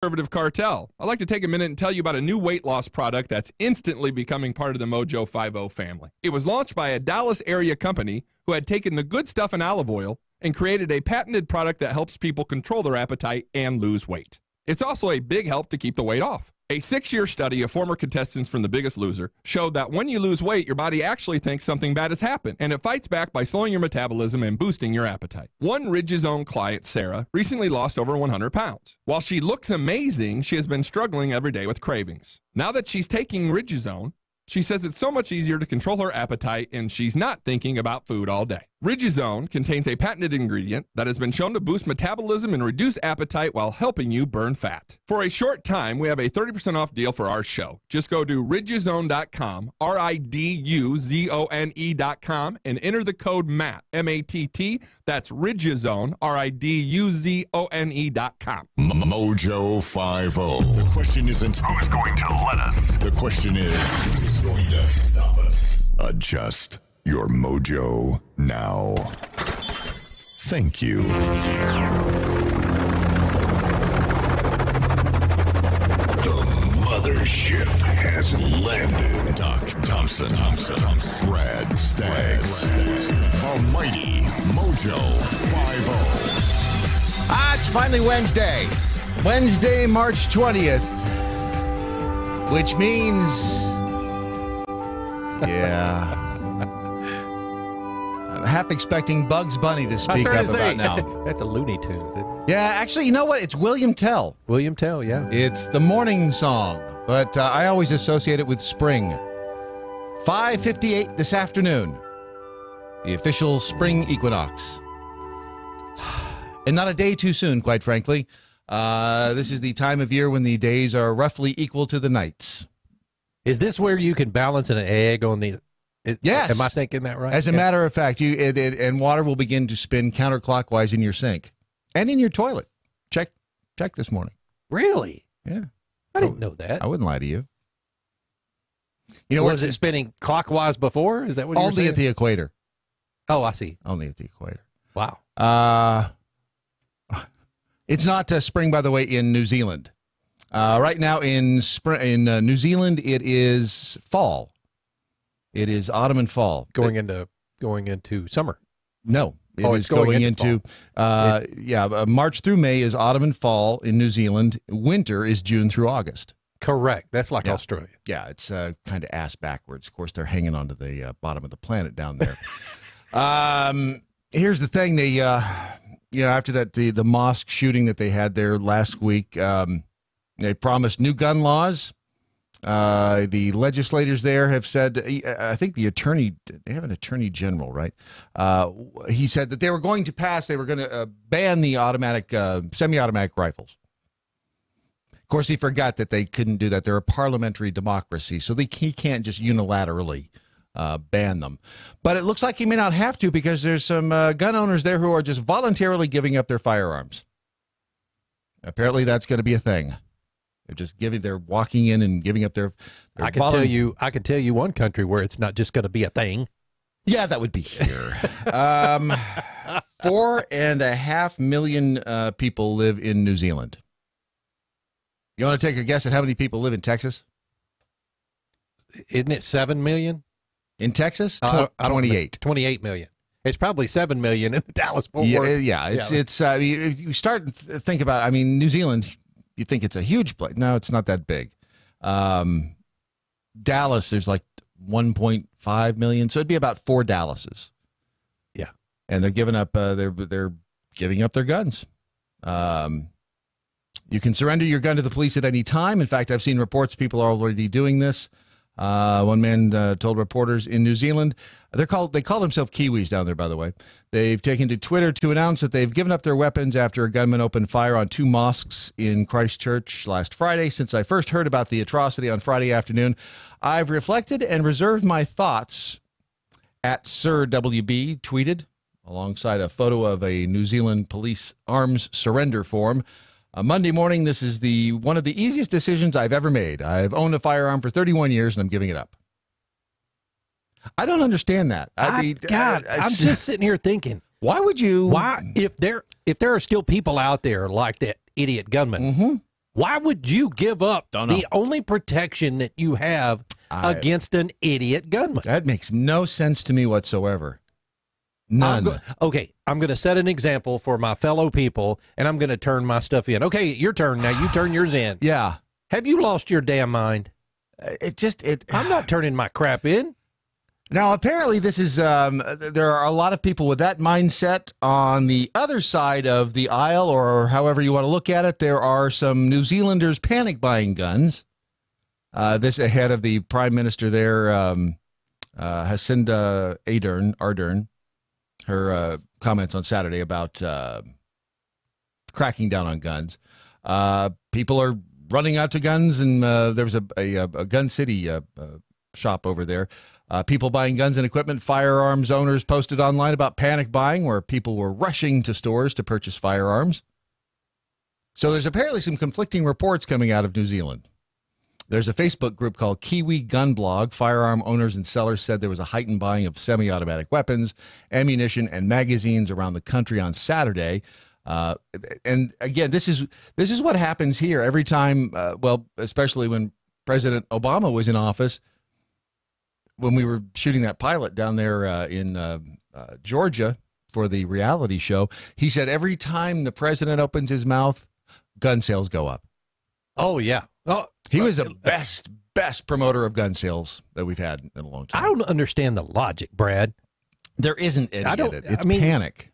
conservative cartel, I'd like to take a minute and tell you about a new weight loss product that's instantly becoming part of the MoJo 50 family. It was launched by a Dallas area company who had taken the good stuff in olive oil and created a patented product that helps people control their appetite and lose weight. It's also a big help to keep the weight off. A 6-year study of former contestants from The Biggest Loser showed that when you lose weight, your body actually thinks something bad has happened, and it fights back by slowing your metabolism and boosting your appetite. One Ridgezone client, Sarah, recently lost over 100 pounds. While she looks amazing, she has been struggling every day with cravings. Now that she's taking Ridgezone, she says it's so much easier to control her appetite and she's not thinking about food all day. Ridgezone contains a patented ingredient that has been shown to boost metabolism and reduce appetite while helping you burn fat. For a short time, we have a 30% off deal for our show. Just go to ridgezone.com, RIDUZONE.com, and enter the code MATT, M-A-T-T. That's Ridgezone, RIDUZONE.com. MoJo 50. The question isn't who's going to let us. The question is who's going to stop us. Adjust your mojo now. Thank you. The mothership has landed. Doc Thompson, Brad Staggs, the mighty MoJo 50. It's finally Wednesday. Wednesday, March 20th. Which means... yeah... I'm half expecting Bugs Bunny to speak up about now. That's a Looney Tunes. Yeah, actually, you know what? It's William Tell. William Tell, yeah. It's the morning song, but I always associate it with spring. 5:58 this afternoon, the official spring equinox. And not a day too soon, quite frankly. This is the time of year when the days are roughly equal to the nights. Is this where you can balance an egg on the... Yes. Am I thinking that right? As a matter of fact, and water will begin to spin counterclockwise in your sink and in your toilet. Check this morning. Really? Yeah. I didn't know that. I wouldn't lie to you. You know, was it spinning clockwise before? Is that what you're saying? Only at the equator. Oh, I see. Only at the equator. Wow. It's not spring, by the way, in New Zealand. Right now in New Zealand, it is fall. It is autumn and fall. Going into summer. No. It's going into March through May is autumn and fall in New Zealand. Winter is June through August. Correct. That's like Australia. Yeah, it's kind of ass backwards. Of course, they're hanging onto the bottom of the planet down there. Here's the thing. They, after that, the mosque shooting that they had there last week, they promised new gun laws. The legislators there have said, I think they have an attorney general, right? He said that they were going to ban the automatic, semi-automatic rifles. Of course, he forgot that they couldn't do that. They're a parliamentary democracy, so he can't just unilaterally ban them. But it looks like he may not have to because there's some gun owners there who are just voluntarily giving up their firearms. Apparently, that's going to be a thing. They're walking in and giving up their I can tell you one country where it's not just going to be a thing. Yeah, that would be here. 4.5 million people live in New Zealand. You want to take a guess at how many people live in Texas? Isn't it 7 million? In Texas? 28. 28 million. It's probably 7 million in the Dallas-Fort Worth. Yeah, it's you start to think about, New Zealand, you think it's a huge place. No, it's not that big. Dallas, there's like 1.5 million, so it'd be about 4 Dallases. Yeah, and they're giving up. They're giving up their guns. You can surrender your gun to the police at any time. In fact, I've seen reports people are already doing this. One man told reporters in New Zealand, they call themselves Kiwis down there, by the way. They've taken to Twitter to announce that they've given up their weapons after a gunman opened fire on 2 mosques in Christchurch last Friday. Since I first heard about the atrocity on Friday afternoon, I've reflected and reserved my thoughts, at Sir WB tweeted, alongside a photo of a New Zealand police arms surrender form. Monday morning, this is one of the easiest decisions I've ever made. I've owned a firearm for 31 years, and I'm giving it up. I don't understand that. I'm just sitting here thinking, why would you? Why, if there are still people out there like that idiot gunman, Why would you give up Don't know. the only protection that you have against an idiot gunman? That makes no sense to me whatsoever. None. I'm going to set an example for my fellow people, and I'm going to turn my stuff in. Okay, your turn now. You turn yours in. Yeah. Have you lost your damn mind? I'm not turning my crap in. Now, apparently, this is there are a lot of people with that mindset on the other side of the aisle, or however you want to look at it. There are some New Zealanders panic buying guns. This ahead of the Prime Minister there, Jacinda Ardern, her comments on Saturday about cracking down on guns. People are running out to guns, and there was a Gun City shop over there. People buying guns and equipment. Firearms owners posted online about panic buying, where people were rushing to stores to purchase firearms. So there's apparently some conflicting reports coming out of New Zealand. There's a Facebook group called Kiwi Gun Blog. Firearm owners and sellers said there was a heightened buying of semi-automatic weapons, ammunition, and magazines around the country on Saturday. And again, this is what happens here every time. Well, especially when President Obama was in office. When we were shooting that pilot down there in Georgia for the reality show, he said every time the president opens his mouth, gun sales go up. Oh, yeah. Oh, he was the best promoter of gun sales that we've had in a long time. I don't understand the logic, Brad. There isn't any in it. It's panic.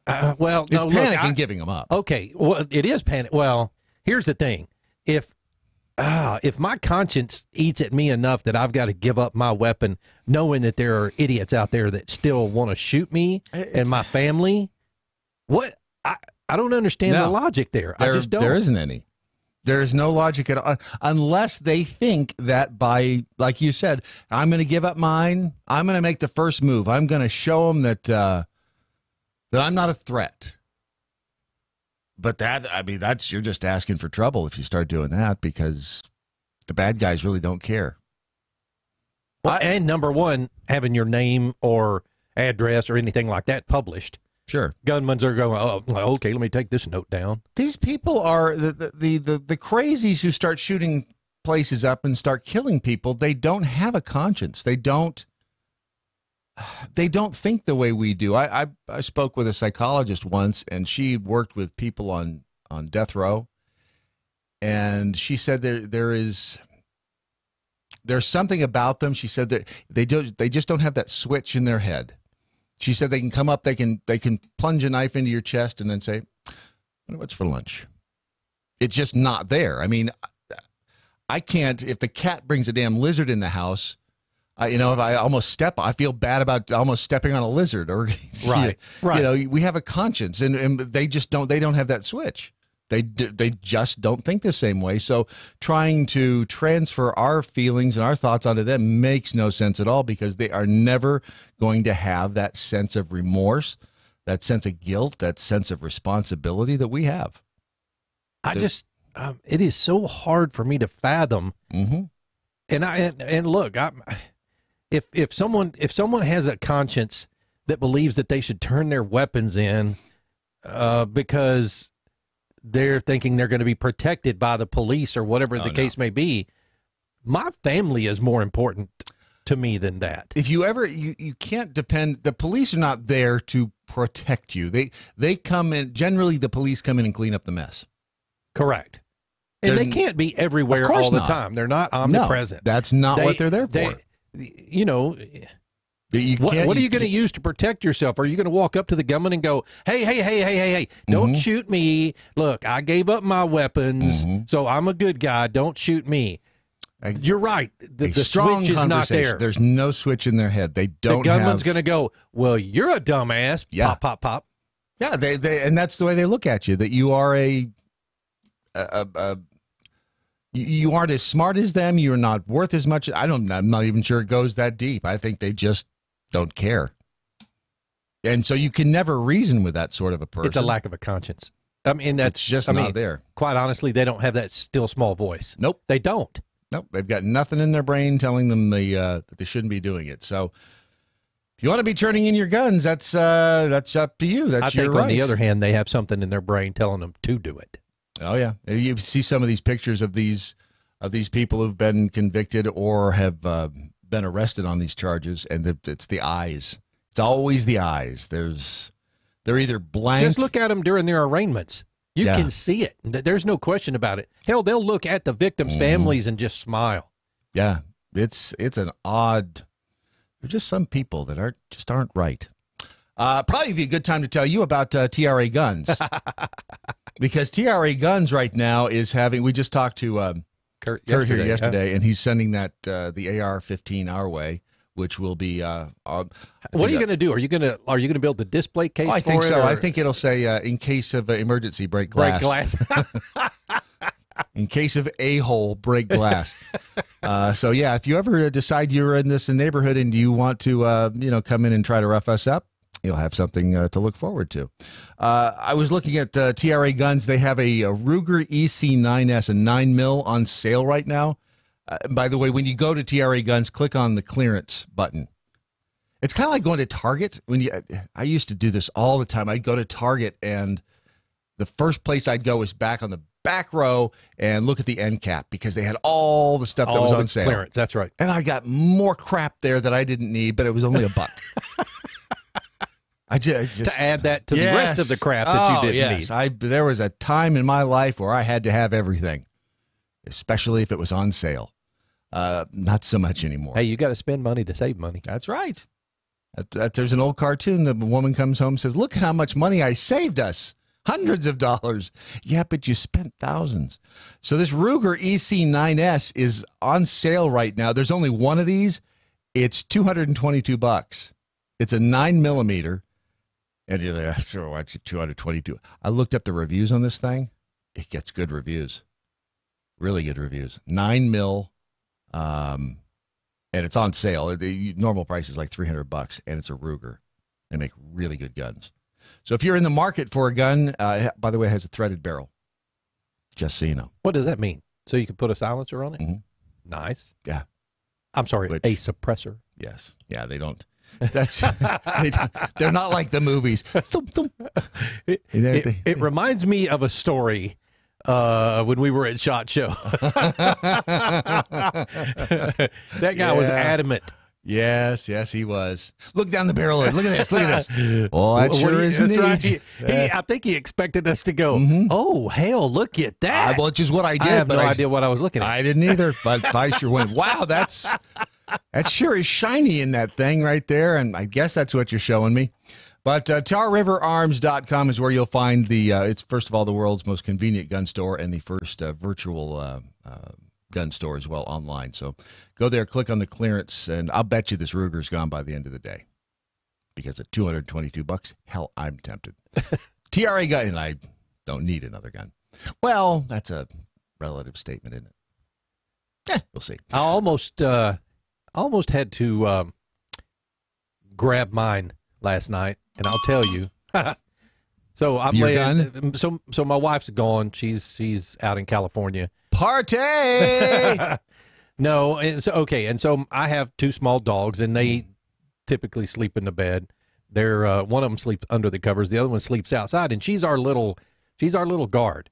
It's panic and giving them up. Okay, well, it is panic. Well, here's the thing. If my conscience eats at me enough that I've got to give up my weapon, knowing that there are idiots out there that still want to shoot me and my family, what? I don't understand the logic there. I just don't. There isn't any. There is no logic at all, unless they think that by, like you said, I'm going to give up mine. I'm going to make the first move. I'm going to show them that I'm not a threat. But you're just asking for trouble if you start doing that, because the bad guys really don't care. Well, and number one, having your name or address or anything like that published. Sure. Gunmen are going, oh, okay, let me take this note down. These people are the crazies who start shooting places up and start killing people. They don't have a conscience. They don't think the way we do. I spoke with a psychologist once, and she worked with people on death row, and she said there's something about them. She said that they just don't have that switch in their head. She said they can come up, they can plunge a knife into your chest and then say, "What's for lunch?" It's just not there. I mean, I can't. If the cat brings a damn lizard in the house, if I feel bad about almost stepping on a lizard, or right. We have a conscience, and they just don't. They don't have that switch. They just don't think the same way. So trying to transfer our feelings and our thoughts onto them makes no sense at all, because they are never going to have that sense of remorse, that sense of guilt, that sense of responsibility that we have. It is so hard for me to fathom. Mm-hmm. And look, if someone has a conscience that believes that they should turn their weapons in because they're thinking they're going to be protected by the police or whatever the case may be, my family is more important to me than that. If you can't depend, the police are not there to protect you. They come in, generally the police come in and clean up the mess. Correct. And they can't be everywhere all the time. They're not omnipresent. No, that's not what they're there for. What are you going to use to protect yourself? Are you going to walk up to the gunman and go, hey, don't shoot me. Look, I gave up my weapons, so I'm a good guy. Don't shoot me. You're right. The switch is not there. There's no switch in their head. They don't. The gunman's going to go, well, you're a dumbass. Yeah. Pop, pop, pop. Yeah, and that's the way they look at you, that you are you aren't as smart as them. You're not worth as much. I'm not even sure it goes that deep. I think they just don't care. And so you can never reason with that sort of a person. It's a lack of a conscience. I mean, that's just not there. Quite honestly, they don't have that still small voice. Nope. They don't. Nope. They've got nothing in their brain telling them that they shouldn't be doing it. So if you want to be turning in your guns, that's up to you. That's I think your right. On the other hand, they have something in their brain telling them to do it. Oh yeah, you see some of these pictures of these people who've been convicted or have been arrested on these charges, and it's the eyes. It's always the eyes. They're either blank. Just look at them during their arraignments. You can see it. There's no question about it. Hell, they'll look at the victims' families and just smile. Yeah, it's an odd. There's just some people that aren't right. Probably be a good time to tell you about TRA Guns, because TRA Guns right now is having. We just talked to Kurt here yesterday, and he's sending that the AR-15 our way, which will be. What are you going to do? Are you going to build the display case? I think for so. it, I think it'll say in case of emergency, break glass. Break glass. In case of a-hole, break glass. So yeah, if you ever decide you're in this neighborhood and you want to come in and try to rough us up, you'll have something to look forward to. I was looking at TRA Guns. They have a Ruger EC9S, a 9mm on sale right now. By the way, when you go to TRA Guns, click on the clearance button. It's kind of like going to Target. I used to do this all the time. I'd go to Target, and the first place I'd go was back on the back row and look at the end cap, because they had all the stuff that was on sale. Clearance, that's right. And I got more crap there that I didn't need, but it was only $1. I just to add that to the rest of the crap that you didn't need. There was a time in my life where I had to have everything, especially if it was on sale. Not so much anymore. Hey, you got to spend money to save money. That's right. There's an old cartoon. The woman comes home and says, "Look at how much money I saved us. Hundreds of dollars." Yeah, but you spent thousands. So this Ruger EC9S is on sale right now. There's only one of these. It's $222. It's a 9mm. And you're like, sure, watch it, 222. I looked up the reviews on this thing. It gets good reviews. Really good reviews. 9mm. And it's on sale. The normal price is like $300, and it's a Ruger. They make really good guns. So if you're in the market for a gun, by the way, it has a threaded barrel. Just so you know. What does that mean? So you can put a silencer on it? Mm-hmm. Nice. Yeah. I'm sorry, a suppressor. Yes. Yeah, they don't. They're not like the movies. Thump, thump. It reminds me of a story when we were at SHOT Show. That guy was adamant. Yes, he was. Look down the barrel. Look at this. Oh, that sure is neat. Right. I think he expected us to go, oh, hell, look at that. Which is what I did. I have no idea what I was looking at. I didn't either, but I sure went, wow, that sure is shiny in that thing right there, and I guess that's what you're showing me. But TarRiverArms.com is where you'll find it's first of all the world's most convenient gun store and the first virtual gun store as well online. So go there, click on the clearance, and I'll bet you this Ruger's gone by the end of the day, because at $222, hell, I'm tempted. TRA gun, and I don't need another gun. Well, that's a relative statement, isn't it? We'll see. I almost had to grab mine last night, and I'll tell you. So I'm laying. So my wife's gone. She's out in California. Party. No, and so I have two small dogs, and they typically sleep in the bed. They're one of them sleeps under the covers, the other one sleeps outside, and she's our little guard.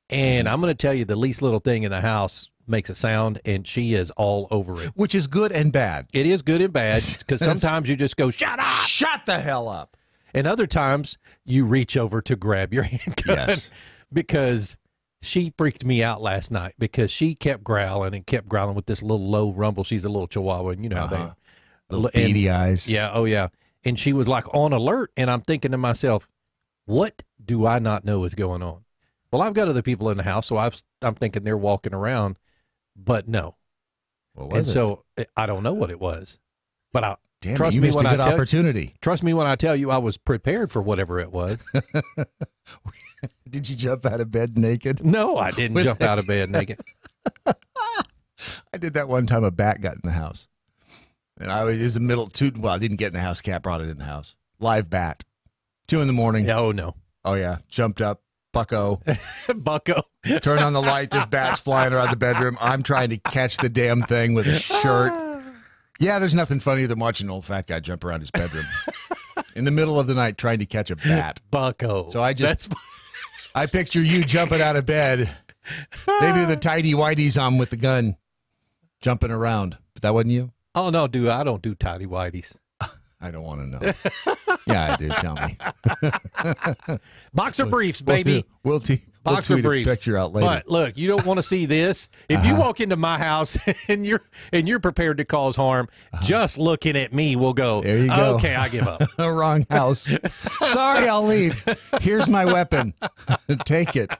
And I'm going to tell you, the least little thing in the house makes a sound, and she is all over it. Which is good and bad. It is good and bad, because sometimes you just go, shut up! Shut the hell up! And other times you reach over to grab your handgun. Yes. Because she freaked me out last night, because she kept growling with this little low rumble. She's a little Chihuahua, and you know how they little beady eyes. Yeah, oh yeah. And she was like on alert, and I'm thinking to myself, what do I not know is going on? Well, I've got other people in the house, so I'm thinking they're walking around, but no. What was it? So I don't know what it was, but trust me when I tell opportunity. Trust me when I tell you, I was prepared for whatever it was. Did you jump out of bed naked? No, I didn't jump out of bed naked. I did that one time. A bat got in the house, and I was in the middle. I didn't get in the house. Cat brought it in the house. Live bat. 2 a.m. Oh no. Oh yeah. Jumped up. Bucko. Turn on the light. This bat's flying around the bedroom. I'm trying to catch the damn thing with a shirt. Yeah, there's nothing funnier than watching an old fat guy jump around his bedroom in the middle of the night trying to catch a bat. Bucko. So I just I picture you jumping out of bed, maybe the tidy whities on with the gun, jumping around. But that wasn't you? Oh, no, dude, I don't do tidy whities. I don't want to know. Yeah, I do. Tell me. Boxer briefs, baby. We'll tweet a picture out later. But look, you don't want to see this. If you walk into my house and you're prepared to cause harm, just looking at me will go, there you go. Okay, I give up. Wrong house. Sorry, I'll leave. Here's my weapon. Take it.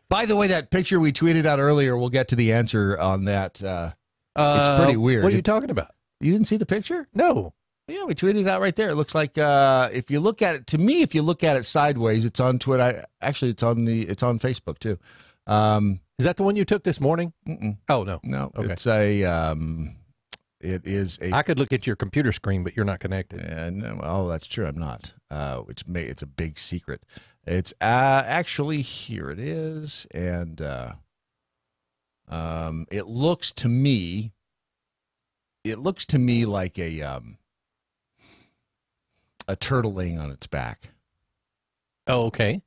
By the way, that picture we tweeted out earlier, we'll get to the answer on that. It's pretty weird. What are you talking about? You didn't see the picture? No. Yeah, we tweeted it out right there. It looks like if you look at it, to me, if you look at it sideways, it's on Twitter. Actually, it's on Facebook too. Is that the one you took this morning? Oh no, Okay. It's a. I could look at your computer screen, but you're not connected. No, well, that's true. I'm not. It's a big secret. It's actually here. It is, and it looks to me. It looks to me like a turtle laying on its back. Oh, okay.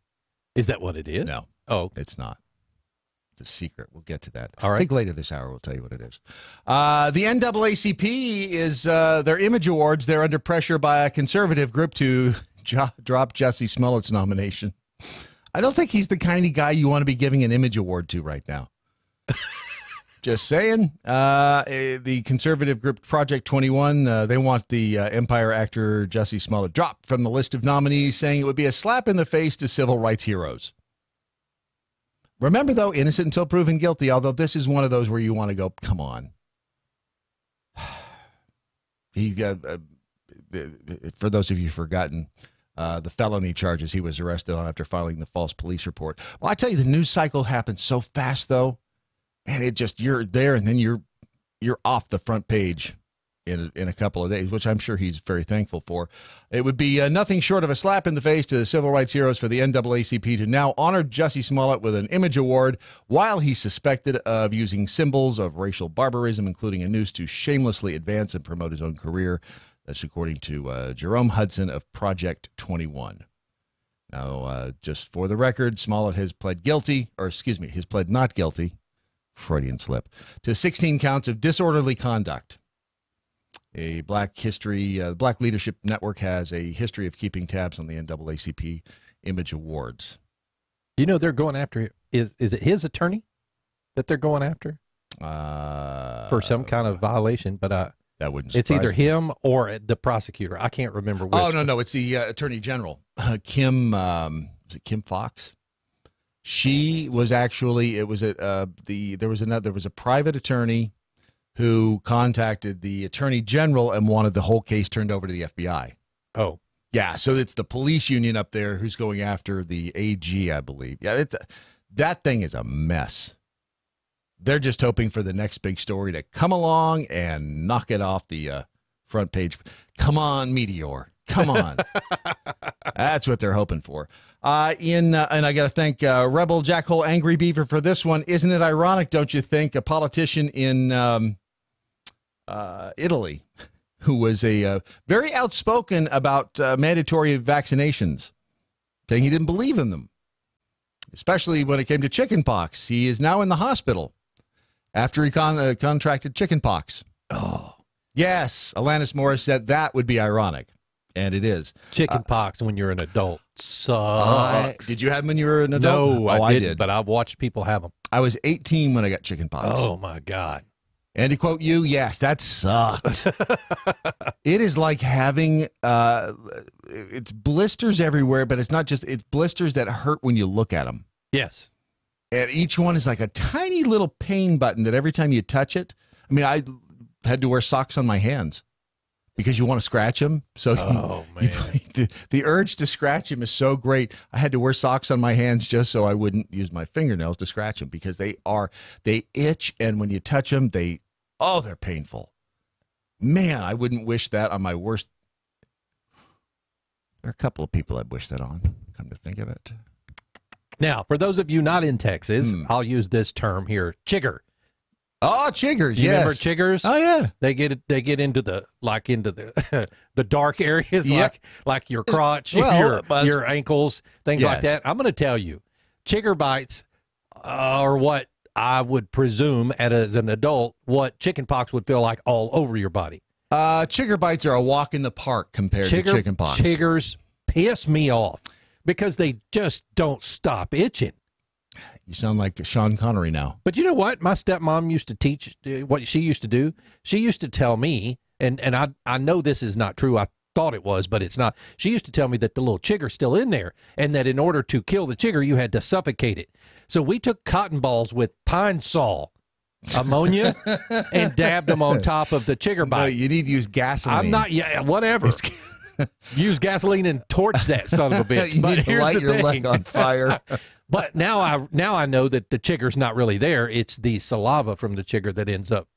Is that what it is? No. Oh, it's not. It's a secret. We'll get to that. All right. I think later this hour we'll tell you what it is. The NAACP is their Image Awards. They're under pressure by a conservative group to drop Jussie Smollett's nomination. I don't think he's the kind of guy you want to be giving an Image Award to right now. Just saying. The conservative group Project 21, they want the Empire actor Jussie Smollett dropped from the list of nominees, saying it would be a slap in the face to civil rights heroes. Remember, though, innocent until proven guilty, although this is one of those where you want to go, come on. He got, for those of you forgotten, the felony charges he was arrested on after filing the false police report. Well, I tell you, the news cycle happens so fast, though. And it just, you're there and then you're off the front page in a couple of days, which I'm sure he's very thankful for. It would be nothing short of a slap in the face to the civil rights heroes for the NAACP to now honor Jussie Smollett with an Image Award while he's suspected of using symbols of racial barbarism, including a noose, to shamelessly advance and promote his own career. That's according to Jerome Hudson of Project 21. Now, just for the record, Smollett has pled not guilty. Freudian slip, to 16 counts of disorderly conduct. A Black Leadership Network has a history of keeping tabs on the NAACP Image Awards. You know they're going after, is it his attorney that they're going after? For some kind of violation, but that wouldn't it's either me. him or the prosecutor. I can't remember which. Oh, no, it's the Attorney General. Kim Fox? She was actually, there was a private attorney who contacted the Attorney General and wanted the whole case turned over to the FBI. Oh. Yeah, so it's the police union up there who's going after the AG, I believe. Yeah, that thing is a mess. They're just hoping for the next big story to come along and knock it off the front page. Come on, Meteor. Come on. That's what they're hoping for. And I got to thank Rebel Jackhole Angry Beaver for this one. Isn't it ironic, don't you think? A politician in Italy who was very outspoken about mandatory vaccinations, saying he didn't believe in them, especially when it came to chickenpox. He is now in the hospital after he contracted chickenpox. Oh. Yes, Alanis Morris said that would be ironic. And it is. Chicken pox when you're an adult sucks. Did you have them when you were an adult? No, I didn't, but I've watched people have them. I was 18 when I got chicken pox. Oh, my God. And to quote you, yes, that sucked. It is like having, it's blisters everywhere, but it's not just, it's blisters that hurt when you look at them. Yes. And each one is like a tiny little pain button that every time you touch it, I mean, I had to wear socks on my hands. Because you want to scratch them. So the urge to scratch them is so great. I had to wear socks on my hands just so I wouldn't use my fingernails to scratch them because they itch. And when you touch them, they're painful. Man, I wouldn't wish that on my worst. There are a couple of people I'd wish that on, come to think of it. Now, for those of you not in Texas, I'll use this term here, chigger. Oh, chiggers! You yes. remember chiggers? Oh yeah. They get into the the dark areas, yep. like your crotch, well, your ankles, things like that. I'm going to tell you, chigger bites are what I would presume as an adult what chicken pox would feel like all over your body. Chigger bites are a walk in the park compared to chicken pox. Chiggers piss me off because they just don't stop itching. You sound like Sean Connery now. But you know what? My stepmom used to teach what she used to do. She used to tell me, and I know this is not true. I thought it was, but it's not. She used to tell me that the little chigger's still in there, and that in order to kill the chigger, you had to suffocate it. So we took cotton balls with pine sol, ammonia, and dabbed them on top of the chigger bite. No, you need to use gasoline. I'm not. Yeah, whatever. Use gasoline and torch that son of a bitch. You but need to here's light the your thing. leg on fire. But now I know that the chigger's not really there. It's the saliva from the chigger that ends up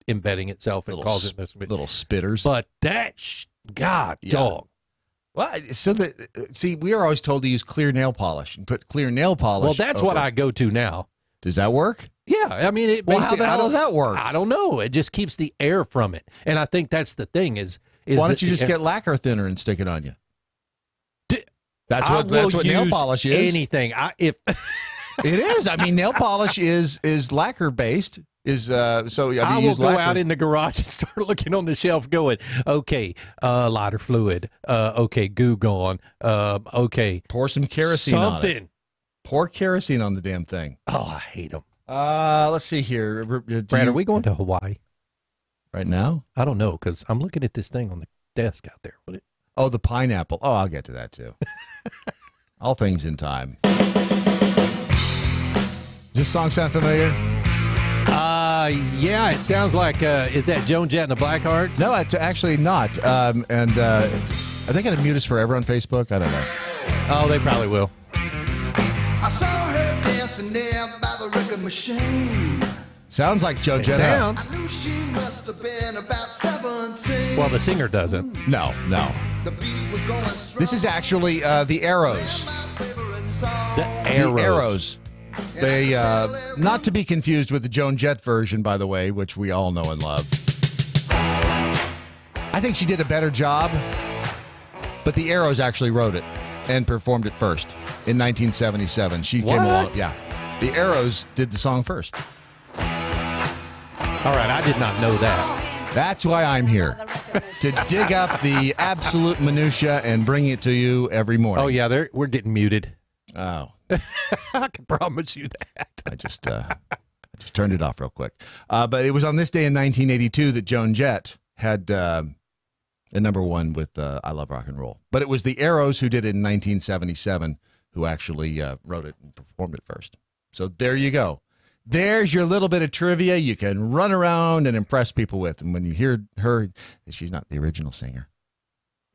embedding itself and causing this little spitters. But God, dog. Well, so see, we are always told to use clear nail polish and put clear nail polish. Well, that's what I go to now. Does that work? Yeah, I mean, it. Well, how the hell does that work? I don't know. It just keeps the air from it, and I think that's the thing. Is why don't you just get lacquer thinner and stick it on you? That's what nail polish is. Anything. If it is, I mean, nail polish is lacquer based. I will go out in the garage and start looking on the shelf, going, okay, lighter fluid, okay, goo gone, okay, pour some kerosene on it. Something. Pour kerosene on the damn thing. Oh, I hate them. Let's see here, Brad, are we going to Hawaii right now? I don't know because I'm looking at this thing on the desk out there. Oh, the pineapple. Oh, I'll get to that too. All things in time. Does this song sound familiar? Yeah, it sounds like, is that Joan Jett and the Blackhearts? No, it's actually not. Are they going to mute us forever on Facebook? I don't know. Oh, they probably will. I saw her dancing there by the record machine. Sounds like Joan Jett. Sounds. I knew she must have been about 17. Well, the singer doesn't. No. The beat was going strong. This is actually the Arrows. The Arrows. They, not to be confused with the Joan Jett version, by the way, which we all know and love. I think she did a better job, but the Arrows actually wrote it and performed it first in 1977. She came along. Yeah. The Arrows did the song first. All right, I did not know that. That's why I'm here, to dig up the absolute minutia and bring it to you every morning. Oh, yeah, we're getting muted. Oh. I can promise you that. I just turned it off real quick. But it was on this day in 1982 that Joan Jett had a #1 with I Love Rock and Roll. But it was the Arrows who did it in 1977 who actually wrote it and performed it first. So there you go. There's your little bit of trivia you can run around and impress people with. And when you hear her, she's not the original singer.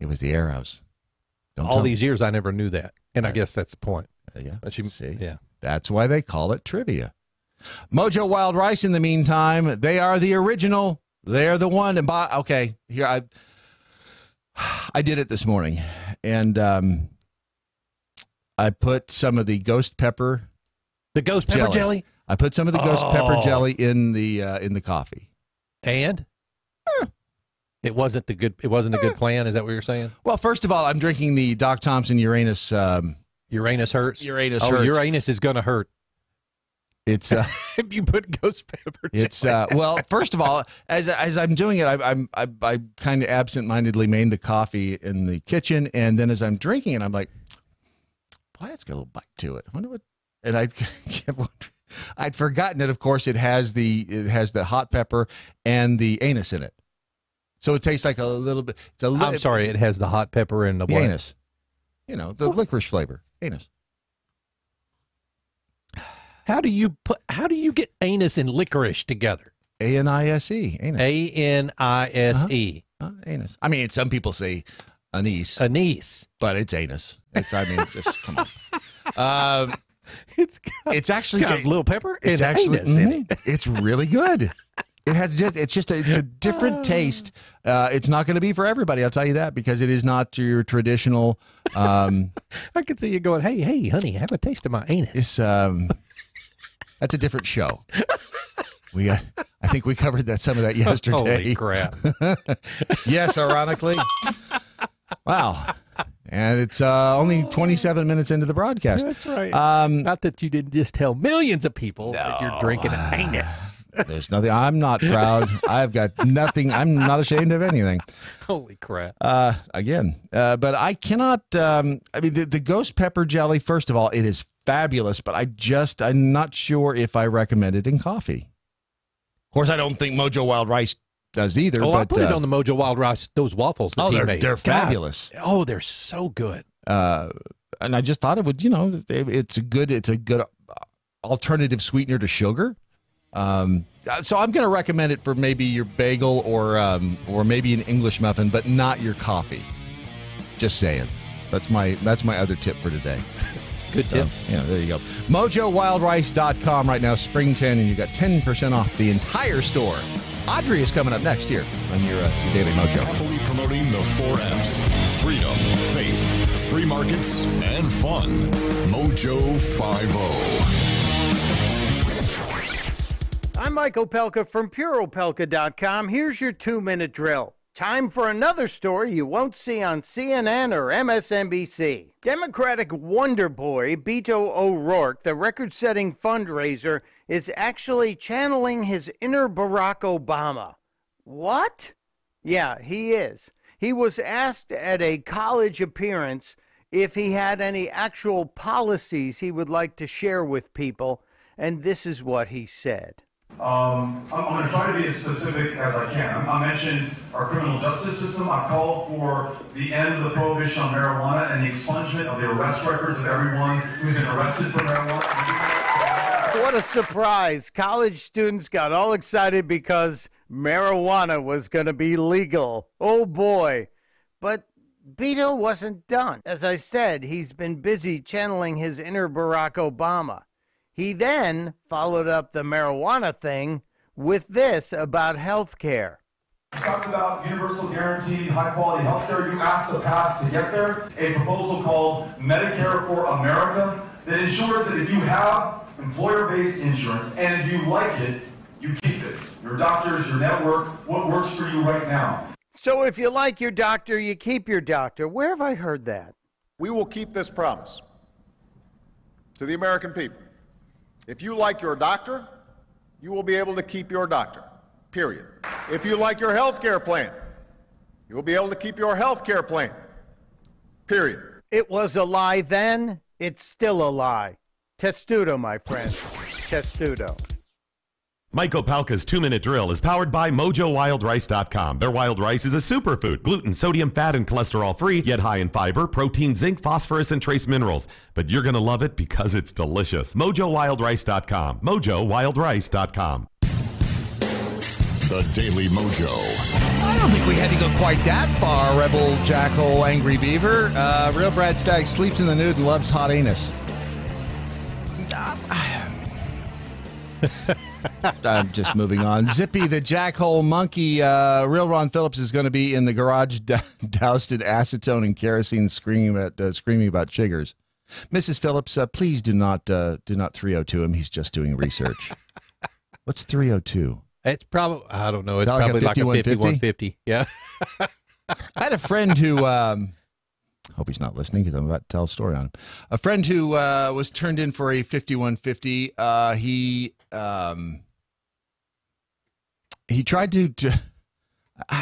It was the Arrows. All these years, I never knew that. And I guess that's the point. Yeah. See? Yeah. That's why they call it trivia. MoJo Wild Rice, in the meantime, they are the original. They're the one. And okay, here, I did it this morning. And I put some of the ghost pepper. The ghost pepper jelly? I put some of the ghost pepper jelly in the coffee. And? It wasn't a good plan. Is that what you're saying? Well, first of all, I'm drinking the Doc Thompson Uranus. Uranus hurts. Uranus hurts. hurts. Uranus is going to hurt. It's if you put ghost pepper. It's well, first of all, as I'm doing it, I kind of absentmindedly made the coffee in the kitchen, and then as I'm drinking it, I'm like, boy, it's got a little bite to it. I wonder what. And I kept wondering. I'd forgotten that, of course, it has the hot pepper and the anise in it. So it tastes like a little bit. I'm sorry, it has the hot pepper and the what? Anise. You know, the licorice flavor. Anise. How do you get anise and licorice together? A-N-I-S-E. Anise. A-N-I-S-E. Anise. I mean, some people say anise. Anise. But it's anise. Just come on. It's actually got little pepper and it's actually anise in it. It's really good. It's a different taste. It's not going to be for everybody, I'll tell you that, because it is not your traditional. I can see you going, hey, honey, have a taste of my anus. That's a different show. I think we covered some of that yesterday. Holy crap! Yes, ironically. Wow. And it's only 27 minutes into the broadcast. That's right. Not that you didn't just tell millions of people that you're drinking a anus. There's nothing. I'm not proud. I've got nothing. I'm not ashamed of anything. Holy crap. Again. But I cannot. I mean, the ghost pepper jelly, first of all, it is fabulous, but I'm not sure if I recommend it in coffee. Of course, I don't think MoJo Wild Rice does either. Oh, but, I put it on the MoJo Wild Rice, those waffles that he made. They're fabulous. Oh, they're so good. And I just thought it would, it's a good alternative sweetener to sugar. So I'm going to recommend it for maybe your bagel or maybe an English muffin, but not your coffee. Just saying. That's my other tip for today. Good tip. There you go. MoJoWildRice.com right now, Spring 10, and you got 10% off the entire store. Audrey is coming up next year on your Daily Mojo. Happily promoting the 4 F's: freedom, faith, free markets, and fun. MoJo 50. I'm Mike Opelka from PureOpelka.com. Here's your 2-minute drill. Time for another story you won't see on CNN or MSNBC. Democratic wonder boy Beto O'Rourke, the record-setting fundraiser, is actually channeling his inner Barack Obama. What? Yeah, he is. He was asked at a college appearance if he had any actual policies he would like to share with people, and this is what he said. I'm going to try to be as specific as I can. I mentioned our criminal justice system. I called for the end of the prohibition on marijuana and the expungement of the arrest records of everyone who's been arrested for marijuana. What a surprise. College students got all excited because marijuana was going to be legal. Oh, boy. But Beto wasn't done. As I said, he's been busy channeling his inner Barack Obama. He then followed up the marijuana thing with this about health care. You talked about universal guaranteed high-quality health care. You asked the path to get there, a proposal called Medicare for America that ensures that if you have employer-based insurance and you like it, you keep it. Your doctors, your network, what works for you right now. So if you like your doctor, you keep your doctor. Where have I heard that? We will keep this promise to the American people. If you like your doctor, you will be able to keep your doctor, period. If you like your health care plan, you will be able to keep your health care plan, period. It was a lie then. It's still a lie. Testudo, my friend. Testudo. Mike Opelka's 2-minute drill is powered by MoJoWildRice.com. Their wild rice is a superfood, gluten, sodium, fat, and cholesterol-free, yet high in fiber, protein, zinc, phosphorus, and trace minerals. But you're going to love it because it's delicious. MoJoWildRice.com. MoJoWildRice.com. The Daily Mojo. I don't think we had to go quite that far, Rebel Jackal, Angry Beaver. Real Brad Staggs sleeps in the nude and loves hot anus. I'm just moving on. Zippy the Jackhole Monkey. Real Ron Phillips is going to be in the garage doused in acetone and kerosene screaming about chiggers. Mrs. Phillips, please do not 302 him. He's just doing research. What's 302? It's probably, I don't know. It's Like a probably like a 5150? 5150. Yeah. I had a friend who, hope he's not listening because I'm about to tell a story on him. A friend who was turned in for a 5150. He tried to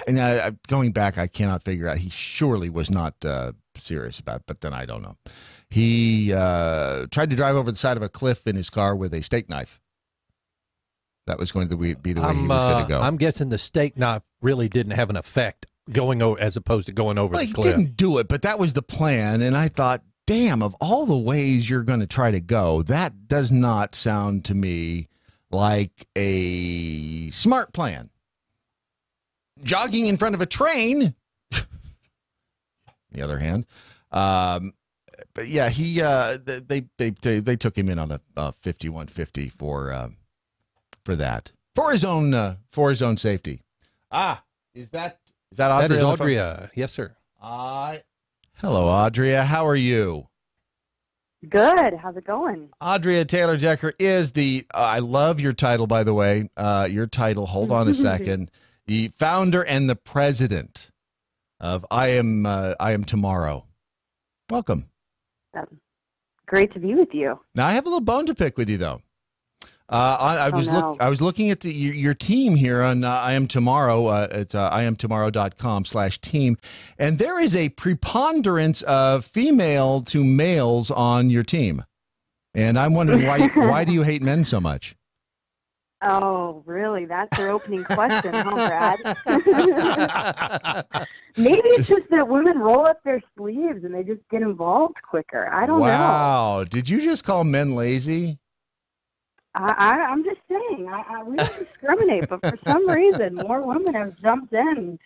and going back, I cannot figure out. He surely was not serious about it, but then I don't know. He tried to drive over the side of a cliff in his car with a steak knife. That was going to be the way he was going to go. I'm guessing the steak knife really didn't have an effect going over as opposed to going over the cliff. He didn't do it, but that was the plan. And I thought, damn, of all the ways you're going to try to go, that does not sound to me like a smart plan. Jogging in front of a train, on the other hand, but yeah, they took him in on a 5150 for that, for his own safety. Is that Audrey? That is Audrey. Yes, sir. Hello, Audrey. How are you? Good. How's it going? Audrey Taylor Decker is the, I love your title, by the way. Your title, hold on a second. The founder and the president of I Am Tomorrow. Welcome. Great to be with you. Now, I have a little bone to pick with you, though. I was looking at your team here on I Am Tomorrow at iamtomorrow.com/team, and there is a preponderance of female to males on your team. And I'm wondering why do you hate men so much? Oh, really? That's your opening question, huh, Brad? Maybe it's just that women roll up their sleeves and they just get involved quicker. I don't know. Wow. Did you just call men lazy? I'm just saying. We don't discriminate, but for some reason, more women have jumped in.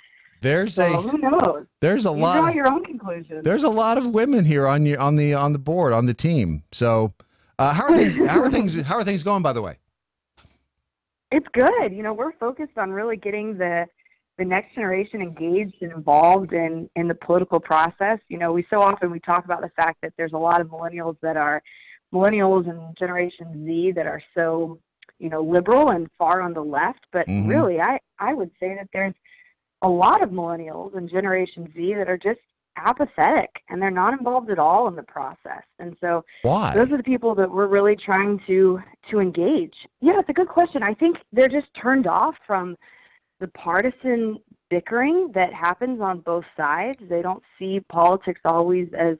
Who knows? There's a lot. You draw your own conclusions. There's a lot of women here on the board, on the team. So, how are things going, by the way? It's good. We're focused on really getting the next generation engaged and involved in the political process. We so often talk about the fact that there's a lot of millennials and Generation Z that are so, liberal and far on the left. But really, I would say that there's a lot of millennials and Generation Z that are just apathetic and they're not involved at all in the process. And so those are the people that we're really trying to engage. Yeah, it's a good question. I think they're just turned off from the partisan bickering that happens on both sides. They don't see politics always as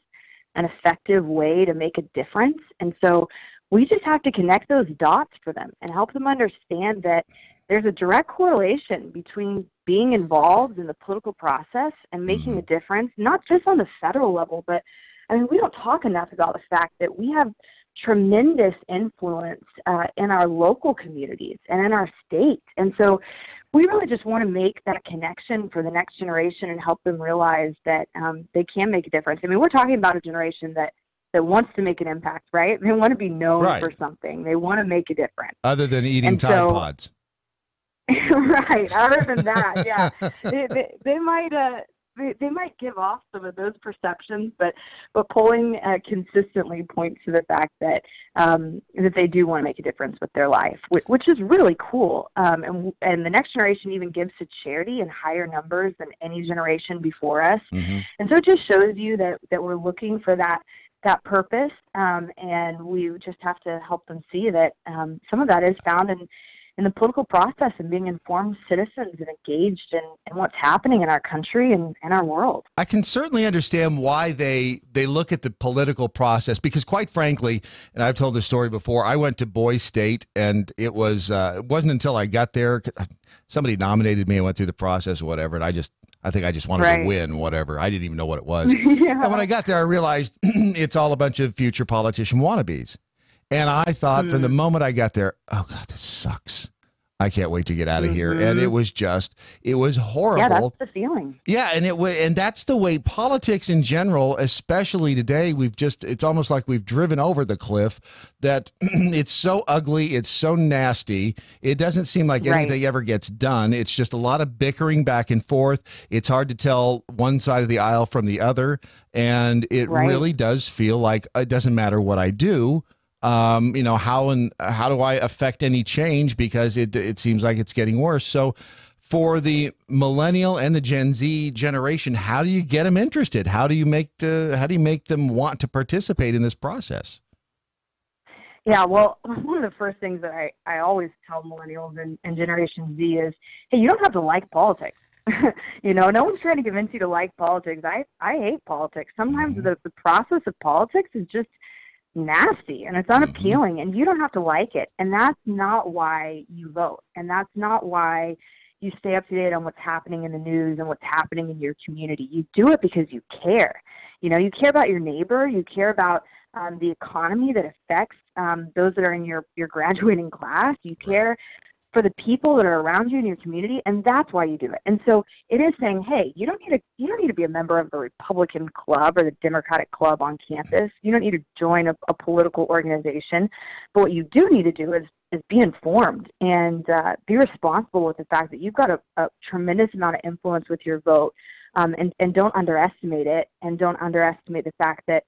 an effective way to make a difference. And so we just have to connect those dots for them and help them understand that there's a direct correlation between being involved in the political process and making a difference, not just on the federal level, but we don't talk enough about the fact that we have tremendous influence in our local communities and in our state. And so we really just want to make that connection for the next generation and help them realize that they can make a difference. We're talking about a generation that wants to make an impact, right? They want to be known for something. They want to make a difference. Other than eating Tide Pods. Right. Other than that, yeah, they might give off some of those perceptions, but polling consistently points to the fact that they do want to make a difference with their life, which is really cool. And the next generation even gives to charity in higher numbers than any generation before us. And so it just shows you that we're looking for that purpose, and we just have to help them see that some of that is found in the political process and being informed citizens and engaged in what's happening in our country and our world. I can certainly understand why they look at the political process, because quite frankly, and I've told this story before, I went to Boise State, and it wasn't until I got there, somebody nominated me and went through the process or whatever, and I think I just wanted to win, whatever. I didn't even know what it was. And when I got there, I realized it's all a bunch of future politician wannabes. And I thought from the moment I got there, oh, God, this sucks. I can't wait to get out of here. And it was horrible. Yeah, that's the feeling. Yeah, and that's the way politics in general, especially today, it's almost like we've driven over the cliff, that it's so ugly, it's so nasty. It doesn't seem like anything ever gets done. It's just a lot of bickering back and forth. It's hard to tell one side of the aisle from the other. And it really does feel like it doesn't matter what I do. How do I affect any change, because it seems like it's getting worse. So for the millennial and the Gen Z generation, how do you get them interested? How do you make them want to participate in this process? Yeah, well, one of the first things that I always tell millennials and Generation Z is, hey, you don't have to like politics. No one's trying to convince you to like politics. I hate politics. Sometimes the process of politics is just nasty and it's unappealing, and you don't have to like it, and that's not why you vote, and that's not why you stay up to date on what's happening in the news and what's happening in your community. You do it because you care. You care about your neighbor, you care about the economy that affects those that are in your graduating class, you care for the people that are around you in your community, and that's why you do it. And so it is saying, hey, you don't need to be a member of the Republican club or the Democratic club on campus. You don't need to join a political organization. But what you do need to do is be informed and be responsible with the fact that you've got a tremendous amount of influence with your vote, and don't underestimate it, and don't underestimate the fact that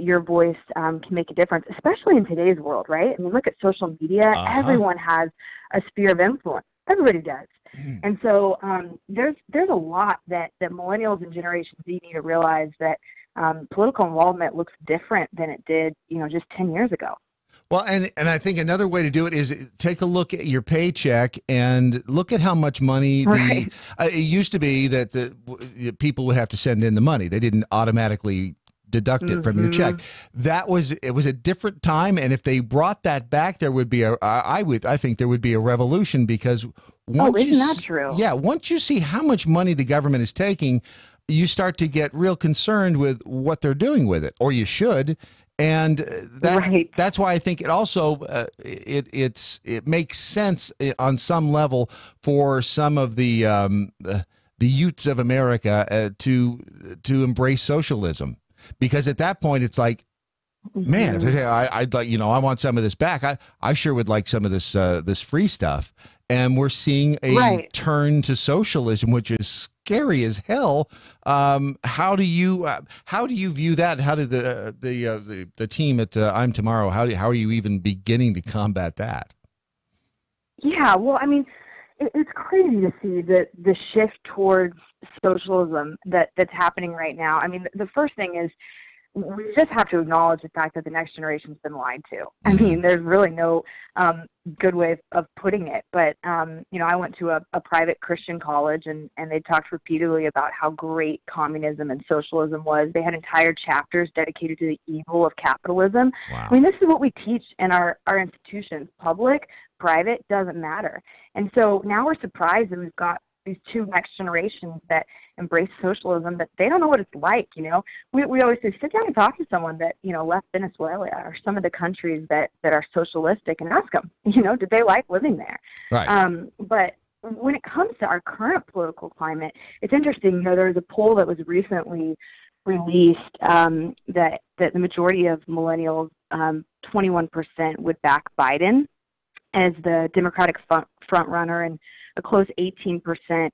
your voice can make a difference, especially in today's world, right? Look at social media. Everyone has a sphere of influence. Everybody does. And so there's a lot that millennials and Generation Z need to realize, that political involvement looks different than it did, just 10 years ago. Well, and I think another way to do it is take a look at your paycheck and look at how much money Right. It used to be that the people would have to send in the money. They didn't automatically deduct it from your check. It was a different time, and if they brought that back, there would be I think there would be a revolution, because isn't that true? Yeah, once you see how much money the government is taking, you start to get real concerned with what they're doing with it, or you should. And that's why I think it also it makes sense on some level for some of the youths of America to embrace socialism, because at that point it's like, man, if I'd like, I want some of this back. I sure would like some of this free stuff. And we're seeing a turn to socialism, which is scary as hell. How do you view that? How did the team at I'm Tomorrow? How are you even beginning to combat that? Yeah, well, I mean, it's crazy to see the shift towards socialism that's happening right now. I mean, the first thing is, we just have to acknowledge the fact that the next generation's been lied to. I mean, there's really no good way of putting it. But, I went to a private Christian college, and they talked repeatedly about how great communism and socialism was. They had entire chapters dedicated to the evil of capitalism. Wow. I mean, this is what we teach in our institutions. Public, private, doesn't matter. And so now we're surprised that we've got these two next generations that embrace socialism, but they don't know what it's like. We always say, sit down and talk to someone that, left Venezuela or some of the countries that are socialistic, and ask them, did they like living there? Right. But when it comes to our current political climate, it's interesting. There was a poll that was recently released that the majority of millennials, 21%, would back Biden as the Democratic front runner, and a close 18%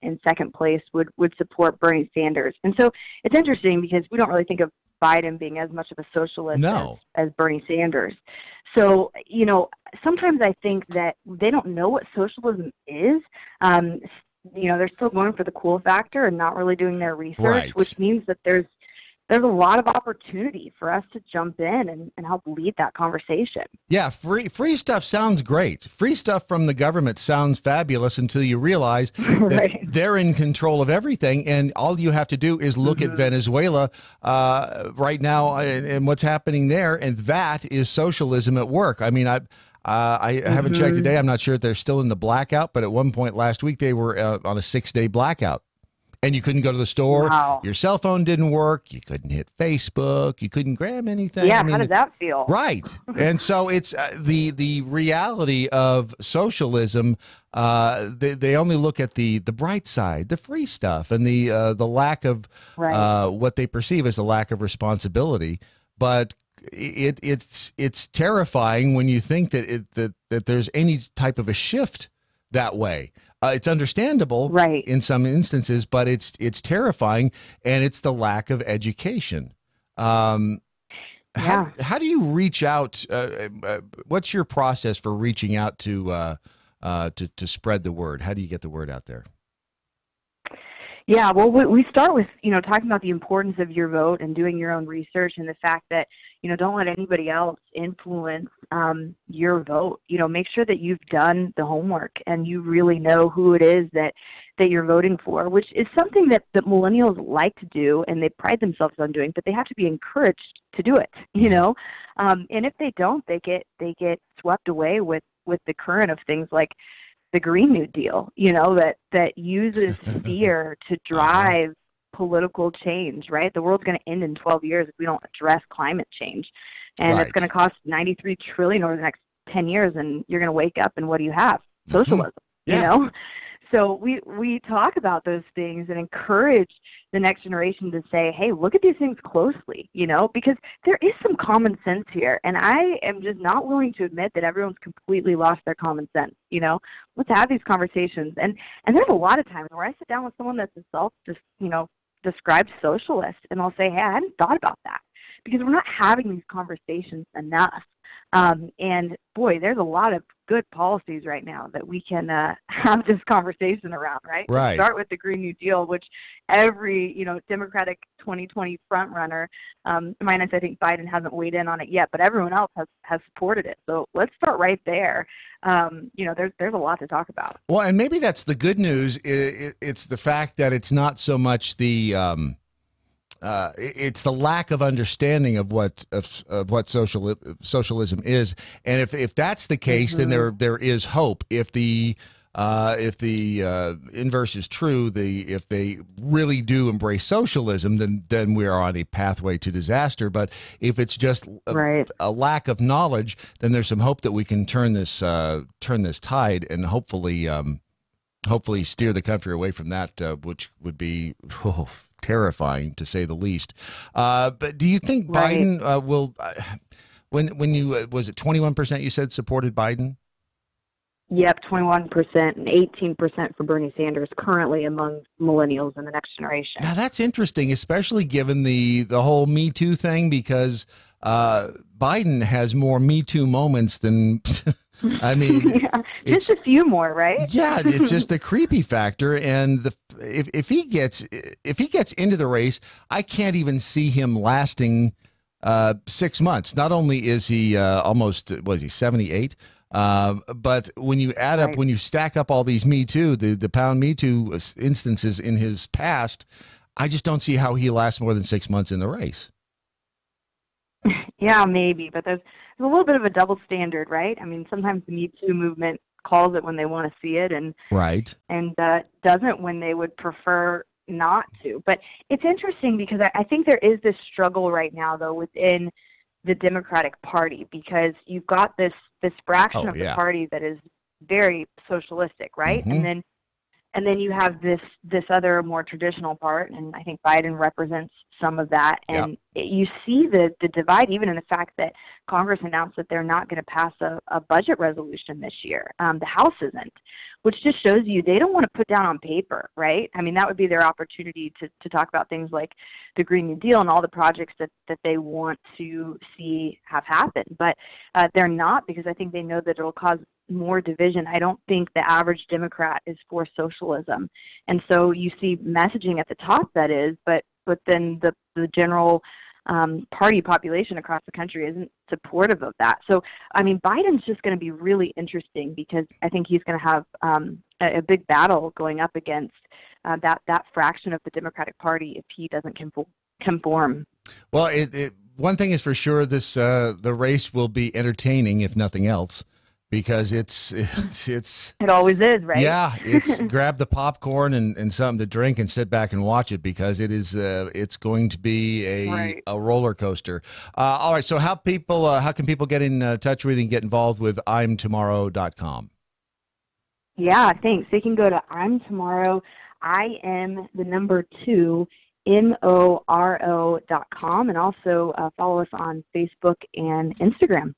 in second place would support Bernie Sanders. And so it's interesting, because we don't really think of Biden being as much of a socialist as Bernie Sanders. So, sometimes I think that they don't know what socialism is. They're still going for the cool factor and not really doing their research, which means that there's a lot of opportunity for us to jump in and help lead that conversation. Yeah, free stuff sounds great. Free stuff from the government sounds fabulous until you realize that they're in control of everything, and all you have to do is look at Venezuela right now and what's happening there, and that is socialism at work. I mean, I haven't checked today. I'm not sure if they're still in the blackout, but at one point last week they were on a 6-day blackout. And you couldn't go to the store. Wow. Your cell phone didn't work. You couldn't hit Facebook. You couldn't grab anything. Yeah, how does that feel? Right. And so it's the reality of socialism. They only look at the bright side, the free stuff, and the lack of what they perceive as the lack of responsibility. But it's terrifying when you think that there's any type of a shift that way. It's understandable in some instances, but it's terrifying, and it's the lack of education. How do you reach out? What's your process for reaching out to spread the word? How do you get the word out there? Yeah, well, we start with, talking about the importance of your vote and doing your own research, and the fact that, don't let anybody else influence your vote. Make sure that you've done the homework and you really know who it is that you're voting for, which is something that millennials like to do and they pride themselves on doing, but they have to be encouraged to do it, and if they don't, they get swept away with the current of things like the Green New Deal, that uses fear to drive political change, right? The world's going to end in 12 years if we don't address climate change. And it's going to cost $93 trillion over the next 10 years, and you're going to wake up and what do you have? Socialism, So we talk about those things and encourage the next generation to say, hey, look at these things closely, because there is some common sense here. And I am just not willing to admit that everyone's completely lost their common sense, Let's have these conversations. And there's a lot of times where I sit down with someone that's a described socialist, and I'll say, hey, I hadn't thought about that, because we're not having these conversations enough. And boy, there's a lot of good policies right now that we can have this conversation around, right? Right. Start with the Green New Deal, which every, Democratic 2020 front runner, minus I think Biden hasn't weighed in on it yet, but everyone else has supported it. So let's start right there. There's a lot to talk about. Well, and maybe that's the good news. It's the fact that it's not so much the it's the lack of understanding of what socialism is, and if that's the case, then there is hope. If the inverse is true, if they really do embrace socialism, then we are on a pathway to disaster. But if it's just a lack of knowledge, then there's some hope that we can turn this tide and hopefully steer the country away from that, which would be terrifying to say the least. But do you think Biden will? When you was it 21% you said supported Biden? Yep, 21% and 18% for Bernie Sanders currently among millennials and the next generation. Now that's interesting, especially given the whole Me Too thing, because Biden has more Me Too moments than. I mean, just a few more, right? Yeah, it's just the creepy factor, and if he gets into the race, I can't even see him lasting 6 months. Not only is he almost 78, but when you add up, when you stack up all these Me Too, the pound Me Too instances in his past, I just don't see how he lasts more than 6 months in the race. Yeah, maybe, but there's a little bit of a double standard, right? I mean, sometimes the Me Too movement calls it when they want to see it, and doesn't when they would prefer not to. But it's interesting because I think there is this struggle right now, though, within the Democratic Party, because you've got this fraction of the party that is very socialistic, right? Mm-hmm. And then you have this other more traditional part, and I think Biden represents some of that. And you see the divide even in the fact that Congress announced that they're not going to pass a budget resolution this year. The House isn't, which just shows you they don't want to put down on paper, right? I mean, that would be their opportunity to talk about things like the Green New Deal and all the projects that they want to see have happened. But they're not, because I think they know that it'll cause more division. I don't think the average Democrat is for socialism. And so you see messaging at the top, that is, but then the general party population across the country isn't supportive of that. So, I mean, Biden's just going to be really interesting, because I think he's going to have a big battle going up against that fraction of the Democratic Party if he doesn't conform. Well, one thing is for sure, the race will be entertaining, if nothing else. Because it's it always is, right? Yeah, it's grab the popcorn and something to drink and sit back and watch it, because it's going to be a roller coaster. All right, so how can people get in touch with you and get involved with imtomorrow.com? Yeah, thanks. They can go to imtomorrow, IM2 MORO.com, and also follow us on Facebook and Instagram.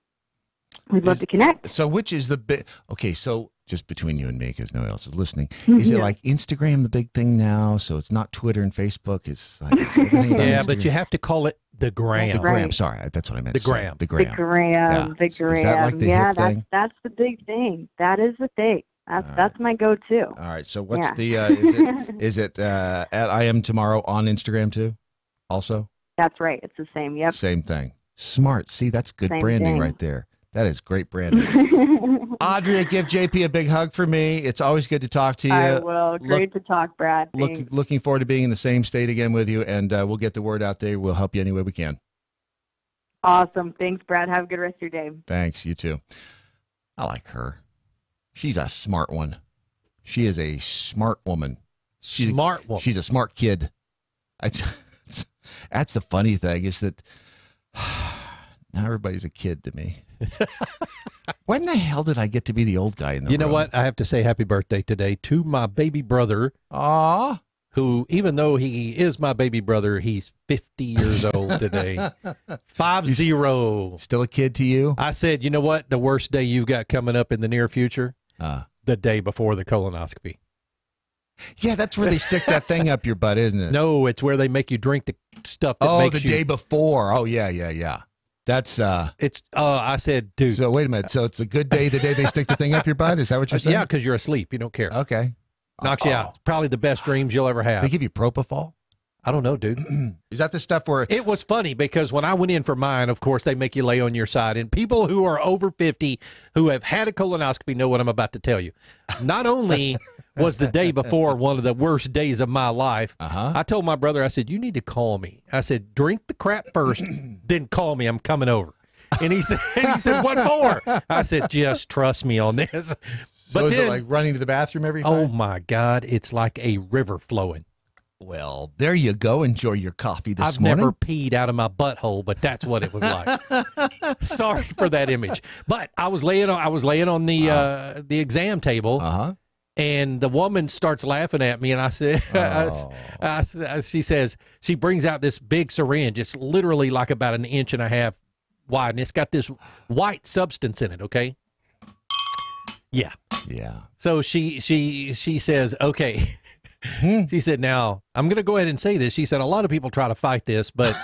We'd love to connect. So which is the big... Okay, so just between you and me, because no one else is listening, is it like Instagram the big thing now? So it's not Twitter and Facebook? It's like everything about Instagram? But you have to call it the gram. The gram, sorry. That's what I meant the to say. gram. The gram. The gram. The gram. Is that like the hip thing? That's the big thing. That is the thing. That's my go-to. All right, so what's the... is it at I Am Tomorrow on Instagram too also? That's right. It's the same, yep. Same thing. Smart. See, that's good Same branding thing. right there. That is great branding. Audria, give JP a big hug for me. It's always good to talk to you. I will. Great to talk, Brad. Looking forward to being in the same state again with you, and we'll get the word out there. We'll help you any way we can. Awesome. Thanks, Brad. Have a good rest of your day. Thanks. You too. I like her. She's a smart one. She is a smart woman. She's a smart kid. That's the funny thing, is that now everybody's a kid to me. When the hell did I get to be the old guy in the room? You know what? I have to say happy birthday today to my baby brother. Aw. Who, even though he is my baby brother, he's 50 years old today. 50. Still a kid to you? I said, you know what? The worst day you've got coming up in the near future? The day before the colonoscopy. Yeah, that's where they stick that thing up your butt, isn't it? No, it's where they make you drink the stuff that makes you... the day before. Oh, yeah. That's It's I said, dude. so wait a minute. So it's a good day the day they stick the thing up your butt? Is that what you're saying? Yeah, because you're asleep. You don't care. Okay. Knocks you out. It's probably the best dreams you'll ever have. They give you propofol? I don't know, dude. Is that the stuff where It was funny because when I went in for mine, of course, they make you lay on your side. And people who are over 50 who have had a colonoscopy know what I'm about to tell you. Not only was the day before one of the worst days of my life, I told my brother, I said, you need to call me. I said, drink the crap first, then call me. I'm coming over. And he said, what for? I said, just trust me on this. so is it like running to the bathroom every time? Oh, my God. It's like a river flowing. Well, there you go. Enjoy your coffee this I've morning. never peed out of my butthole, but that's what it was like. Sorry for that image. But I was laying on the exam table, and the woman starts laughing at me, and I said, she says, she brings out this big syringe. It's literally like about 1.5 inches wide, and it's got this white substance in it. Okay. Yeah. Yeah. So she says, okay. She said, now, I'm going to go ahead and say this. She said, a lot of people try to fight this, but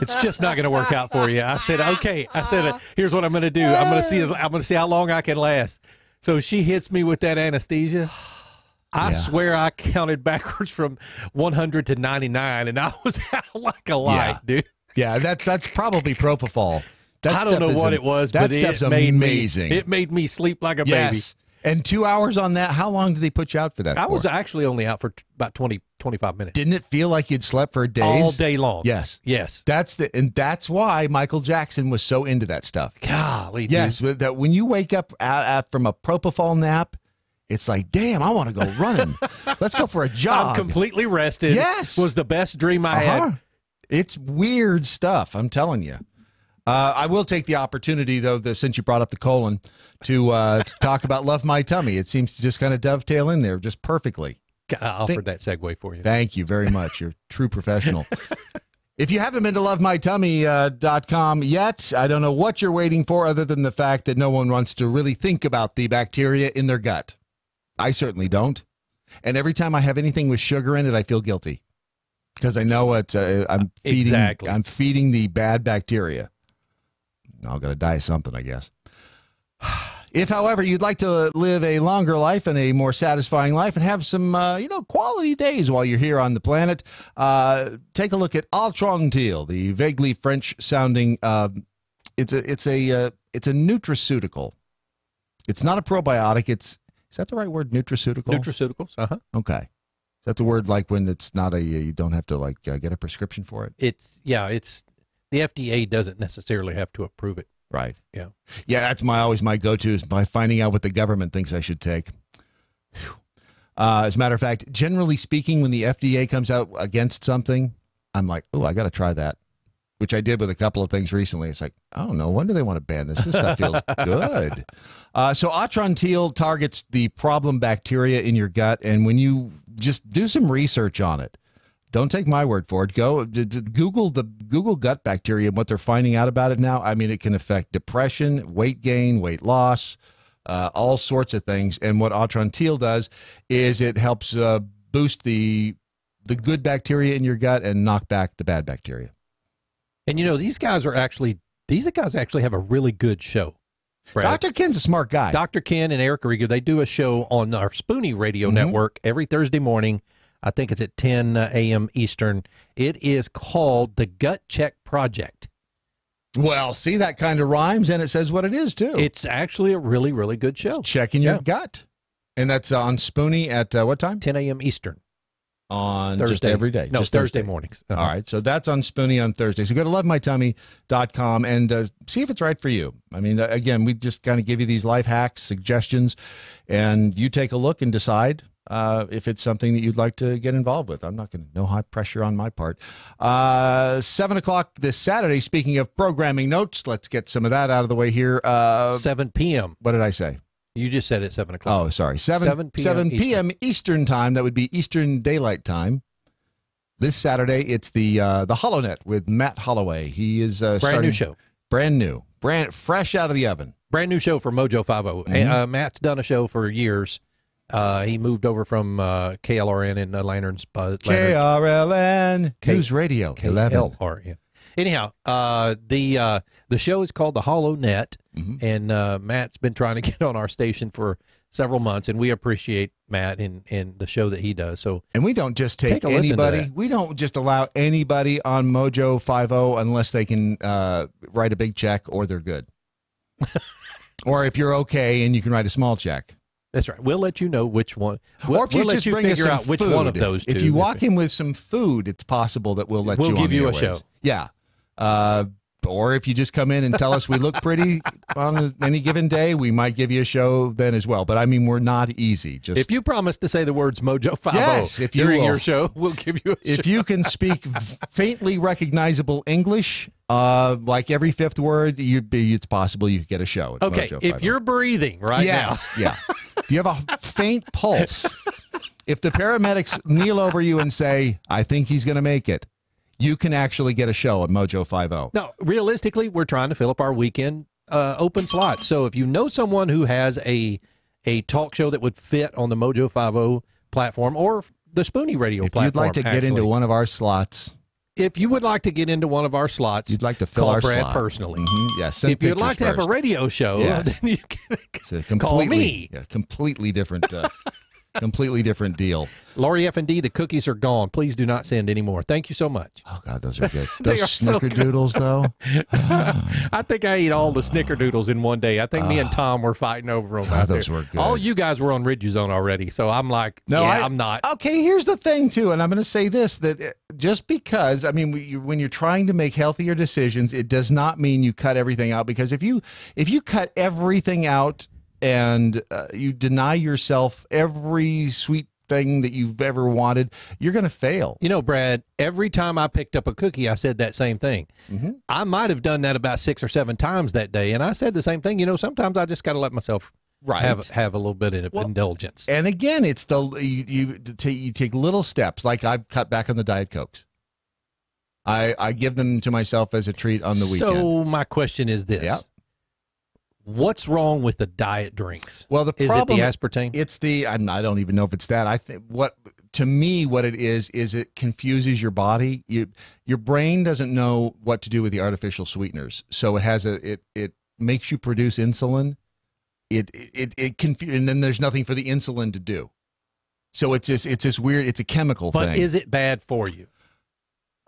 it's just not going to work out for you. I said, okay. I said, here's what I'm going to do. I'm going to see how long I can last. So she hits me with that anesthesia. I swear I counted backwards from 100 to 99, and I was out like a light, dude. Yeah, that's probably propofol. I don't know what it was, but it made amazing. It made me sleep like a baby. And 2 hours on that, how long did they put you out for that? I was actually only out for about 20, 25 minutes. Didn't it feel like you'd slept for days? All day long. Yes. Yes. That's why Michael Jackson was so into that stuff. Golly, dude. Yes, that when you wake up from a propofol nap, it's like, damn, I want to go running. Let's go for a jog. I'm completely rested. Yes. Was the best dream I had. It's weird stuff, I'm telling you. I will take the opportunity, though, since you brought up the colon, to talk about Love My Tummy. It seems to just kind of dovetail in there just perfectly. I offered that segue for you. Thank you very much. You're a true professional. If you haven't been to lovemytummy.com yet, I don't know what you're waiting for other than the fact that no one wants to really think about the bacteria in their gut. I certainly don't. And every time I have anything with sugar in it, I feel guilty because I know I'm feeding the bad bacteria. I'm going to die of something, I guess. If, however, you'd like to live a longer life and a more satisfying life and have some, quality days while you're here on the planet, take a look at Altrontil, the vaguely French-sounding. It's a nutraceutical. It's not a probiotic. Is that the right word? Nutraceutical. Nutraceuticals. Okay. Is that the word like when it's not you don't have to get a prescription for it? It's the FDA doesn't necessarily have to approve it. Right. Yeah. Yeah, that's always my go-to is by finding out what the government thinks I should take. As a matter of fact, generally speaking, when the FDA comes out against something, I'm like, oh, I got to try that, which I did with a couple of things recently. It's like, oh, no wonder they want to ban this. This stuff feels good. So Atrontil targets the problem bacteria in your gut, and when you just do some research on it, don't take my word for it. Go Google gut bacteria and what they're finding out about it now. I mean, it can affect depression, weight gain, weight loss, all sorts of things. And what Atrontil does is it helps boost the good bacteria in your gut and knock back the bad bacteria. And these guys actually have a really good show. Brad. Dr. Ken's a smart guy. Dr. Ken and Eric Rieger, they do a show on our Spoonie Radio Network every Thursday morning. I think it's at 10 a.m. Eastern. It is called the Gut Check Project. Well, see, that kind of rhymes, and it says what it is, too. It's actually a really, really good show. It's checking your gut. And that's on Spoonie at what time? 10 a.m. Eastern. On Thursday. Just every day? No, just Thursday mornings. All right, so that's on Spoonie on Thursday. So go to lovemytummy.com and see if it's right for you. I mean, again, we just kind of give you these life hacks, suggestions, and you take a look and decide if it's something that you'd like to get involved with. I'm not going to, no high pressure on my part. 7 o'clock this Saturday, speaking of programming notes, let's get some of that out of the way here. 7 p.m. What did I say? You just said it 7 o'clock. Oh, sorry. 7 p.m. Eastern time. That would be Eastern Daylight Time. This Saturday, it's the HoloNet with Matt Holloway. He is brand new show. Brand new. Fresh out of the oven. Brand new show for MoJo 50. Matt's done a show for years. He moved over from KLRN in Lanterns. KRLN News Radio 11. KLRN. Anyhow, the show is called The Hollow Net, and Matt's been trying to get on our station for several months, and we appreciate Matt and the show that he does. So, and we don't just take a listen to anybody. that. We don't just allow anybody on MoJo 50 unless they can write a big check or they're good. Or if you're okay and you can write a small check. That's right. We'll let you know which one. Or if you we'll just let you bring us figure some out which food. one of those two. If you walk in with some food, it's possible that we'll let you on give you the a airwaves. show. Yeah. Or if you just come in and tell us we look pretty on any given day, we might give you a show then as well. But I mean, we're not easy. Just if you promise to say the words MoJo 50 yes, if you during will. your show, we'll give you a If show. you can speak faintly recognizable English, like every fifth word, it's possible you could get a show. At Okay, MoJo if 50. you're breathing right yes, yeah. If you have a faint pulse, if the paramedics kneel over you and say, "I think he's going to make it," you can actually get a show at MoJo 50. No, realistically, we're trying to fill up our weekend open slots. So if you know someone who has a talk show that would fit on the MoJo 50 platform or the Spoonie Radio If platform, you'd like to get into one of our slots, if you would like to get into one of our slots, you'd like to fill call our Brad slot personally. Yeah, send If you'd pictures like to have a first. radio show, Yeah. then you can It's a call completely, me. yeah, completely different, completely different deal. Lori F&D, the cookies are gone. Please do not send any more. Thank you so much. Oh God, those are good. They Those are so good. snickerdoodles, though. I think I ate all the snickerdoodles in one day. I think me and Tom were fighting over them. God, out those there. were good. All you guys were on Riduzone already, so I'm like, No, I'm not. Okay, here's the thing, too, and I'm going to say this, that just because, I mean, when you're trying to make healthier decisions, it does not mean you cut everything out, because if you cut everything out and you deny yourself every sweet thing that you've ever wanted, you're going to fail. You know, Brad, every time I picked up a cookie, I said that same thing. I might have done that about 6 or 7 times that day, and I said the same thing. You know, sometimes I just got to let myself have a little bit of indulgence. And again, it's you take little steps. Like I've cut back on the Diet Cokes. I give them to myself as a treat on the weekend. So my question is this. Yeah. What's wrong with the diet drinks? Well, the is problem, it the aspartame? It's the I don't even know if it's that. I think what it is it confuses your body. Your brain doesn't know what to do with the artificial sweeteners, so it makes you produce insulin. And then there's nothing for the insulin to do. So it's this weird. It's a chemical thing. But is it bad for you?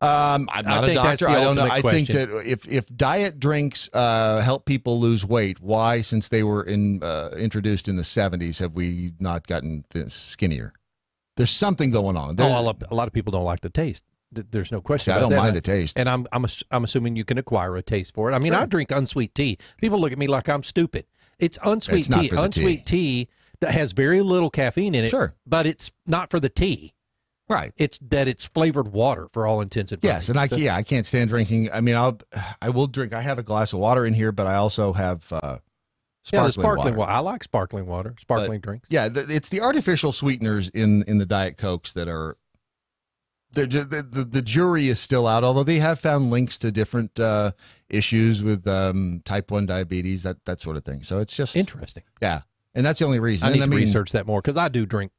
I'm not a doctor. I don't know. I think question. that if diet drinks help people lose weight, why, since they were introduced in the 70s, have we not gotten skinnier? There's something going on. A lot of people don't like the taste. There's no question. I about don't that. mind the taste, and I'm assuming you can acquire a taste for it. I mean, Sure. I drink unsweet tea. People look at me like I'm stupid. It's unsweet It's not tea. for the Unsweet tea that has very little caffeine in it. Sure. But it's not for the tea. Right. It's flavored water for all intents and purposes. Yes, and I can't stand drinking. I mean, I will drink. I have a glass of water in here, but I also have sparkling water. I like sparkling water, drinks. Yeah, it's the artificial sweeteners in the Diet Cokes that are. The jury is still out, although they have found links to different issues with type 1 diabetes, that sort of thing. So it's just interesting. Yeah, and that's the only reason. I need to research that more because I drink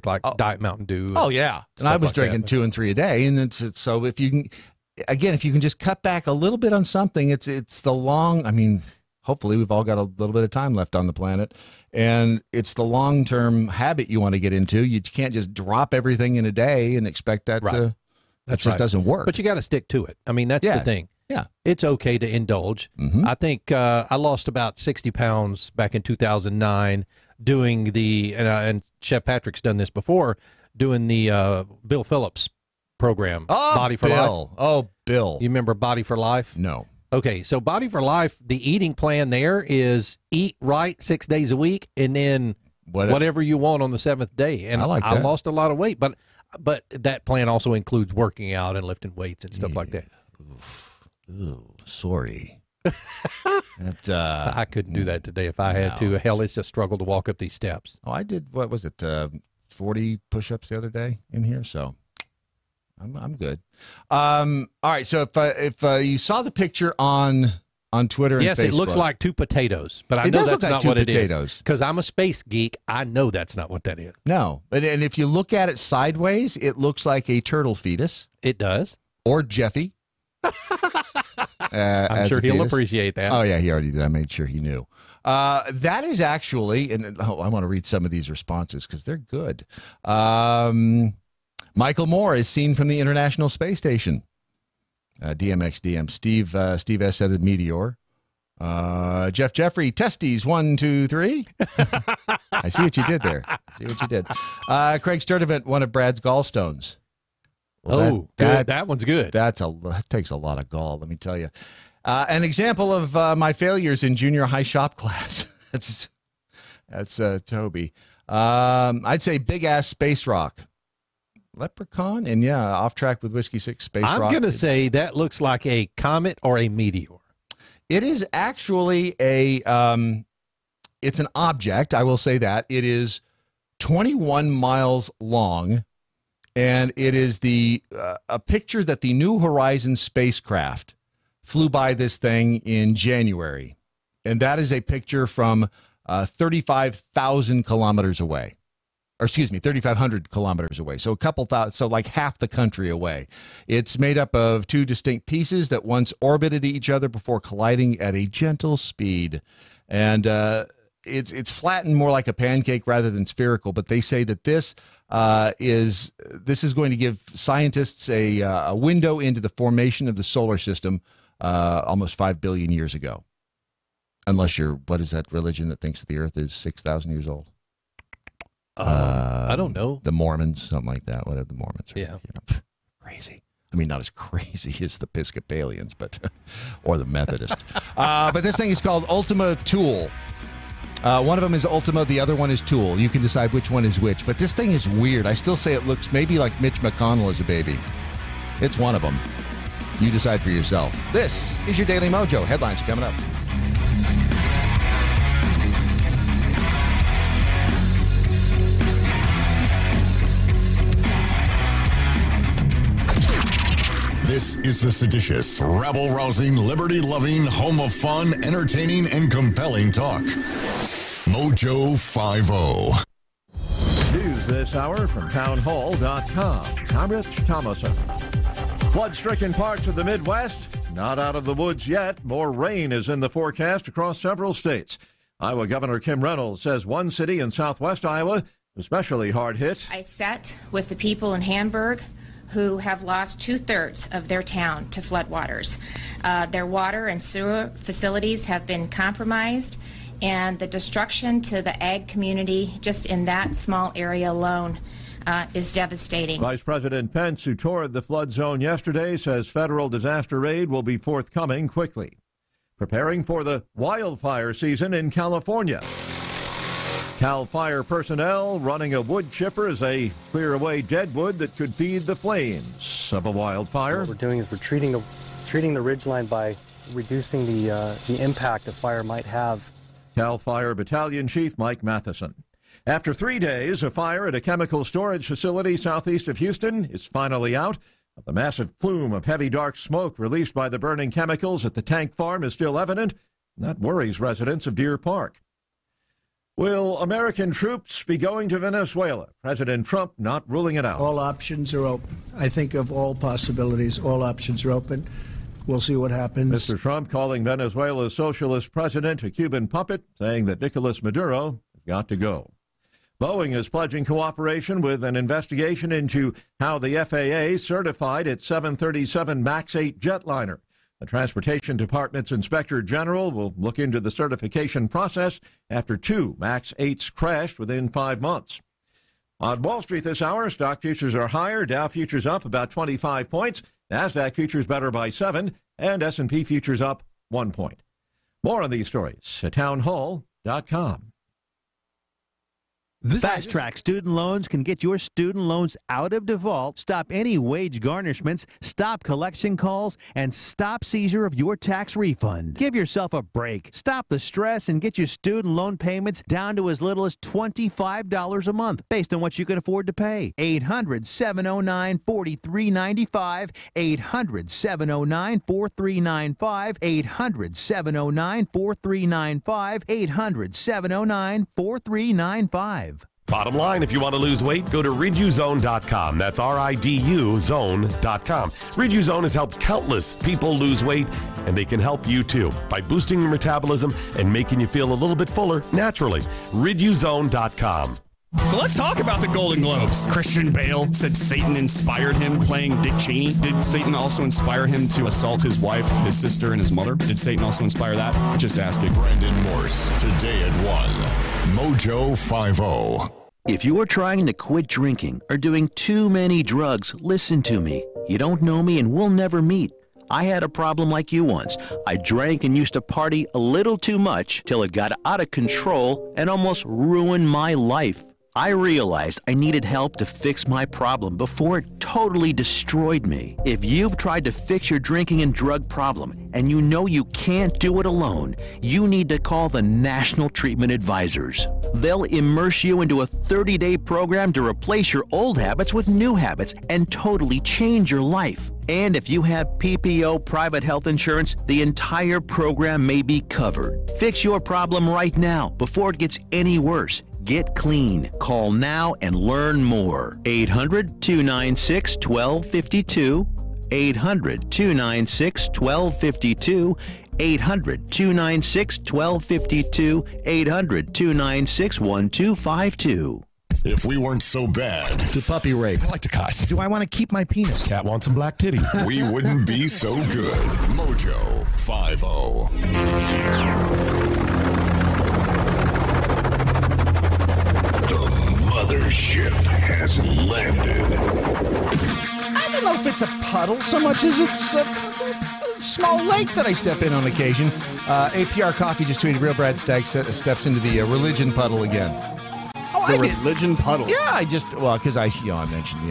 like Diet Mountain Dew. Oh yeah, and I was drinking 2 and 3 a day, and it's so if you can just cut back a little bit on something, it's the long. I mean, hopefully we've all got a little bit of time left on the planet, and it's the long-term habit you want to get into. You can't just drop everything in a day and expect that to. That just doesn't work. But you got to stick to it. I mean, that's the thing. Yeah, it's okay to indulge. I think I lost about 60 pounds back in 2009 doing the and Chef Patrick's done this before, doing the Bill Phillips program, Body for Life. Oh, Bill. You remember Body for Life? No. Okay, so Body for Life, the eating plan there is eat right 6 days a week and then whatever you want on the 7th day. And I lost a lot of weight, but that plan also includes working out and lifting weights and stuff like that. Ooh, sorry. I couldn't do that today if I had to. Hell, it's a struggle to walk up these steps. Oh, I did, what was it, 40 push-ups the other day in here, so I'm good. All right, so if you saw the picture on Twitter and yes, Facebook. it looks like 2 potatoes, but I know that's not what it is. Because I'm a space geek, I know that's not what that is. No, and if you look at it sideways, it looks like a turtle fetus. It does. Or Jeffy. I'm sure he'll appreciate that. Oh, yeah, he already did. I made sure he knew. That is actually, and I want to read some of these responses because they're good. Michael Moore is seen from the International Space Station. DMXDM. Steve S. said Meteor. Jeff Jeffrey, testes, 1, 2, 3. I see what you did there. Craig Sturdivant, one of Brad's gallstones. Well, good. That one's good. That takes a lot of gall, let me tell you. An example of my failures in junior high shop class. That's Toby. I'd say big ass space rock. Leprechaun, and yeah, off track with Whiskey 6 space rock. I'm going to say that looks like a comet or a meteor. It is actually it's an object. I will say that. It is 21 miles long, and it is a picture that the New Horizons spacecraft flew by this thing in January, and that is a picture from 35,000 kilometers away. Or excuse me, 3,500 kilometers away. So like half the country away. It's made up of two distinct pieces that once orbited each other before colliding at a gentle speed. And it's flattened more like a pancake rather than spherical. But they say that this is going to give scientists a window into the formation of the solar system almost 5 billion years ago. Unless what is that religion that thinks the Earth is 6,000 years old? I don't know. The Mormons, something like that. Whatever the Mormons are. Yeah. Crazy. I mean, not as crazy as the Episcopalians, but or the Methodists. But this thing is called Ultima Thule. One of them is Ultima, the other one is Tool. You can decide which one is which. But this thing is weird. I still say it looks maybe like Mitch McConnell as a baby. It's one of them. You decide for yourself. This is your Daily Mojo. Headlines are coming up. This is the seditious, rabble-rousing, liberty-loving, home of fun, entertaining, and compelling talk. MoJo 5-0. News this hour from townhall.com. I'm Rich Thomason. Flood-stricken parts of the Midwest, not out of the woods yet. More rain is in the forecast across several states. Iowa Governor Kim Reynolds says one city in southwest Iowa especially hard hit. I sat with the people in Hamburg who have lost 2/3 of their town to floodwaters. Their water and sewer facilities have been compromised, and the destruction to the ag community just in that small area alone is devastating. Vice President Pence, who toured the flood zone yesterday, says federal disaster aid will be forthcoming quickly. Preparing for the wildfire season in California. Cal Fire personnel running a wood chipper as they clear away dead wood that could feed the flames of a wildfire. What we're doing is we're treating the ridgeline by reducing the impact a fire might have. Cal Fire Battalion Chief Mike Matheson. After 3 days, a fire at a chemical storage facility southeast of Houston is finally out. The massive plume of heavy dark smoke released by the burning chemicals at the tank farm is still evident. That worries residents of Deer Park. Will American troops be going to Venezuela? President Trump not ruling it out. All options are open. I think of all possibilities. All options are open. We'll see what happens. Mr. Trump calling Venezuela's socialist president a Cuban puppet, saying that Nicolas Maduro has got to go. Boeing is pledging cooperation with an investigation into how the FAA certified its 737 MAX 8 jetliner. The Transportation Department's Inspector General will look into the certification process after 2 MAX 8s crashed within 5 months. On Wall Street this hour, stock futures are higher. Dow futures up about 25 points. NASDAQ futures better by 7, and S&P futures up 1 point. More on these stories at townhall.com. Fast Track Student Loans can get your student loans out of default, stop any wage garnishments, stop collection calls, and stop seizure of your tax refund. Give yourself a break. Stop the stress and get your student loan payments down to as little as $25 a month based on what you can afford to pay. 800-709-4395, 800-709-4395, 800-709-4395, 800-709-4395. Bottom line, if you want to lose weight, go to riduzone.com. That's RIDU zone.com. Riduzone has helped countless people lose weight, and they can help you too by boosting your metabolism and making you feel a little bit fuller naturally. Riduzone.com. So let's talk about the Golden Globes. Christian Bale said Satan inspired him playing Dick Cheney. Did Satan also inspire him to assault his wife, his sister, and his mother? Did Satan also inspire that? Just asking. Brandon Morse, today at 1. MoJo 50. If you are trying to quit drinking or doing too many drugs, listen to me. You don't know me and we'll never meet. I had a problem like you once. I drank and used to party a little too much till it got out of control and almost ruined my life. I realized I needed help to fix my problem before it totally destroyed me. If you've tried to fix your drinking and drug problem and you know you can't do it alone, you need to call the National Treatment Advisors. They'll immerse you into a 30-day program to replace your old habits with new habits and totally change your life. And if you have PPO private health insurance, the entire program may be covered. Fix your problem right now before it gets any worse. Get clean. Call now and learn more. 800-296-1252. 800-296-1252. 800-296-1252. 800-296-1252. If we weren't so bad. To puppy rape. I like to cuss. Do I want to keep my penis? Cat wants some black titties. We wouldn't be so good. MoJo 50. Mothership has landed. I don't know if it's a puddle so much as it's a small lake that I step in on occasion. APR Coffee just tweeted, Real Brad Staggs steps into the religion puddle again. Oh, the religion puddle. Yeah, because I mentioned,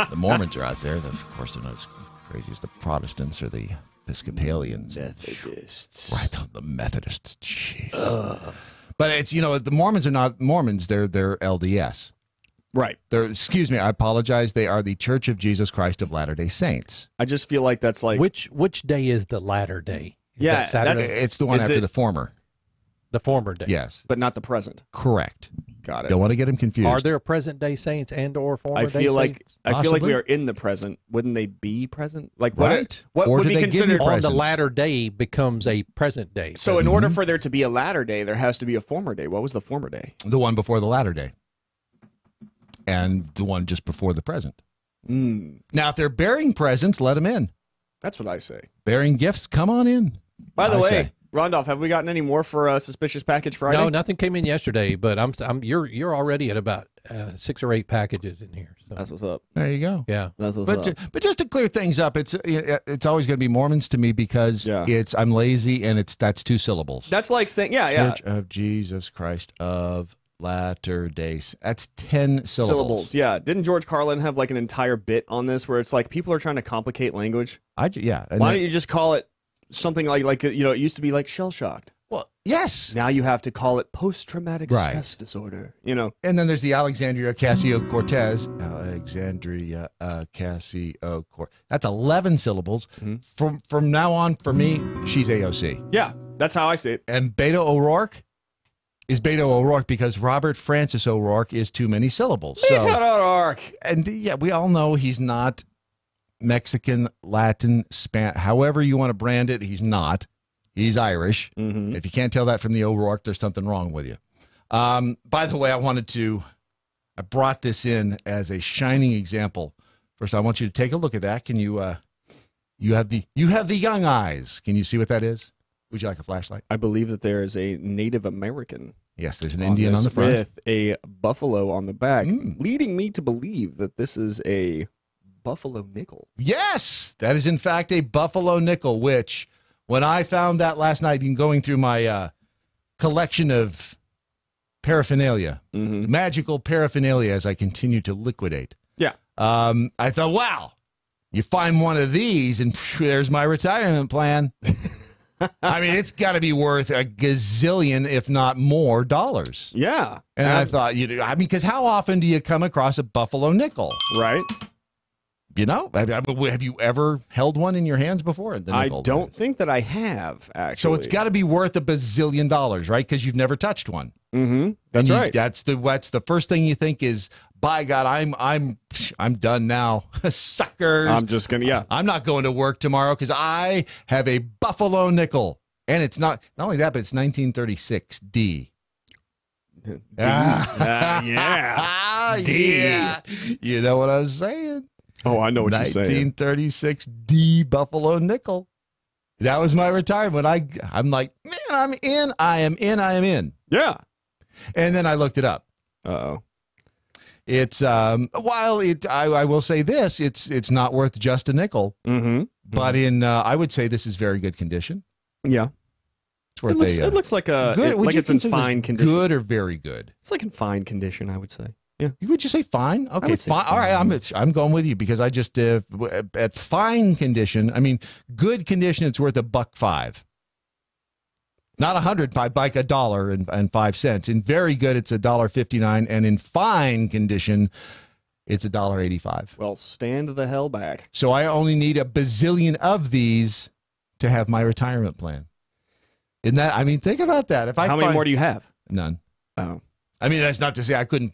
the Mormons are out there. Of course, they're not as crazy as the Protestants or the Episcopalians. Methodists. Right, the Methodists. Jeez. But it's, the Mormons are not Mormons. They're LDS. Right. Excuse me, I apologize. They are the Church of Jesus Christ of Latter-day Saints. I just feel like that's like... Which day is the latter day? Is that Saturday? It's the one after the former. The former day. Yes. But not the present. Correct. Got it. Don't want to get them confused. Are there present day saints and or former day saints? I feel like we are in the present. Wouldn't they be present? Like right. What would be considered on the latter day becomes a present day. So in order for there to be a latter day, there has to be a former day. What was the former day? The one before the latter day. And the one just before the present. Now, if they're bearing presents, let them in. That's what I say. Bearing gifts, come on in. By the way, Rondolph, have we gotten any more for Suspicious Package Friday? No, nothing came in yesterday, but you're already at about 6 or 8 packages in here. So. That's what's up. There you go. Yeah, that's what's up. But just to clear things up, it's always going to be Mormons to me because I'm lazy and that's 2 syllables. That's like saying Church of Jesus Christ of Latter-day. That's 10 syllables. Yeah. Didn't George Carlin have like an entire bit on this where it's like people are trying to complicate language? Why don't you just call it something like it used to be like shell shocked. Well, yes. Now you have to call it post-traumatic stress disorder, And then there's the Alexandria Ocasio-Cortez. Alexandria Ocasio-Cortez. That's 11 syllables. Mm-hmm. From now on, for me, she's AOC. Yeah, that's how I see it. And Beto O'Rourke is Beto O'Rourke because Robert Francis O'Rourke is too many syllables. Beto O'Rourke. And we all know he's not Mexican, Latin, Spanish, however you want to brand it, he's not. He's Irish. Mm-hmm. If you can't tell that from the O'Rourke, there's something wrong with you. By the way, I brought this in as a shining example. First, I want you to take a look at that. Can you have the young eyes. Can you see what that is? Would you like a flashlight? I believe that there is a Native American. Yes, there's an Indian on the front. With a buffalo on the back, leading me to believe that this is a buffalo nickel. Yes, that is in fact a buffalo nickel, which when I found that last night in going through my collection of paraphernalia, magical paraphernalia as I continue to liquidate. Yeah. I thought, wow, you find one of these and there's my retirement plan. I mean, it's got to be worth a gazillion, if not more, dollars. Yeah. And I thought, because how often do you come across a buffalo nickel? Right. Have you ever held one in your hands before? I don't think that I have, actually. So it's got to be worth a bazillion dollars, right? Because you've never touched one. Mm-hmm. That's right. That's the first thing you think is, by God, I'm done now. Suckers. I'm just going to, yeah. I'm not going to work tomorrow because I have a Buffalo nickel. And it's not only that, but it's 1936 D. Yeah. D. Yeah. You know what I was saying? Oh, I know what you're saying. 1936 D Buffalo nickel. That was my retirement. I'm like, man, I'm in. I am in. Yeah. And then I looked it up. Uh-oh. It's while I will say this, it's not worth just a nickel. Mm-hmm. But I would say this is very good condition. Yeah. It looks like it's in fine condition. Good or very good? It's like in fine condition, I would say. Yeah. Would you say fine? Okay, fine. All right, I'm going with you because I just at fine condition. I mean, good condition. It's worth $1.05. Not 105, like $1.05. In very good, it's $1.59, and in fine condition, it's $1.85. Well, stand the hell back. So I only need a bazillion of these to have my retirement plan. Isn't that? I mean, think about that. How many more do you have? None. Oh, I mean, that's not to say I couldn't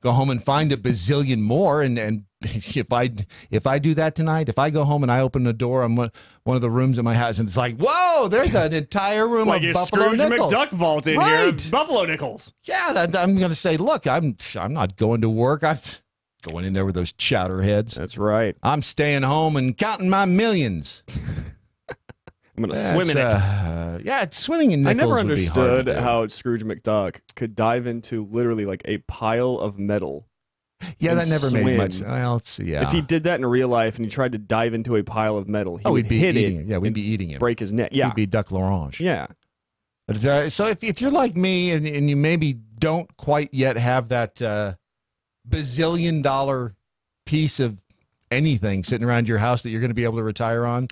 go home and find a bazillion more. And if I do that tonight, if I go home and I open the door on one of the rooms in my house, and it's like, whoa, there's an entire room like of Buffalo Scrooge nickels. McDuck vault in here, Buffalo nickels. Yeah, I'm going to say, look, I'm not going to work. I'm going in there with those chowder heads. That's right. I'm staying home and counting my millions. I'm going to swim in it. Yeah, swimming in nickels. I never would understood be hard to do. how Scrooge McDuck could dive into literally like a pile of metal. Yeah, that never swim. made much. Well, yeah. If he did that in real life and he tried to dive into a pile of metal, he would we'd be hit eating it. Yeah, we'd be eating him. Break his neck. Yeah. He'd be Duck L'Orange. Yeah. But, so if you're like me and you maybe don't quite yet have that bazillion-dollar piece of anything sitting around your house that you're going to be able to retire on,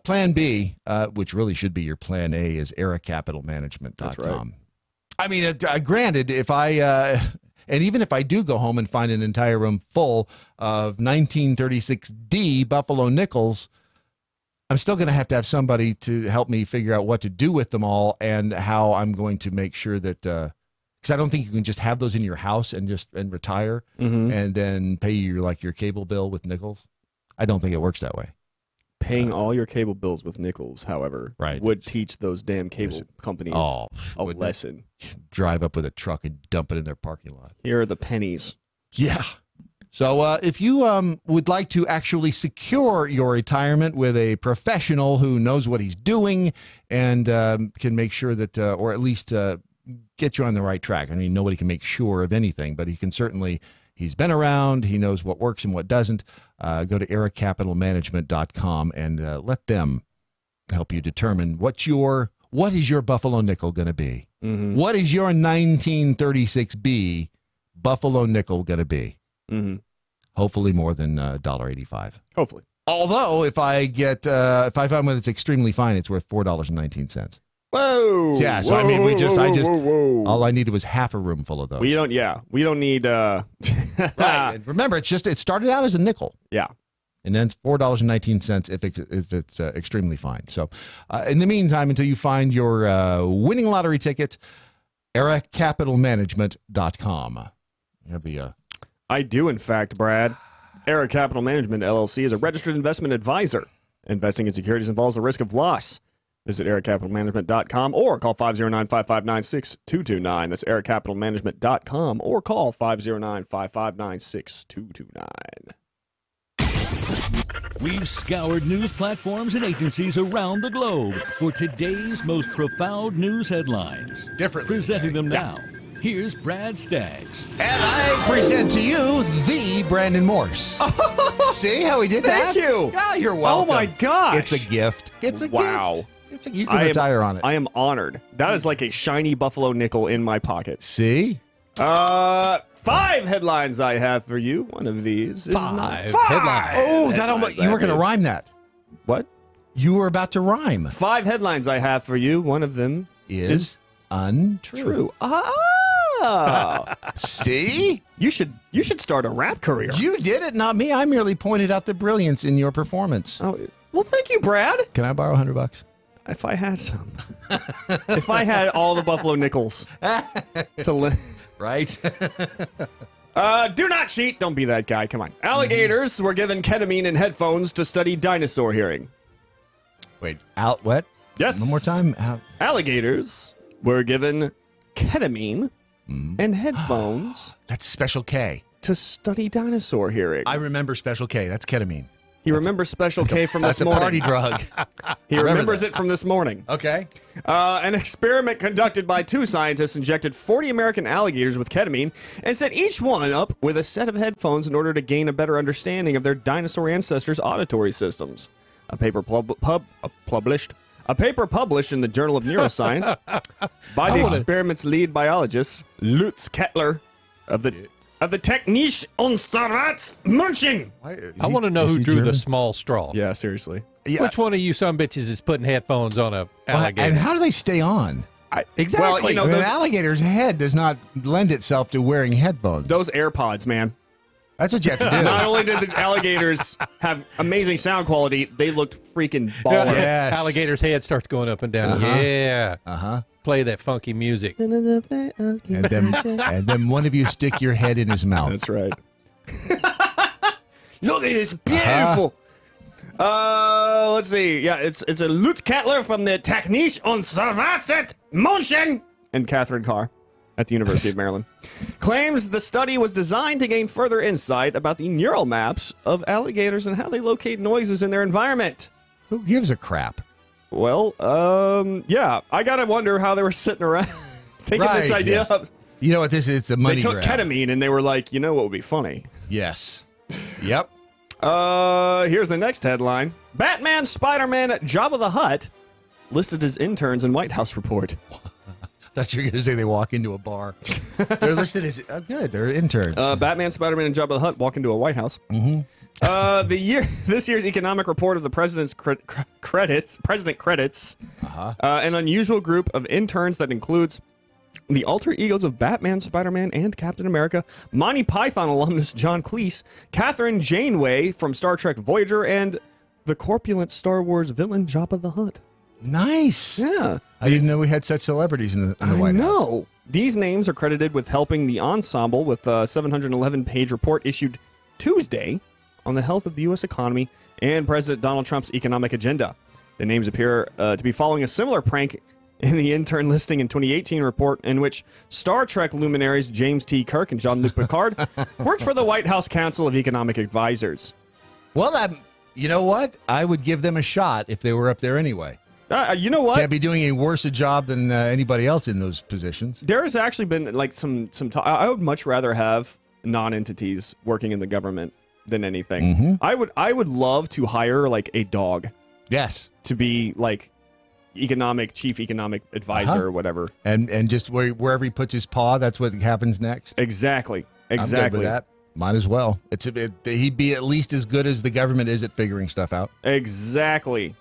Plan B, which really should be your Plan A, is eracapitalmanagement.com. That's right. I mean, granted, if and even if I do go home and find an entire room full of 1936D Buffalo nickels, I'm still going to have somebody to help me figure out what to do with them all and how I'm going to make sure that, because I don't think you can just have those in your house and retire and then pay your cable bill with nickels. I don't think it works that way. Paying all your cable bills with nickels, however, would teach those damn cable companies a lesson. Drive up with a truck and dump it in their parking lot. Here are the pennies. Yeah. So if you would like to actually secure your retirement with a professional who knows what he's doing and can make sure that, or at least get you on the right track. I mean, nobody can make sure of anything, but he can certainly. He's been around. He knows what works and what doesn't. Go to eracapitalmanagement.com and let them help you determine what is your Buffalo nickel going to be. What is your 1936B Buffalo nickel going to be? Hopefully more than $1.85. Hopefully. Although if I find one that's extremely fine, it's worth $4.19. Whoa! Yeah, so I mean, whoa. all I needed was half a room full of those. We don't need. Right. And remember, it started out as a nickel. Yeah. And then it's $4.19 if it's extremely fine. So, in the meantime, until you find your winning lottery ticket, eracapitalmanagement.com. You have the. I do, in fact, Brad. Era Capital Management LLC is a registered investment advisor. Investing in securities involves the risk of loss. Visit eracapitalmanagement.com or call 509-559-6229. That's eracapitalmanagement.com or call 509-559-6229. We've scoured news platforms and agencies around the globe for today's most profound news headlines. Presenting them now, here's Brad Staggs. And I present to you the Brandon Morse. See how he did that? Thank you. Oh, you're welcome. Oh, my gosh. It's a gift. It's a gift. You can I retire on it. I am honored. That is like a shiny Buffalo nickel in my pocket. See? 5 headlines I have for you. One of these is not headlines. Oh, you were going to rhyme that. What? You were about to rhyme. 5 headlines I have for you. One of them is untrue. See? You should start a rap career. You did it, not me. I merely pointed out the brilliance in your performance. Oh, well, thank you, Brad. Can I borrow $100? If I had some. If I had all the Buffalo nickels to right? Do not cheat. Don't be that guy. Come on. Alligators were given ketamine in headphones to study dinosaur hearing. Wait, what? Yes. One more time. Alligators were given ketamine and headphones. That's Special K. To study dinosaur hearing. I remember Special K. That's ketamine. He remembers Special K from this morning. That's a party drug. He remembers it from this morning. Okay. An experiment conducted by 2 scientists injected 40 American alligators with ketamine and set each one up with a set of headphones in order to gain a better understanding of their dinosaur ancestors' auditory systems. A paper published in the Journal of Neuroscience by the experiment's lead biologist, Lutz Kettler of the Technische Institut München. I want to know who drew the small straw. Yeah, seriously. Yeah. Which one of you sumbitches is putting headphones on a alligator? And how do they stay on? Exactly. Well, an alligator's head does not lend itself to wearing headphones. Those AirPods, man. That's what you have to do. Not only did the alligators have amazing sound quality, they looked freaking baller. Yes. Alligator's head starts going up and down. Yeah. Play that funky music. And then one of you stick your head in his mouth. That's right. Look at this, beautiful. Let's see. Yeah, it's a Lutz Kettler from the Technische Institut München and Catherine Carr at the University of Maryland claims the study was designed to gain further insight about the neural maps of alligators and how they locate noises in their environment. Who gives a crap? Well, yeah, I gotta wonder how they were sitting around thinking this idea up. You know what this is? It's a money They took grab. ketamine and they were like, you know what would be funny? Yes. Yep. Here's the next headline. Batman, Spider-Man, Jabba the Hutt listed as interns in White House report. I thought you were going to say they walk into a bar. They're listed as, good, they're interns. Batman, Spider-Man, and Jabba the Hutt walk into a White House. Mm-hmm. This year's economic report of the president's president credits an unusual group of interns that includes the alter egos of Batman, Spider-Man, and Captain America, Monty Python alumnus John Cleese, Catherine Janeway from Star Trek Voyager, and the corpulent Star Wars villain Jabba the Hutt. Nice. Yeah. I didn't know we had such celebrities in the White House. No. These names are credited with helping the ensemble with a 711-page report issued Tuesday on the health of the U.S. economy and President Donald Trump's economic agenda. The names appear to be following a similar prank in the intern listing in 2018 report in which Star Trek luminaries James T. Kirk and Jean-Luc Picard worked for the White House Council of Economic Advisors. Well, you know what? I would give them a shot if they were up there anyway. You know what? Can't be doing a worse a job than anybody else in those positions. There has actually been like some talk. I would much rather have non-entities working in the government than anything. Mm-hmm. I would love to hire like a dog. Yes. To be like chief economic advisor or whatever. And just wherever he puts his paw, that's what happens next. Exactly. I'm good with that. Might as well. He'd be at least as good as the government is at figuring stuff out. Exactly.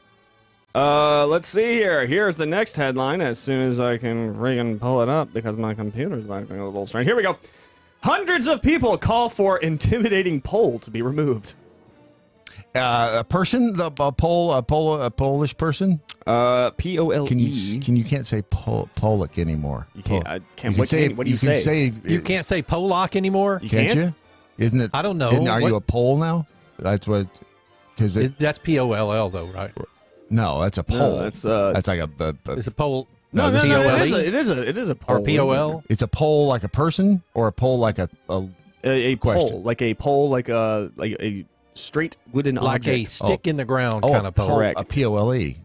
Let's see here. Here's the next headline as soon as I can friggin' pull it up because my computer's acting a little strange. Here we go. Hundreds of people call for intimidating poll to be removed. A person, a Polish person? P-O-L-E. You can't say Polak anymore. You can't. What do you say? You can't say Polak anymore? You can't? You? Isn't it? I don't know. Are you a Pole now? That's what. That's P-O-L-L though, right? No, that's a pole. No, that's like a. It's a pole. No, it is a pole. Or P-O-L. It's a pole like a person, or a pole like a pole, like a straight wooden like object. a stick in the ground kind of pole. Correct. A P-O-L-E.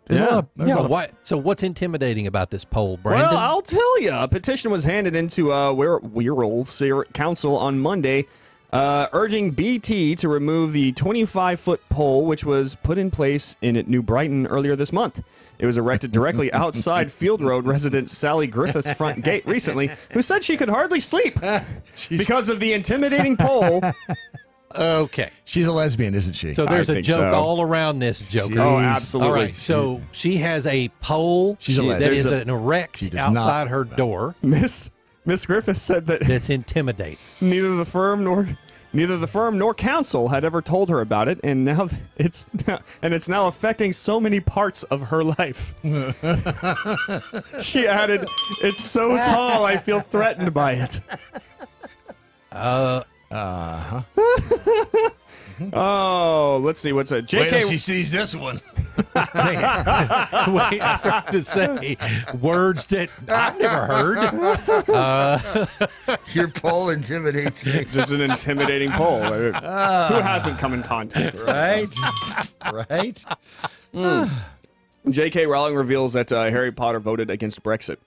So what's intimidating about this poll, Brandon? Well, I'll tell you. A petition was handed into Wirral Council on Monday, urging BT to remove the 25-foot pole, which was put in place in New Brighton earlier this month. It was erected directly outside Field Road resident Sally Griffith's front gate recently, who said she could hardly sleep because of the intimidating pole. Okay. She's a lesbian, isn't she? So there's a joke all around this joke. Oh, absolutely. All right. So she has a pole that is an erect outside her door. Miss Griffith said that that's intimidating. Neither the firm nor Neither the firm nor counsel had ever told her about it, and now it's now affecting so many parts of her life. She added, "It's so tall, I feel threatened by it." Oh, let's see what's it. Wait till she sees this one. Wait, I started to say words that I've never heard. Your poll intimidates me. Just an intimidating poll. Who hasn't come in contact with her? Right? J.K. Rowling reveals that Harry Potter voted against Brexit.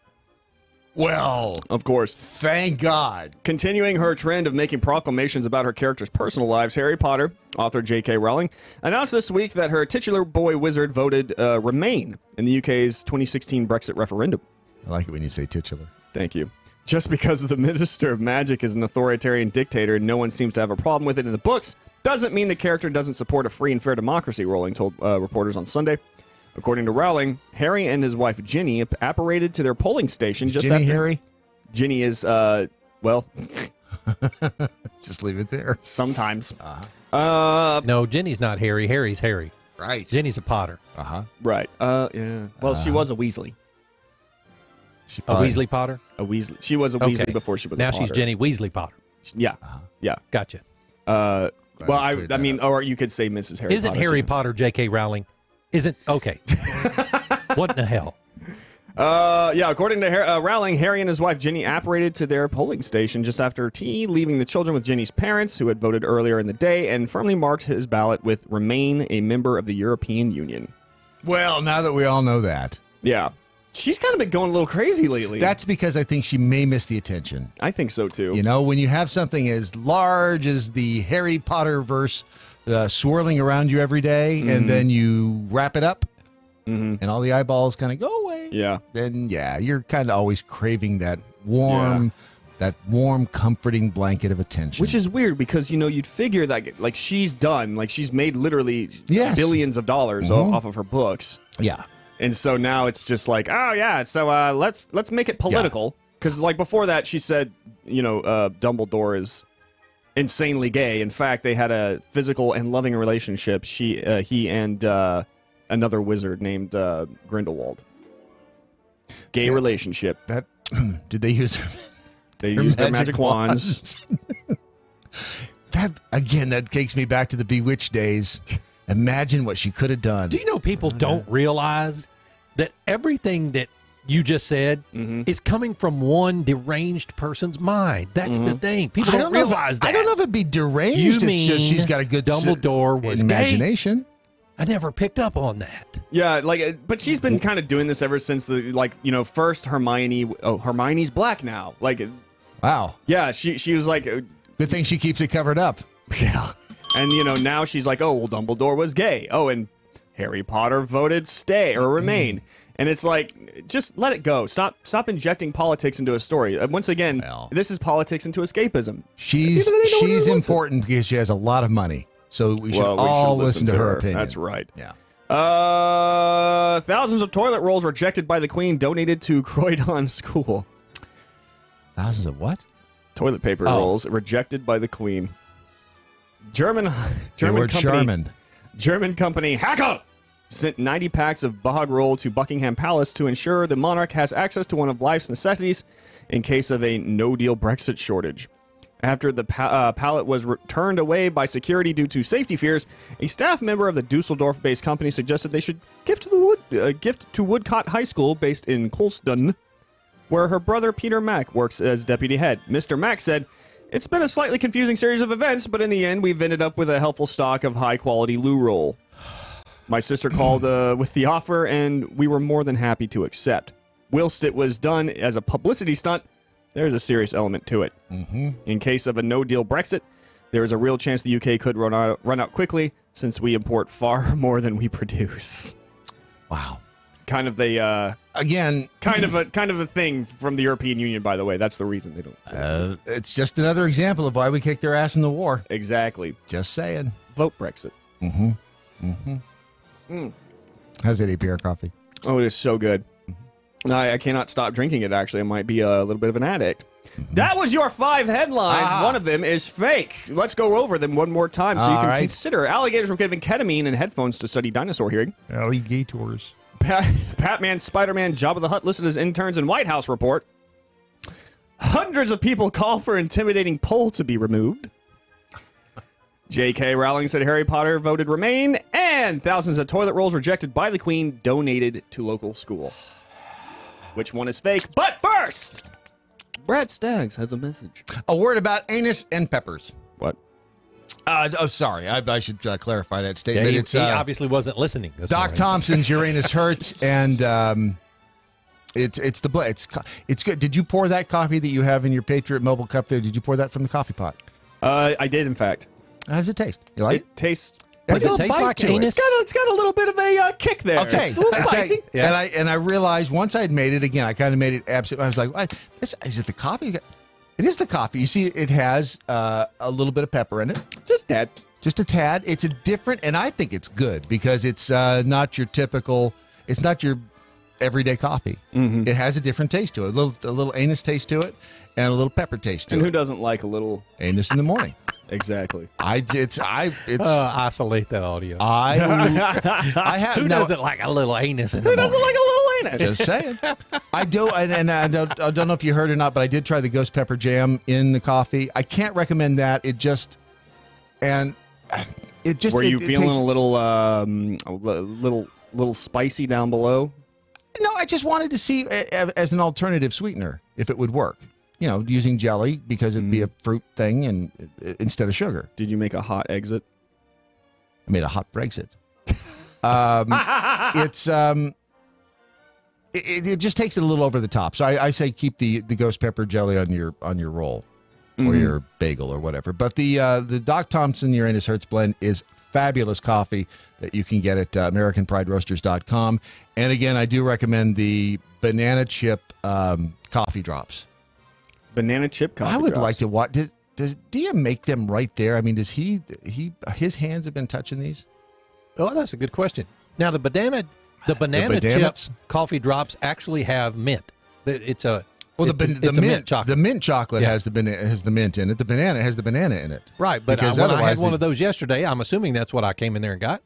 Well, of course. Thank God. Continuing her trend of making proclamations about her characters' personal lives, Harry Potter author J.K. Rowling announced this week that her titular boy wizard voted Remain in the UK's 2016 Brexit referendum. I like it when you say titular. Thank you. Just because the Minister of Magic is an authoritarian dictator and no one seems to have a problem with it in the books, doesn't mean the character doesn't support a free and fair democracy, Rowling told reporters on Sunday. According to Rowling, Harry and his wife Ginny apparated to their polling station just Ginny after... Harry? Ginny is, well... Just leave it there. Sometimes. No, Ginny's not Harry. Harry's Harry. Right. Ginny's a Potter. Right. Yeah. Well, she was a Weasley. A Weasley Potter? A Weasley. She was a Weasley before she was a Now Potter. she's Ginny Weasley Potter. Yeah. Yeah. Gotcha. Well, I mean, or you could say Mrs. Harry Isn't Potter. Harry Potter J.K. Rowling? Isn't... Okay. What in the hell? Yeah, according to Rowling, Harry and his wife Ginny apparated to their polling station just after tea, leaving the children with Ginny's parents, who had voted earlier in the day, and firmly marked his ballot with Remain a member of the European Union. Well, now that we all know that. Yeah. She's kind of been going a little crazy lately. That's because I think she may miss the attention. I think so, too. You know, when you have something as large as the Harry Potter verse swirling around you every day, and then you wrap it up, and all the eyeballs kind of go away. Yeah. Then, you're kind of always craving that warm, comforting blanket of attention. Which is weird because, you know, you'd figure that, like, she's done. Like, she's made literally billions of dollars off of her books. Yeah. And so now it's just like, oh, yeah, so let's make it political. Because, like, before that, she said, you know, Dumbledore is insanely gay. In fact, they had a physical and loving relationship. He and another wizard named Grindelwald. Gay relationship. That did they use? They used their magic wands. That takes me back to the Bewitched days. Imagine what she could have done. Do you know people don't realize that everything that you just said is coming from one deranged person's mind? That's the thing. People don't realize that. I don't know if it'd be deranged. You It's just mean she's got a good Dumbledore was imagination. Gay? I never picked up on that. Yeah, like, but she's been kind of doing this ever since the, like, you know, first Hermione. Oh, Hermione's black now. Like, wow. Yeah, she was like, good thing she keeps it covered up. Yeah. And, you know, now she's like, oh, well, Dumbledore was gay. Oh, and Harry Potter voted stay or remain. And it's like, just let it go. Stop injecting politics into a story. Once again, this is politics into escapism. She's important because she has a lot of money. So we should all listen to her opinion. That's right. Yeah. Thousands of toilet rolls rejected by the Queen donated to Croydon School. Thousands of what? Toilet paper rolls rejected by the Queen. German company Hacker sent 90 packs of bog roll to Buckingham Palace to ensure the monarch has access to one of life's necessities in case of a no-deal Brexit shortage. After the pallet was turned away by security due to safety fears, a staff member of the Dusseldorf-based company suggested they should gift to Woodcott High School, based in Colston, where her brother Peter Mack works as deputy head. Mr. Mack said, "It's been a slightly confusing series of events, but in the end, we've ended up with a helpful stock of high-quality loo roll. My sister called with the offer, and we were more than happy to accept. Whilst it was done as a publicity stunt, there's a serious element to it. In case of a no-deal Brexit, there is a real chance the UK could run out quickly, since we import far more than we produce." Wow. Kind of the kind of a thing from the European Union, by the way. That's the reason they don't. It's just another example of why we kicked their ass in the war. Exactly. Just saying. Vote Brexit. How's that APR coffee? Oh, it is so good. I cannot stop drinking it, actually. I might be a little bit of an addict. That was your 5 headlines. One of them is fake. Let's go over them one more time so you can consider. Alligators were given ketamine and headphones to study dinosaur hearing. Alligators. Batman, Spider-Man, Jabba the Hutt listed as interns in White House report. Hundreds of people call for intimidating poll to be removed. J.K. Rowling said Harry Potter voted Remain, and thousands of toilet rolls rejected by the Queen donated to local school. Which one is fake? But first, Brad Staggs has a message. A word about anus and peppers. What? Sorry. I should clarify that statement. Yeah, it's he obviously wasn't listening. Doc Thompson's Uranus Hurts, and it's good. Did you pour that coffee that you have in your Patriot Mobile cup there? Did you pour that from the coffee pot? I did, in fact. How does it taste? You like it? Tastes. Does it taste like anus? It's got a little bit of a kick there. Okay, It's a little spicy. And I realized once I had made it again, I kind of made it absolute. I was like, what? Is it the coffee? It is the coffee. You see, it has a little bit of pepper in it. Just a tad. Just a tad. It's a different, and I think it's good because it's not your typical. It's not your everyday coffee. Mm-hmm. It has a different taste to it. A little anus taste to it, and a little pepper taste to it. And who doesn't like a little anus in the morning? Exactly. It's isolate that audio. I have who doesn't like a little anus in the Who morning? doesn't like a little anus? Just saying. I do, and I don't know if you heard or not, but I did try the ghost pepper jam in the coffee. I can't recommend that. It just. Were you feeling a little spicy down below? No, I just wanted to see as an alternative sweetener if it would work. You know, using jelly because it'd be a fruit thing and instead of sugar. Did you make a hot exit? I made a hot Brexit. It just takes it a little over the top. So I say keep the ghost pepper jelly on your roll or your bagel or whatever. But the Doc Thompson Uranus Hertz blend is fabulous coffee that you can get at AmericanPrideRoasters.com. And again, I do recommend the banana chip coffee drops. Banana chip coffee I would drops. like to watch. Does Dia make them right there? I mean, does his hands have been touching these? Oh, that's a good question. Now the banana chip coffee drops actually have mint. It's a mint chocolate. The mint chocolate has the mint in it. The banana has the banana in it. Right, but when I had one of those yesterday, I'm assuming that's what I came in there and got.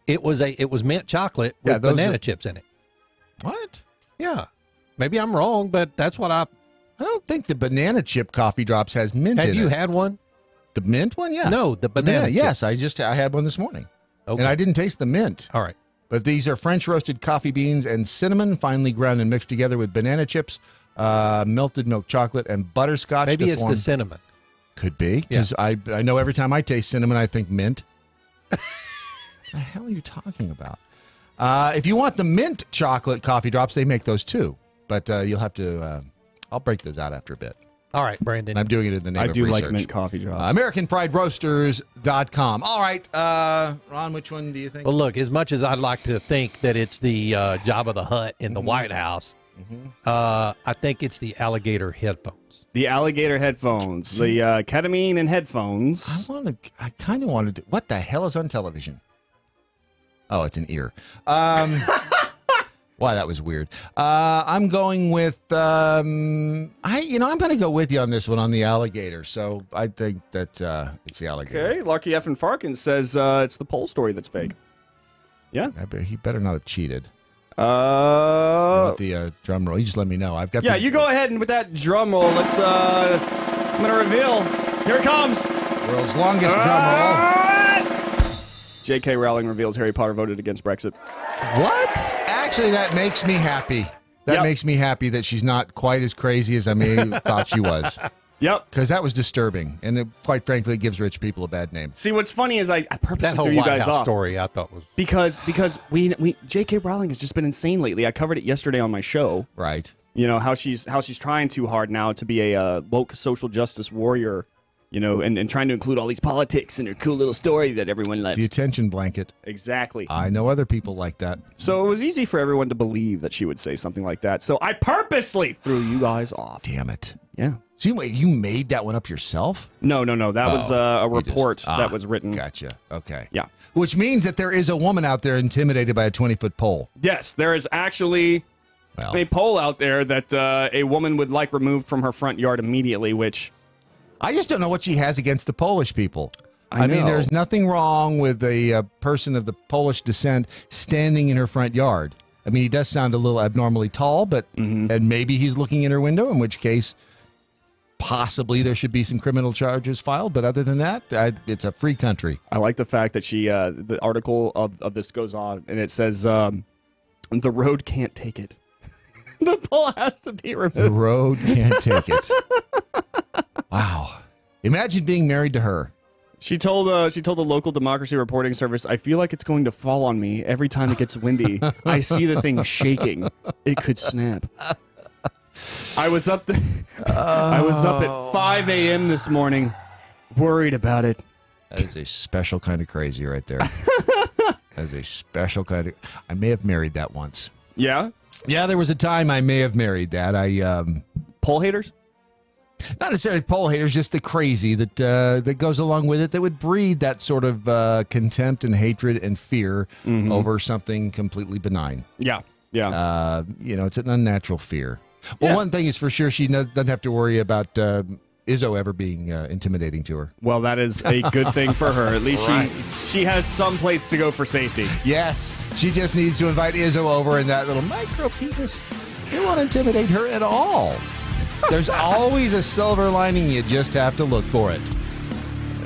It was mint chocolate with banana chips in it. What? Yeah, maybe I'm wrong, but that's what I don't think the banana chip coffee drops has mint in it. Have you had one? The mint one? Yeah. No, the banana chip. Yes, I had one this morning. Okay. And I didn't taste the mint. All right. But these are French roasted coffee beans and cinnamon, finely ground and mixed together with banana chips, melted milk chocolate, and butterscotch. Maybe it's the cinnamon. Could be, because I know every time I taste cinnamon, I think mint. What the hell are you talking about? If you want the mint chocolate coffee drops, they make those too. But you'll have to... I'll break those out after a bit. All right, Brandon. I'm doing it in the name of research. I do like mint coffee drops. AmericanPrideRoasters.com. All right, Ron, which one do you think? Well, look, as much as I'd like to think that it's the Jabba the Hutt in the White House, I think it's the alligator headphones. The alligator headphones. The ketamine and headphones. I kind of wanted to... What the hell is on television? Oh, it's an ear. Wow, that was weird. I'm going with I'm going to go with you on this one on the alligator. So I think that it's the alligator. Okay, Larky F. and Farkin says it's the poll story that's fake. Yeah, he better not have cheated. The drum roll. You just let me know. I've got. Yeah, you go ahead and with that drum roll. Let's. I'm gonna reveal. Here it comes. World's longest drum roll. J.K. Rowling reveals Harry Potter voted against Brexit. What? Actually, that makes me happy. That makes me happy that she's not quite as crazy as I may have thought she was. Yep. Because that was disturbing, and quite frankly, it gives rich people a bad name. See, what's funny is I purposely that whole threw you White guys House off story I thought was because we J.K. Rowling has just been insane lately. I covered it yesterday on my show. Right. You know how she's trying too hard now to be a woke social justice warrior. You know, and trying to include all these politics in her cool little story that everyone loves. The attention blanket. Exactly. I know other people like that. So it was easy for everyone to believe that she would say something like that. So I purposely threw you guys off. Damn it. Yeah. So you made that one up yourself? No. That was a report that was written. Gotcha. Okay. Yeah. Which means that there is a woman out there intimidated by a 20-foot pole. Yes, there is actually a poll out there that a woman would like removed from her front yard immediately, which I just don't know what she has against the Polish people. I mean, know. there's nothing wrong with a person of the Polish descent standing in her front yard. I mean, he does sound a little abnormally tall, but and maybe he's looking in her window, in which case possibly there should be some criminal charges filed. But other than that, it's a free country. I like the fact that the article of this goes on, and it says the road can't take it. The poll has to be removed. The road can't take it. Wow. Imagine being married to her. She told the local democracy reporting service, "I feel like it's going to fall on me every time it gets windy. I see the thing shaking. It could snap." I was up at 5 a.m. this morning, worried about it. That is a special kind of crazy right there. That is a special kind of. I may have married that once. Yeah? Yeah, there was a time I may have married that. Poll haters? Not necessarily poll haters, just the crazy that goes along with it, that would breed that sort of contempt and hatred and fear over something completely benign. Yeah, yeah. It's an unnatural fear. Well, one thing is for sure, she doesn't have to worry about Izzo ever being intimidating to her. Well, that is a good thing for her. At least she has some place to go for safety. Yes, she just needs to invite Izzo over, and that little micro penis, it won't intimidate her at all. There's always a silver lining. You just have to look for it.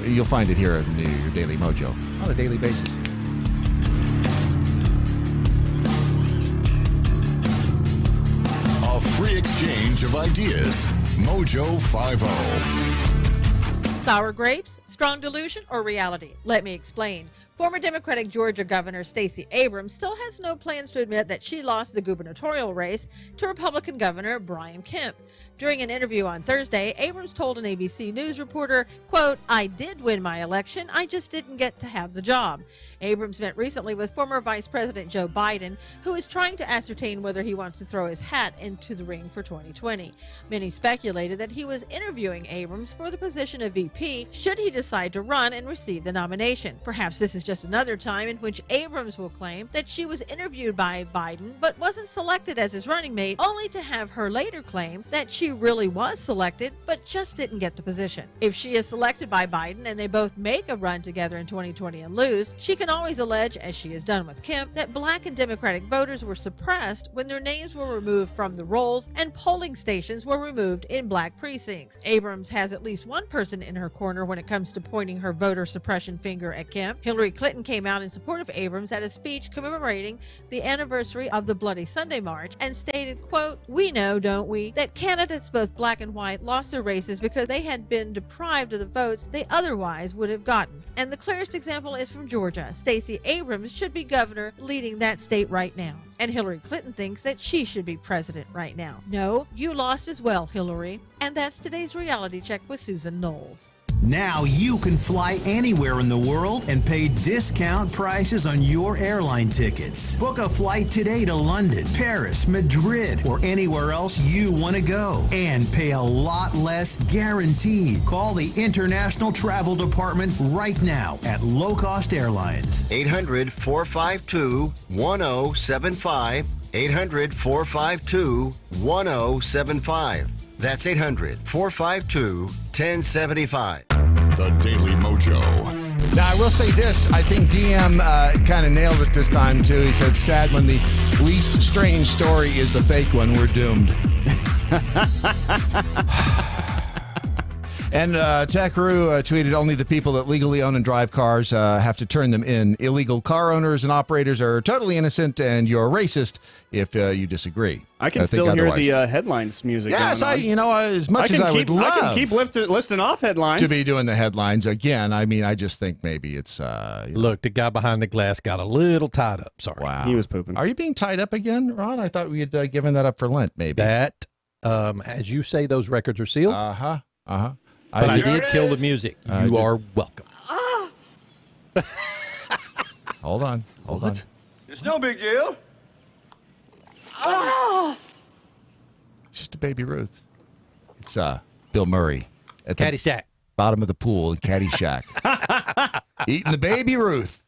You'll find it here in your Daily Mojo on a daily basis. A free exchange of ideas. Mojo 50. Sour grapes, strong delusion, or reality? Let me explain. Former Democratic Georgia Governor Stacey Abrams still has no plans to admit that she lost the gubernatorial race to Republican Governor Brian Kemp. During an interview on Thursday, Abrams told an ABC News reporter, quote, "I did win my election, I just didn't get to have the job." Abrams met recently with former Vice President Joe Biden, who is trying to ascertain whether he wants to throw his hat into the ring for 2020. Many speculated that he was interviewing Abrams for the position of VP should he decide to run and receive the nomination. Perhaps this is just another time in which Abrams will claim that she was interviewed by Biden but wasn't selected as his running mate, only to have her later claim that she really was selected but just didn't get the position. If she is selected by Biden and they both make a run together in 2020 and lose, she can always allege, as she has done with Kemp, that black and Democratic voters were suppressed when their names were removed from the rolls and polling stations were removed in black precincts. Abrams has at least one person in her corner when it comes to pointing her voter suppression finger at Kemp. Hillary Clinton came out in support of Abrams at a speech commemorating the anniversary of the Bloody Sunday March and stated, quote, "We know, don't we, that candidates both black and white lost their races because they had been deprived of the votes they otherwise would have gotten. And the clearest example is from Georgia. Stacey Abrams should be governor leading that state right now. And Hillary Clinton thinks that she should be president right now. No, you lost as well, Hillary." And that's today's reality check with Susan Knowles. Now you can fly anywhere in the world and pay discount prices on your airline tickets. Book a flight today to London, Paris, Madrid, or anywhere else you want to go. And pay a lot less guaranteed. Call the International Travel Department right now at Low Cost Airlines. 800-452-1075. 800-452-1075. That's 800-452-1075. The Daily Mojo. Now, I will say this. I think DM kind of nailed it this time, too. He said, sad when the least strange story is the fake one. We're doomed. And Takaru tweeted, only the people that legally own and drive cars have to turn them in. Illegal car owners and operators are totally innocent, and you're racist if you disagree. I can still hear the headlines music. Yes, going on. As much as I would love. I can keep listing off headlines. To be doing the headlines again. I mean, I just think maybe it's. Look, the guy behind the glass got a little tied up. Sorry. Wow. He was pooping. Are you being tied up again, Ron? I thought we had given that up for Lent, maybe. That, as you say, those records are sealed. Uh-huh. Uh-huh. But I did kill the music. You are welcome. Hold on. Hold on. It's no big deal. It's just a Baby Ruth. It's Bill Murray at the Caddyshack. Bottom of the pool in Caddyshack. Eating the Baby Ruth,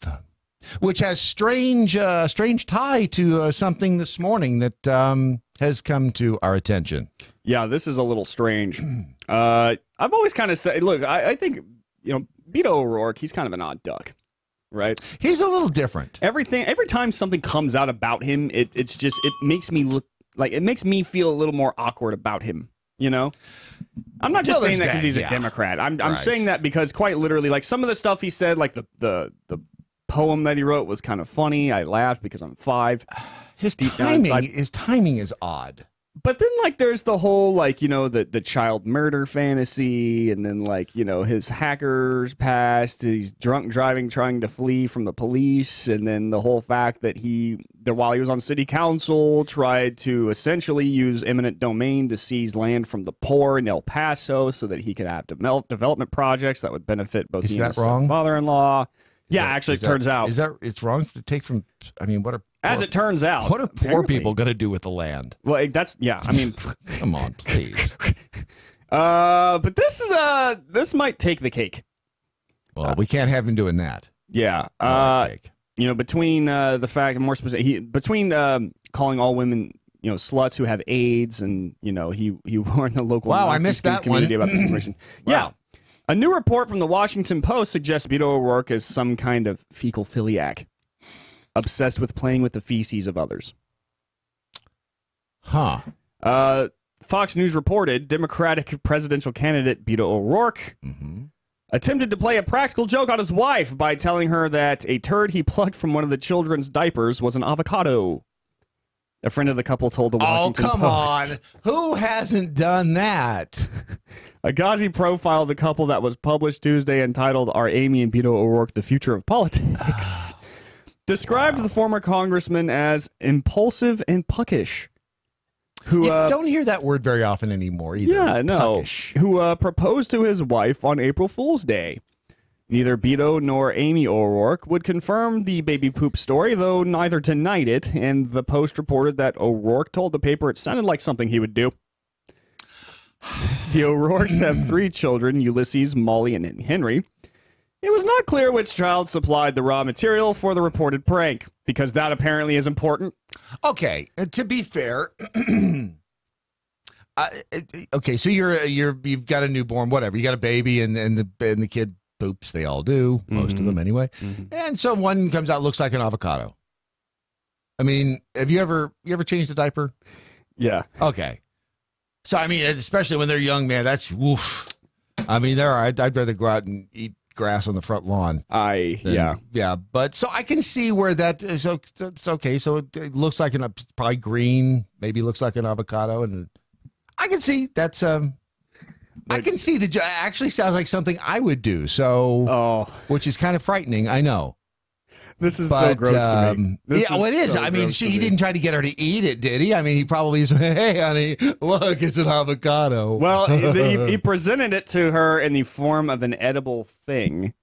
which has strange tie to something this morning that has come to our attention. Yeah, this is a little strange. I've always kind of said, look, I think, Beto O'Rourke, he's kind of an odd duck, right? He's a little different. Every time something comes out about him, it makes me look like, it makes me feel a little more awkward about him, I'm not just saying that because he's a Democrat. I'm saying that because quite literally, like some of the stuff he said, like the poem that he wrote was kind of funny. I laughed because I'm 5. His timing is odd. But then, like, there's the whole, like, the child murder fantasy, and then, like, his hacker's past, he's drunk driving, trying to flee from the police, and then the whole fact that while he was on city council, tried to essentially use eminent domain to seize land from the poor in El Paso so that he could have development projects that would benefit both he and his father-in-law. Yeah, actually, it turns out. It's wrong to take from, as it turns out. What are poor people going to do with the land? Well, Come on, please. But this might take the cake. Well, we can't have him doing that. Yeah. Between the fact, more specific, between calling all women, sluts who have AIDS, and, he warned the local I missed that community one. about this information. Yeah. A new report from the Washington Post suggests Beto O'Rourke is some kind of fecal philiac, obsessed with playing with the feces of others. Huh. Fox News reported Democratic presidential candidate Beto O'Rourke attempted to play a practical joke on his wife by telling her that a turd he plucked from one of the children's diapers was an avocado. A friend of the couple told the Washington Post. Oh, come on. Who hasn't done that? A Ghazi profile of the couple that was published Tuesday entitled Are Amy and Beto O'Rourke the Future of Politics? Described the former congressman as impulsive and puckish. Who don't hear that word very often anymore either. Yeah, no. Puckish. Who proposed to his wife on April Fool's Day. Neither Beto nor Amy O'Rourke would confirm the baby poop story, though neither denied it, and the Post reported that O'Rourke told the paper it sounded like something he would do. The O'Rourkes have 3 children, Ulysses, Molly, and Henry. It was not clear which child supplied the raw material for the reported prank, because that apparently is important. Okay, to be fair, okay, so you've got a newborn, whatever, you got a baby, and the kid poops. They all do, most of them anyway. And so one comes out, looks like an avocado. I mean, have you ever changed a diaper? Yeah. Okay. So I mean, especially when they're young, man, that's woof. I mean, I'd rather go out and eat grass on the front lawn. Yeah. But so I can see where that is. It's okay. So it looks like probably green, maybe looks like an avocado, and I can see that's I can see actually sounds like something I would do. So, which is kind of frightening. I know. This is so gross to me. It is. So I mean, he me. didn't try to get her to eat it, did he? I mean, he probably said, hey, honey, look, it's an avocado. Well, he presented it to her in the form of an edible thing.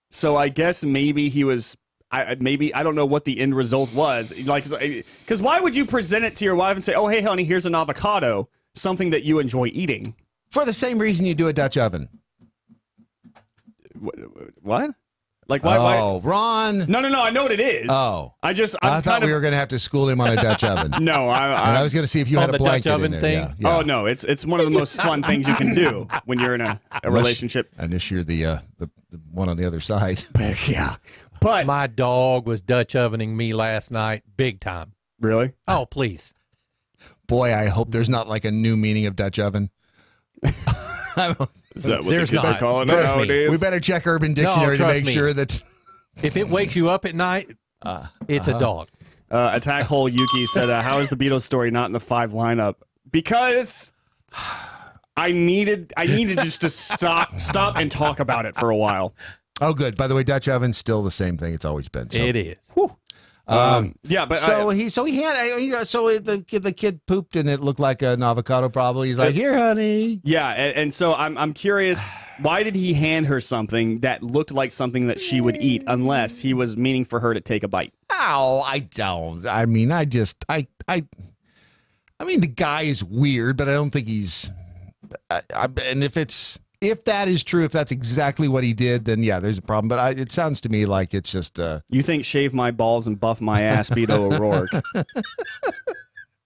So I guess maybe he was, I don't know what the end result was. Because why would you present it to your wife and say, oh, hey, honey, here's an avocado, something that you enjoy eating? For the same reason you do a Dutch oven. What? Like why? Oh, Ron. No. I know what it is. Oh, I thought we were going to have to school him on a Dutch oven. No, I was going to see if you had a blanket Dutch oven in there. thing. Yeah. Oh no, it's one of the most fun things you can do when you're in a relationship. Unless you're the one on the other side. Yeah, but my dog was Dutch ovening me last night, big time. Really? Oh, please. Boy, I hope there's not like a new meaning of Dutch oven. Is that what There's the kids not. are calling it Trust me. nowadays? We better check Urban Dictionary to make sure that if it wakes you up at night, it's a dog. Attack Hole Yuki said, how is the Beatles story not in the 5 lineup? Because I needed just to stop and talk about it for a while. Oh, good. By the way, Dutch oven's still the same thing it's always been. So. It is. Yeah, but the kid pooped and it looked like an avocado. Probably he's like, here, honey. Yeah, and so I'm curious, why did he hand her something that looked like something that she would eat, unless he was meaning for her to take a bite? Oh, I don't. I mean, I mean, the guy is weird, but I don't think he's. And if that is true, if that's exactly what he did, then yeah, there's a problem. But it sounds to me like it's just. You think shave my balls and buff my ass, Beto O'Rourke?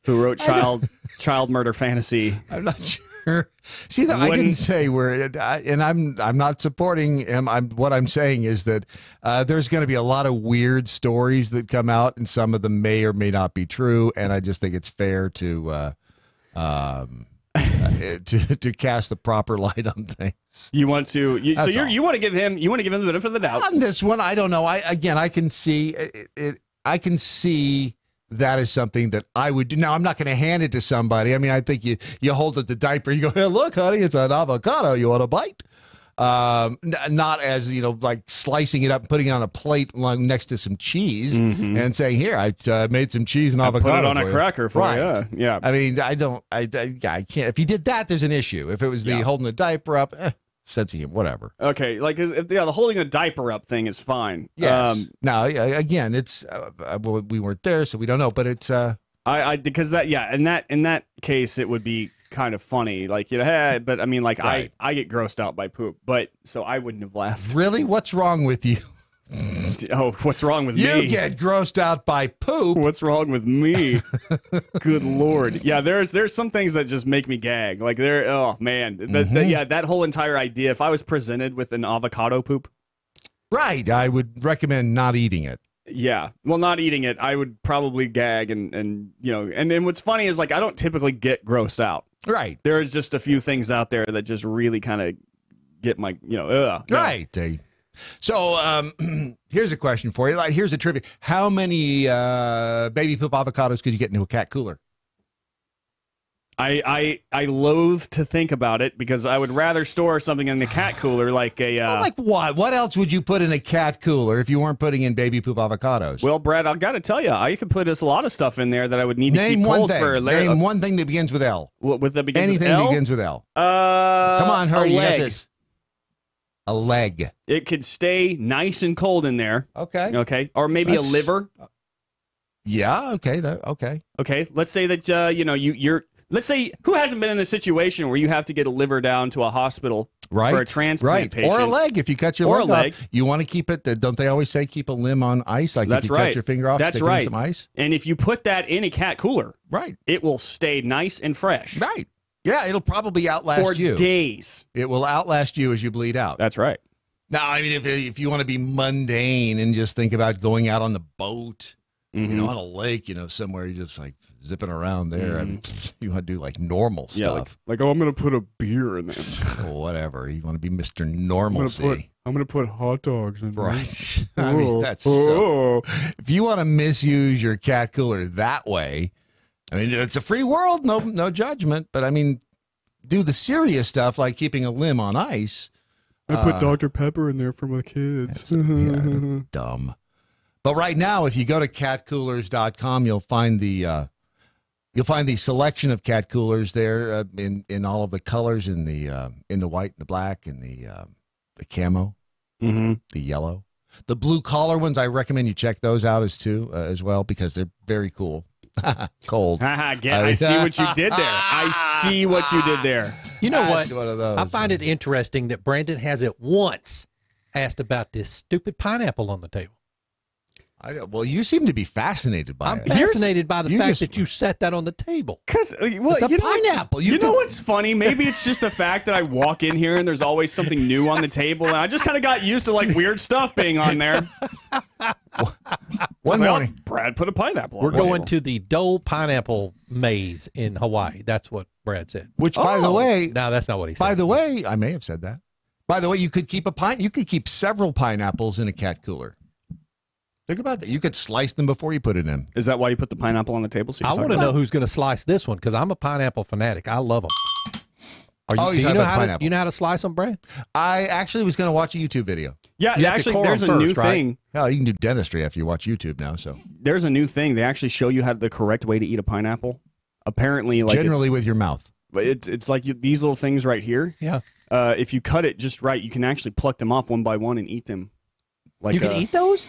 who wrote child murder fantasy. I'm not sure. See, I didn't say where, and I'm not supporting him. What I'm saying is that there's going to be a lot of weird stories that come out, and some of them may or may not be true. And I just think it's fair to cast the proper light on things. You want to, you want to give him the benefit of the doubt on this one. I don't know. I can see it. I can see that is something that I would do. Now, I'm not going to hand it to somebody. I mean, I think you hold it the diaper, you go, hey, look, honey, it's an avocado. You want a bite? Not as, like slicing it up and putting it on a plate next to some cheese and saying, here, I made some cheese and avocado. Put it on a cracker for you. Yeah. I mean, I can't. If you did that, there's an issue. If it was the holding the diaper up, sensing him, whatever. Okay, like the holding a diaper up thing is fine. Yes. Now, again, it's we weren't there, so we don't know. But it's because in that case, it would be kind of funny, like hey, but I mean, like right. I get grossed out by poop, but so I wouldn't have laughed. Really, what's wrong with you? Oh, what's wrong with me? You get grossed out by poop. What's wrong with me? Good Lord. Yeah, there's some things that just make me gag. Like oh man. That whole entire idea, if I was presented with an avocado poop. Right. I would recommend not eating it. Yeah. Well, not eating it, I would probably gag and what's funny is like I don't typically get grossed out. Right. There's just a few things out there that just really kind of get my, Right. So here's a question for you. Like, here's a trivia. How many baby poop avocados could you get into a cat cooler? I loathe to think about it because I would rather store something in the cat cooler like a... like what? What else would you put in a cat cooler if you weren't putting in baby poop avocados? Well, Brad, I've got to tell you, I could put a lot of stuff in there that I would need to keep cold for... Name one thing that begins with L. With that begins Anything with L? that begins with L. Come on, hurry. You got this. A leg. It could stay nice and cold in there. Okay. Okay. Or maybe a liver. Yeah. Okay. Okay. Okay. Let's say that you're. Let's say who hasn't been in a situation where you have to get a liver down to a hospital for a transplant patient, or a leg if you cut your leg off. You want to keep it. Don't they always say keep a limb on ice? Like that's if you cut your finger off, that's stick it right. in some ice. And if you put that in a cat cooler, right, it will stay nice and fresh. Right. Yeah, it'll probably outlast you. For days. It will outlast you as you bleed out. That's right. Now, I mean, if you want to be mundane and just think about going out on the boat, on a lake, somewhere you're just like zipping around there, and you want to do like normal stuff. Like I'm going to put a beer in there. Whatever. You want to be Mr. Normalcy. I'm going to put hot dogs in there. Right. I mean, that's so, if you want to misuse your cat cooler that way, I mean, it's a free world, no judgment, but I mean, do the serious stuff like keeping a limb on ice. I put Dr. Pepper in there for my kids. Dumb. But right now, if you go to catcoolers.com, you'll find the selection of cat coolers there in all of the colors, in the white, the black, and the camo, the yellow, the blue collar ones. I recommend you check those out as well because they're very cool. Cold. I see what you did there. I see what you did there. You know That's what? one of those. I find it interesting that Brandon hasn't once asked about this stupid pineapple on the table. Well, you seem to be fascinated by it. I'm fascinated by the fact that you set that on the table. Because, it's a pineapple. You know what's funny? Maybe it's just the fact that I walk in here and there's always something new on the table, and I just kind of got used to like weird stuff being on there. One morning, Brad put a pineapple on We're going to the Dole Pineapple Maze in Hawaii. That's what Brad said. Which, by the way, no, that's not what he said. By the way, I may have said that. By the way, you could keep several pineapples in a cat cooler. Think about that. You could slice them before you put it in. Is that why you put the pineapple on the table? So I want to know who's going to slice this one because I'm a pineapple fanatic. I love them. Do you know how to slice them, Brad? I actually was going to watch a YouTube video. Yeah, actually, there's a new thing. Hell, you can do dentistry after you watch YouTube now. So there's a new thing. They actually show you how the correct way to eat a pineapple. Apparently, like generally with your mouth. It's like these little things right here. Yeah. If you cut it just right, you can actually pluck them off one by one and eat them. Like you can eat those.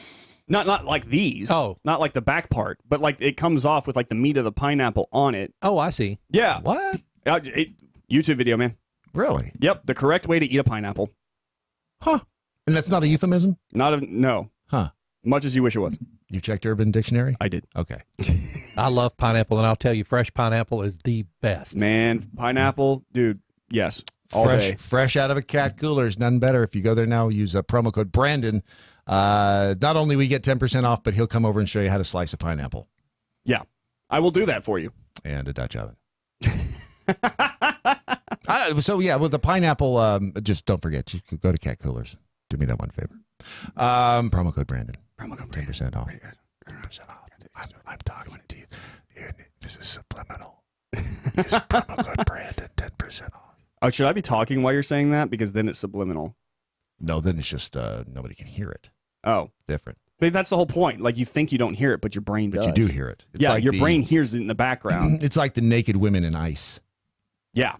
Not like these. Oh. Not like the back part, but like it comes off with like the meat of the pineapple on it. Oh, I see. Yeah. What? YouTube video, man. Really? Yep. The correct way to eat a pineapple. Huh. And that's not a euphemism? No. Huh. Much as you wish it was. You checked Urban Dictionary? I did. Okay. I love pineapple, and I'll tell you, fresh pineapple is the best. Man, pineapple, dude, yes. All day. Fresh out of a cat cooler is none better. If you go there now, use a promo code Brandon. Not only we get 10% off, but he'll come over and show you how to slice a pineapple. Yeah, I will do that for you. And a Dutch oven. So, yeah, with the pineapple, just don't forget, you could go to Cat Coolers. Do me that one favor. Promo code Brandon. Promo code 10% off. 10% off. I'm talking to you. This is subliminal. Use promo code Brandon, 10% off. Oh, should I be talking while you're saying that? Because then it's subliminal. No, then it's just nobody can hear it. Oh. Different. But that's the whole point. Like, you think you don't hear it, but your brain does. But you do hear it. It's yeah, like your brain hears it in the background. It's like the naked women in ice. Yeah.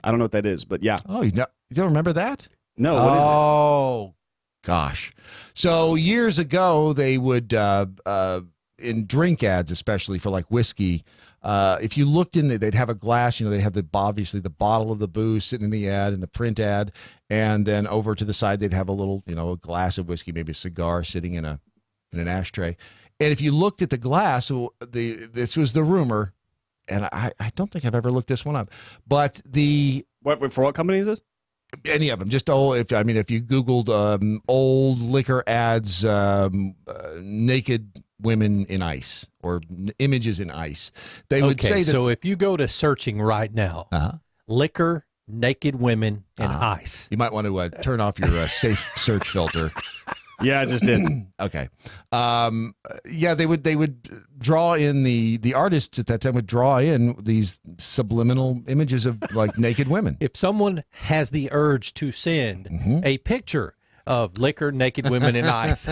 I don't know what that is, but yeah. Oh, you don't remember that? No, what is it? Oh, gosh. So years ago, they would, in drink ads, especially for like whiskey, if you looked in there, they'd have a glass, they'd have obviously the bottle of the booze sitting in the ad and the print ad. And then over to the side, they'd have a little, a glass of whiskey, maybe a cigar sitting in an ashtray. And if you looked at the glass, this was the rumor, and I don't think I've ever looked this one up, but for what company is this? Any of them, just old. If you Googled old liquor ads, naked women in ice or images in ice, they would say that. So if you go to searching right now, liquor, naked women, and ice, you might want to turn off your safe search filter. Yeah, I just did. Okay. Yeah, they would draw in the artists at that time would draw in these subliminal images of like naked women. If someone has the urge to send a picture of liquor, naked women, and ice,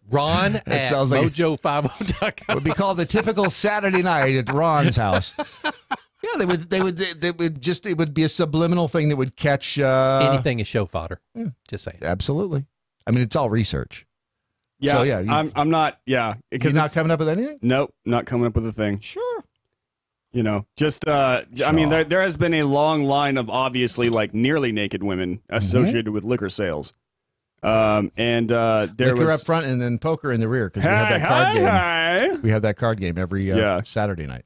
Ron at MoJo50.com. It would be called the typical Saturday night at Ron's house. Yeah, they would it would be a subliminal thing that would catch anything is show fodder. Yeah. Just saying. Absolutely. I mean, it's all research. Yeah, so, yeah, I'm not. Yeah, you're not coming up with anything. Nope, not coming up with a thing. Sure. Just I mean, there has been a long line of obviously like nearly naked women associated with liquor sales. There liquor was up front and then poker in the rear because we have that card game. We have that card game every Saturday night.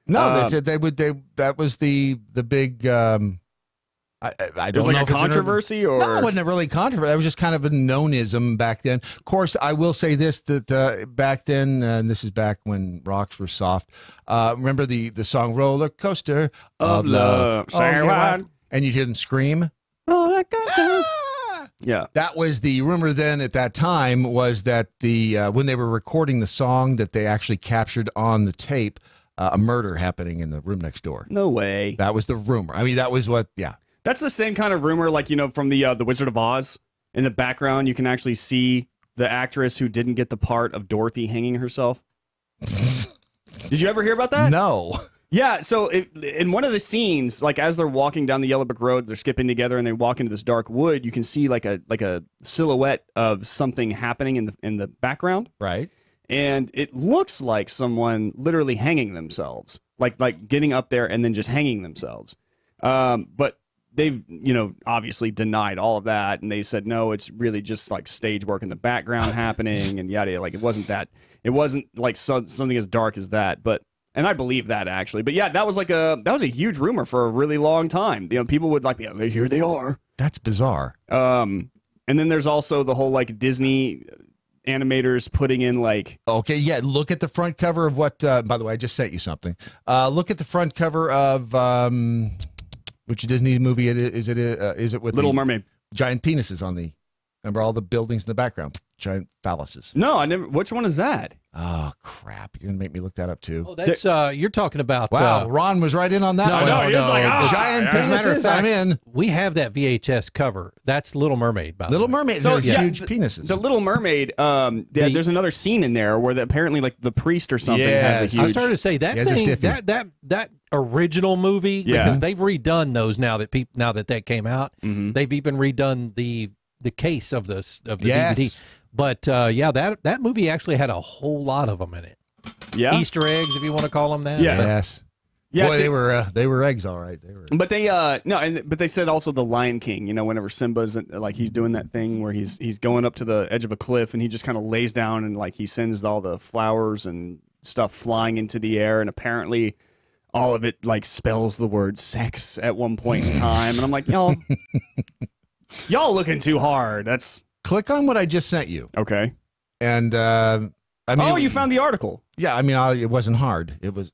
That was the big. I don't know like a controversy or no, it wasn't really controversy. That was just kind of a known-ism back then. Of course, I will say this that back then, and this is back when rocks were soft. Remember the song "Roller Coaster of Love"? And you didn't scream. Roller coaster. Yeah, that was the rumor then at that time was that when they were recording the song that they actually captured on the tape a murder happening in the room next door. No way. That was the rumor. I mean, that was what. Yeah. That's the same kind of rumor, like, from the Wizard of Oz. In the background, you can actually see the actress who didn't get the part of Dorothy hanging herself. Did you ever hear about that? No. Yeah, so in one of the scenes, like as they're walking down the Yellow Brick Road, they're skipping together and they walk into this dark wood. You can see like a silhouette of something happening in the background. Right. And it looks like someone literally hanging themselves, like getting up there and then just hanging themselves. But they've, obviously denied all of that, and they said no, it's really just like stage work in the background happening, and yada yada. Like it wasn't like something as dark as that. And I believe that actually. But yeah, that was a huge rumor for a really long time. People would like, yeah, here they are. That's bizarre. And then there's also the whole like Disney animators putting in like okay, yeah, look at the front cover of what by the way, I just sent you something. Look at the front cover of which Disney movie is it with Little Mermaid? Giant penises on the, remember all the buildings in the background, giant phalluses. No, I never. Which one is that? Oh crap! You're gonna make me look that up too. Oh, that's you're talking about. Wow, Ron was right in on that. No, he was like, giant penises. As a matter of fact, I'm in. We have that VHS cover. That's Little Mermaid. By Little the way. Mermaid. So huge penises. The Little Mermaid. There's another scene in there where apparently like the priest or something has a huge. I was starting to say that thing, that original movie, because they've redone those now that came out. Mm-hmm. They've even redone the case of the DVD. But that movie actually had a whole lot of them in it. Yeah, Easter eggs, if you want to call them that. Yeah. Yes. Yeah, Boy, they were eggs, all right. They were. But they but they said also the Lion King. You know, whenever Simba's like he's doing that thing where he's going up to the edge of a cliff and he just kind of lays down and like he sends all the flowers and stuff flying into the air, and apparently all of it like spells the word sex at one point in time. And I'm like, y'all looking too hard. That's click on what I just sent you. Okay. And I mean, you found the article. Yeah, I mean, it wasn't hard. It was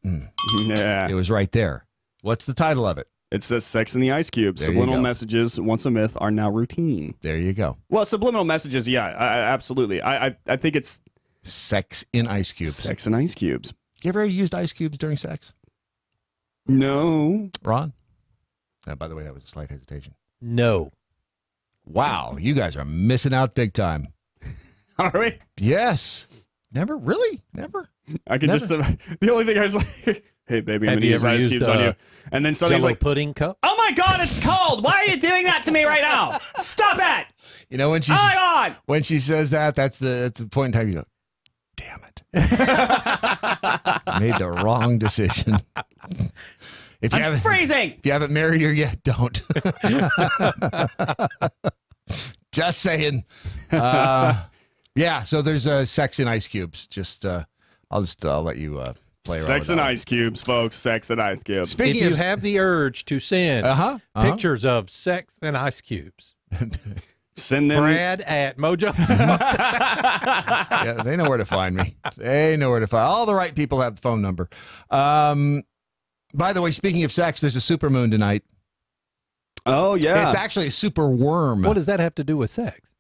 yeah. It was right there. What's the title of it? It says "Sex in the Ice Cube." There you Subliminal go. messages, once a myth, are now routine. There you go. Well, subliminal messages, yeah, absolutely. I think it's sex in ice cubes. Sex in ice cubes. You ever used ice cubes during sex? No. Ron? By the way, that was a slight hesitation. No. Wow, you guys are missing out big time. Are we? Yes. Never? Really? Never? I could just the only thing I was like, hey baby, I'm Have gonna you use ever ice used, cubes on you. And then somebody's Jell-O like, pudding cup? oh my god, it's cold. Why are you doing that to me right now? Stop it. You know, when she Oh my god. when she says that's the point in time you go, damn it. Made the wrong decision. If you I'm freezing. If you haven't married her yet, don't. Just saying. Yeah, so there's sex in ice cubes. I'll let you play around. Sex with and that ice cubes, folks. Sex and ice cubes. Speaking if of you have the urge to send pictures of sex and ice cubes, send them. Brad at MoJo. Yeah, they know where to find me. They know where to find. All the right people have the phone number. By the way, speaking of sex, there's a supermoon tonight. Oh yeah, it's actually a super worm. What does that have to do with sex?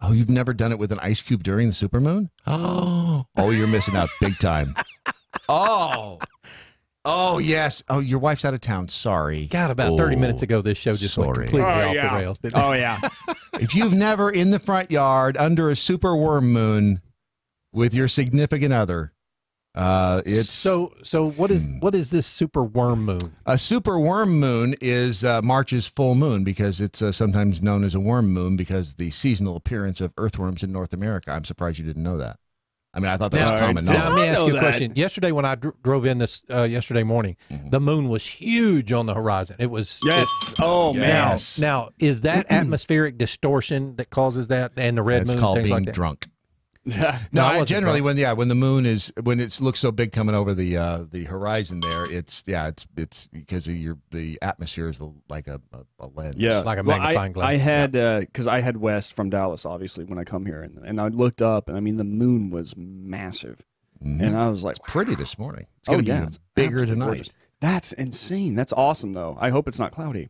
Oh, you've never done it with an ice cube during the supermoon? Oh, you're missing out big time. Oh, yes. Oh, your wife's out of town. Sorry. God, about 30 minutes ago, this show just went completely off the rails. Didn't it? Oh yeah. If you've never in the front yard under a super worm moon with your significant other, it's so. What is this super worm moon? A super worm moon is March's full moon because it's sometimes known as a worm moon because of the seasonal appearance of earthworms in North America. I'm surprised you didn't know that. I mean, I thought that was common knowledge. Now, let me ask you a question. Yesterday, when I drove in this yesterday morning, the moon was huge on the horizon. It was man. Now, is that atmospheric distortion that causes that and the red moon? It's called things being like that? drunk. No, generally when the moon when it looks so big coming over the horizon there, it's because of the atmosphere is like a lens. Yeah, like a magnifying glass. I had because I head west from Dallas, obviously, when I come here, and I looked up, and I mean the moon was massive, and I was like, it's pretty this morning. It's going to be it's bigger absolutely tonight. gorgeous. That's insane. That's awesome, though. I hope it's not cloudy.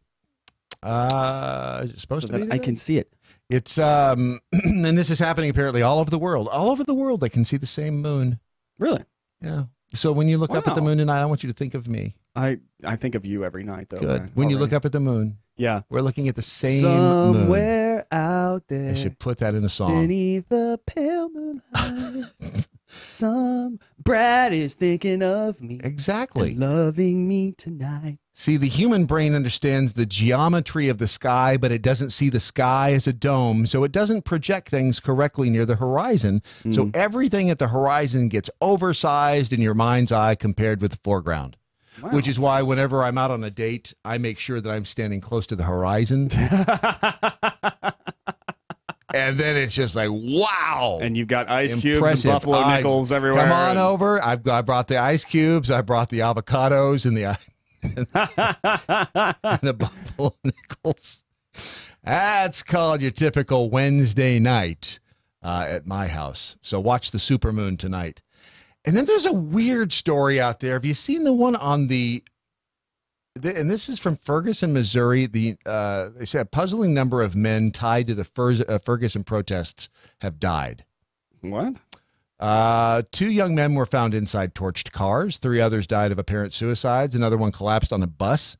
It's supposed so to be that I can see it. It's and this is happening apparently all over the world. All over the world, they can see the same moon. Really? Yeah. So when you look up at the moon tonight, I want you to think of me. I think of you every night, though. Good. Man. When you look up at the moon, yeah, we're looking at the same somewhere moon. out there. I should put that in a song. Beneath the pale moonlight, some Brad is thinking of me. Exactly. And loving me tonight. See, the human brain understands the geometry of the sky, but it doesn't see the sky as a dome, so it doesn't project things correctly near the horizon. So everything at the horizon gets oversized in your mind's eye compared with the foreground. Wow. Which is why whenever I'm out on a date, I make sure that I'm standing close to the horizon. And then it's just like, wow. And you've got ice cubes and buffalo nickels everywhere. Come on over. I brought the ice cubes. I brought the avocados and the and the buffalo nickels. That's called your typical Wednesday night at my house. So watch the supermoon tonight. And then there's a weird story out there. Have you seen the one on and this is from Ferguson, Missouri. They say a puzzling number of men tied to the Ferguson protests have died. What? 2 young men were found inside torched cars. 3 others died of apparent suicides. Another one collapsed on a bus.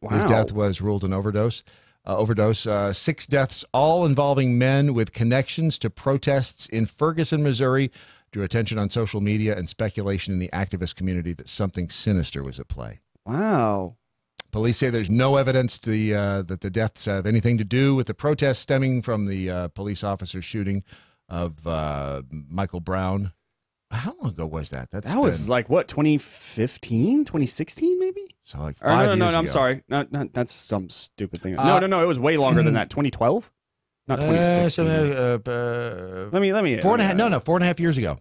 Wow. His death was ruled an overdose. 6 deaths, all involving men with connections to protests in Ferguson, Missouri, drew attention on social media and speculation in the activist community that something sinister was at play. Wow. Police say there's no evidence that the deaths have anything to do with the protests stemming from the police officer shooting of Michael Brown How long ago was that? That was like, what, 2015, 2016 maybe? So like 5 years ago. I'm sorry. No, that's some stupid thing. No, it was way longer than that. 2012? Not 2016. Let me 4.5 years ago.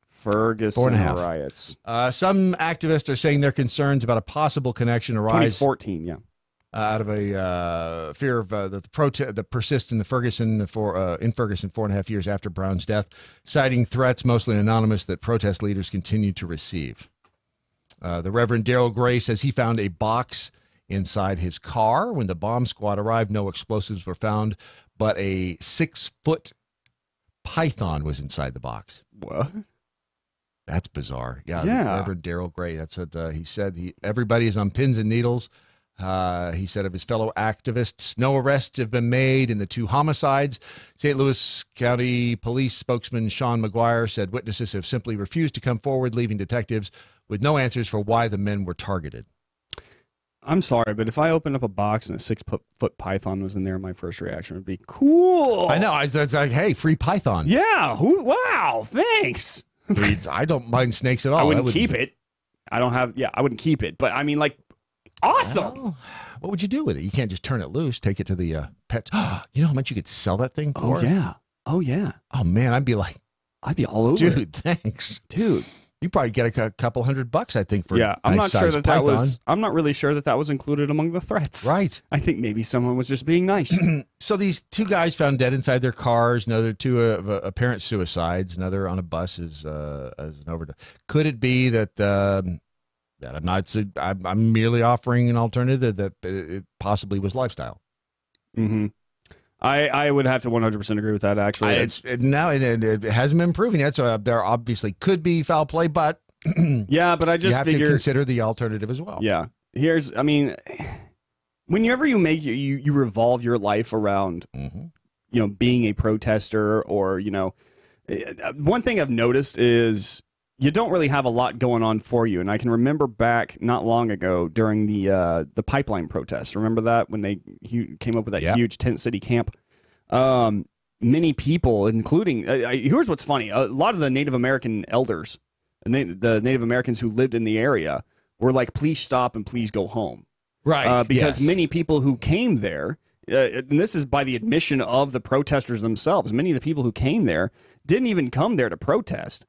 Ferguson riots. Some activists are saying their concerns about a possible connection arise 2014, yeah. Out of a fear of the protest that persists in Ferguson 4.5 years after Brown's death, citing threats, mostly anonymous, that protest leaders continue to receive. The Reverend Daryl Gray says he found a box inside his car. When the bomb squad arrived, no explosives were found, but a 6-foot python was inside the box. What? That's bizarre. Yeah. Reverend Daryl Gray. That's what he said. Everybody is on pins and needles. He said of his fellow activists, no arrests have been made in the 2 homicides. St. Louis County Police spokesman Sean McGuire said witnesses have simply refused to come forward, leaving detectives with no answers for why the men were targeted. I'm sorry, but if I opened up a box and a 6-foot python was in there, my first reaction would be, cool. I know. It's like, hey, free python. Yeah. Wow. Thanks. I don't mind snakes at all. I wouldn't keep it. I wouldn't keep it. But I mean, like, awesome. Well, what would you do with it? You can't just turn it loose, take it to the pet. You know how much you could sell that thing for? Oh, yeah. Oh, man, I'd be all over it. Dude, thanks. Dude. You probably get a couple $100, I think, for I'm not sure that python. I'm not really sure that was included among the threats. Right. I think maybe someone was just being nice. So these 2 guys found dead inside their cars. Another 2 apparent suicides. Another on a bus as an overdose. Could it be that I'm merely offering an alternative that it possibly was lifestyle? Mm-hmm. I would have to 100% agree with that, actually. It hasn't been proven yet, so there obviously could be foul play, but yeah, but I just have figure to consider the alternative as well. Yeah. Whenever you make you revolve your life around, being a protester, or, one thing I've noticed is you don't really have a lot going on for you. And I can remember back not long ago during the pipeline protests. Remember that when they came up with that huge tent city camp? Many people, including here's what's funny: a lot of the Native American elders, the Native Americans who lived in the area, were like, "Please stop and please go home." Right? Because many people who came there, and this is by the admission of the protesters themselves, many of the people who came there didn't even come there to protest.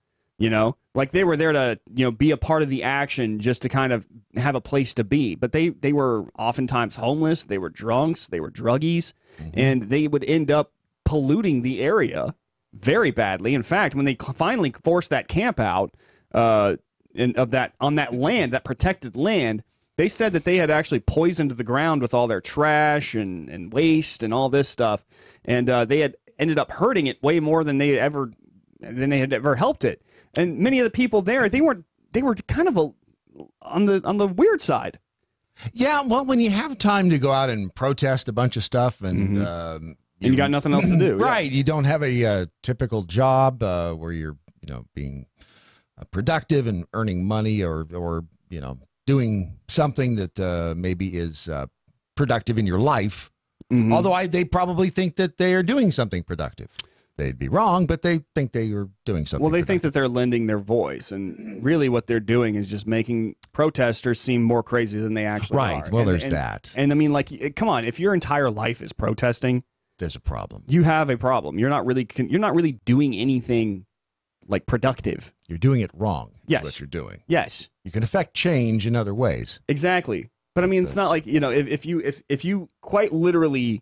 Like they were there to, be a part of the action, just to kind of have a place to be. But they were oftentimes homeless. They were drunks. They were druggies. And they would end up polluting the area very badly. In fact, when they finally forced that camp out on that land, that protected land, they said that they had actually poisoned the ground with all their trash and waste and all this stuff. And they had ended up hurting it way more than they had ever helped it. And many of the people there, they were kind of on the weird side. Yeah, well, when you have time to go out and protest a bunch of stuff, and you got nothing else to do, right? You don't have a typical job where you're being productive and earning money, or doing something that maybe is productive in your life. Although they probably think that they are doing something productive. They'd be wrong, but they think they are doing something. Well, they think that they're lending their voice, and really what they're doing is just making protesters seem more crazy than they actually are. Right. Well, there's that. And I mean, like, come on, if your entire life is protesting, there's a problem. You have a problem. You're not really doing anything like productive. You're doing it wrong. Yes. Is what you're doing. Yes. You can affect change in other ways. Exactly. But I mean, it's not like, if you quite literally,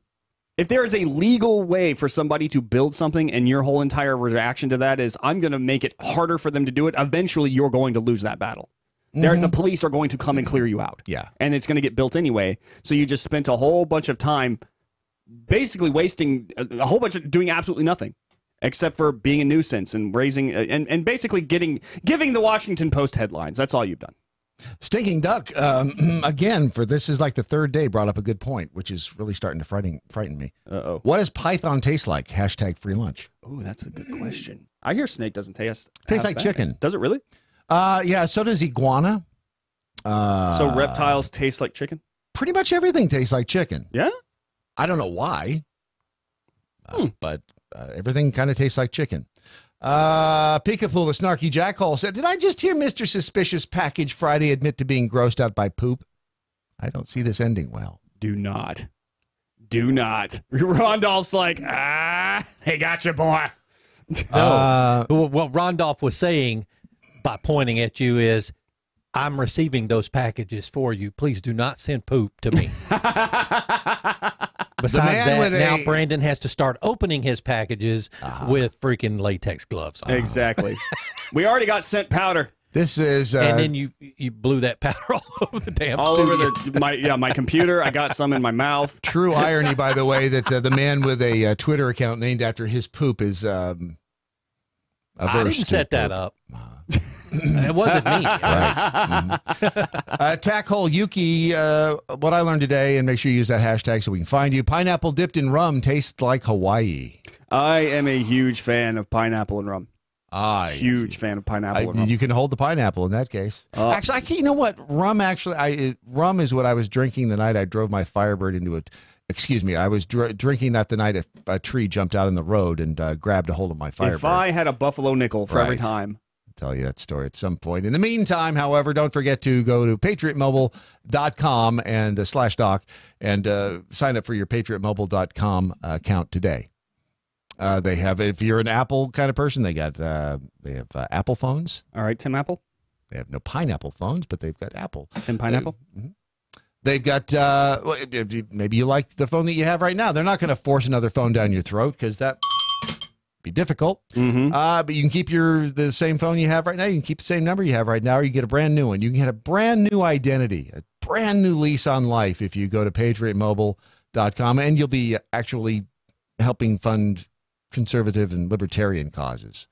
if there is a legal way for somebody to build something and your whole entire reaction to that is, I'm going to make it harder for them to do it, eventually you're going to lose that battle. The police are going to come and clear you out. Yeah. And it's going to get built anyway. So you just spent a whole bunch of time basically wasting a whole bunch of doing absolutely nothing except for being a nuisance and raising and basically giving the Washington Post headlines. That's all you've done. Stinking Duck, again, for this is like the third day, brought up a good point, which is really starting to frighten me. Uh-oh. What does Python taste like? # free lunch. Oh, that's a good question. I hear snake doesn't taste like chicken. Does it really? Yeah, so does iguana. So reptiles taste like chicken? Pretty much everything tastes like chicken. Yeah? I don't know why, but everything kind of tastes like chicken. Peekapool, the snarky jackhole, said, did I just hear Mr. Suspicious Package Friday admit to being grossed out by poop? I don't see this ending well. Do not. Rondolph's like, hey, gotcha, boy. No. What Rondolph was saying by pointing at you is, I'm receiving those packages for you. Please do not send poop to me. Besides that, now Brandon has to start opening his packages with freaking latex gloves on. Exactly. We already got scent powder. This is, and then you blew that powder all over the damn all studio. over my computer. I got some in my mouth. True irony, by the way, that the man with a Twitter account named after his poop is I didn't set that up. It wasn't me. Right. Tackhole Yuki, what I learned today, and make sure you use that hashtag so we can find you. Pineapple dipped in rum tastes like Hawaii. I am a huge fan of pineapple and rum. Huge fan of pineapple and rum. You can hold the pineapple in that case. Actually, you know what? Rum rum is what I was drinking the night I drove my Firebird into a. Excuse me, I was drinking that the night a tree jumped out in the road and grabbed a hold of my Firebird. If I had a buffalo nickel for every time. I'll tell you that story at some point. In the meantime, however, don't forget to go to patriotmobile.com and /doc and sign up for your patriotmobile.com account today. They have, if you're an Apple kind of person, they have Apple phones. All right, Tim Apple. They have no pineapple phones, but they've got Apple. Tim Pineapple. They've got, maybe you like the phone that you have right now. They're not going to force another phone down your throat because that be difficult. But you can keep the same phone you have right now. You can keep the same number you have right now, or you get a brand new one. You can get a brand new identity, a brand new lease on life if you go to patriotmobile.com, and you'll be actually helping fund conservative and libertarian causes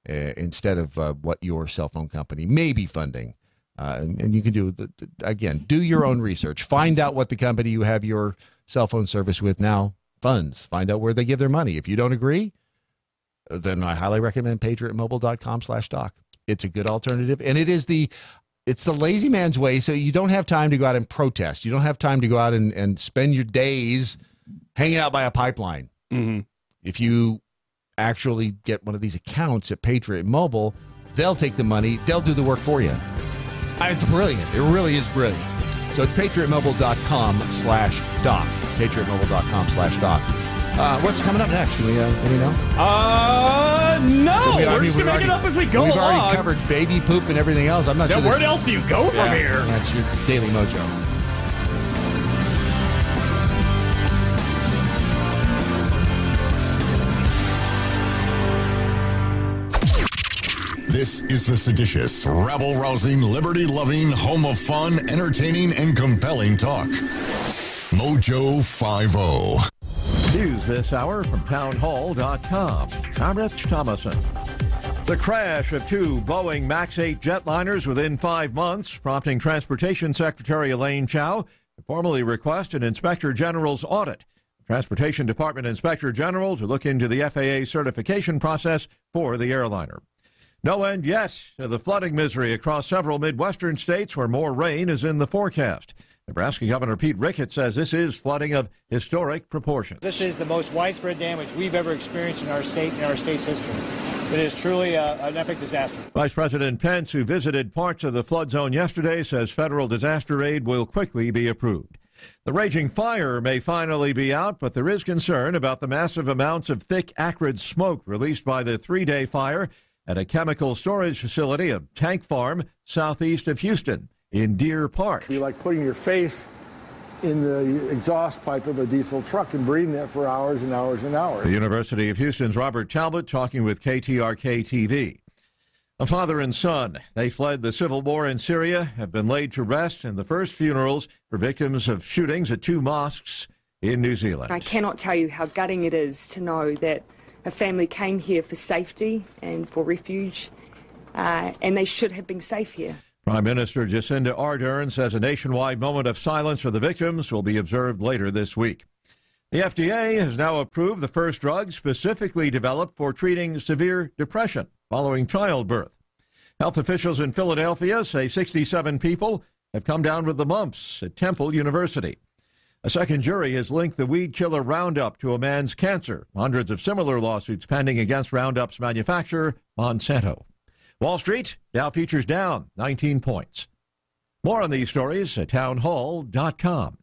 instead of what your cell phone company may be funding. And you can do, again, do your own research. Find out what the company you have your cell phone service with now funds. Find out where they give their money. If you don't agree, then I highly recommend patriotmobile.com/doc. It's a good alternative. And it's the lazy man's way, so you don't have time to go out and protest. You don't have time to go out and spend your days hanging out by a pipeline. If you actually get one of these accounts at Patriot Mobile, they'll take the money. They'll do the work for you. It's brilliant. It really is brilliant. So it's patriotmobile.com/doc. Patriotmobile.com/doc. What's coming up next? Do we know? No. We're just going to make it up as we go along. We've already covered baby poop and everything else. I'm not sure. Where else do you go from here? That's your Daily Mojo. This is the seditious, rabble-rousing, liberty-loving, home of fun, entertaining, and compelling talk. MoJo 50. News this hour from townhall.com. I'm Rich Thomason. The crash of two Boeing MAX 8 jetliners within 5 months, prompting Transportation Secretary Elaine Chao to formally request an Inspector General's audit. Transportation Department Inspector General to look into the FAA certification process for the airliner. No end yet to the flooding misery across several Midwestern states where more rain is in the forecast. Nebraska Governor Pete Ricketts says this is flooding of historic proportions. This is the most widespread damage we've ever experienced in our state's history. It is truly an epic disaster. Vice President Pence, who visited parts of the flood zone yesterday, says federal disaster aid will quickly be approved. The raging fire may finally be out, but there is concern about the massive amounts of thick, acrid smoke released by the 3-day fire at a chemical storage facility, a tank farm southeast of Houston in Deer Park. It'd be like putting your face in the exhaust pipe of a diesel truck and breathing that for hours and hours and hours. The University of Houston's Robert Talbot talking with KTRK-TV. A father and son, they fled the civil war in Syria, have been laid to rest in the first funerals for victims of shootings at 2 mosques in New Zealand. I cannot tell you how gutting it is to know that a family came here for safety and for refuge, and they should have been safe here. Prime Minister Jacinda Ardern says a nationwide moment of silence for the victims will be observed later this week. The FDA has now approved the first drug specifically developed for treating severe depression following childbirth. Health officials in Philadelphia say 67 people have come down with the mumps at Temple University. A second jury has linked the weed killer Roundup to a man's cancer. Hundreds of similar lawsuits pending against Roundup's manufacturer, Monsanto. Wall Street, Dow futures down 19 points. More on these stories at townhall.com.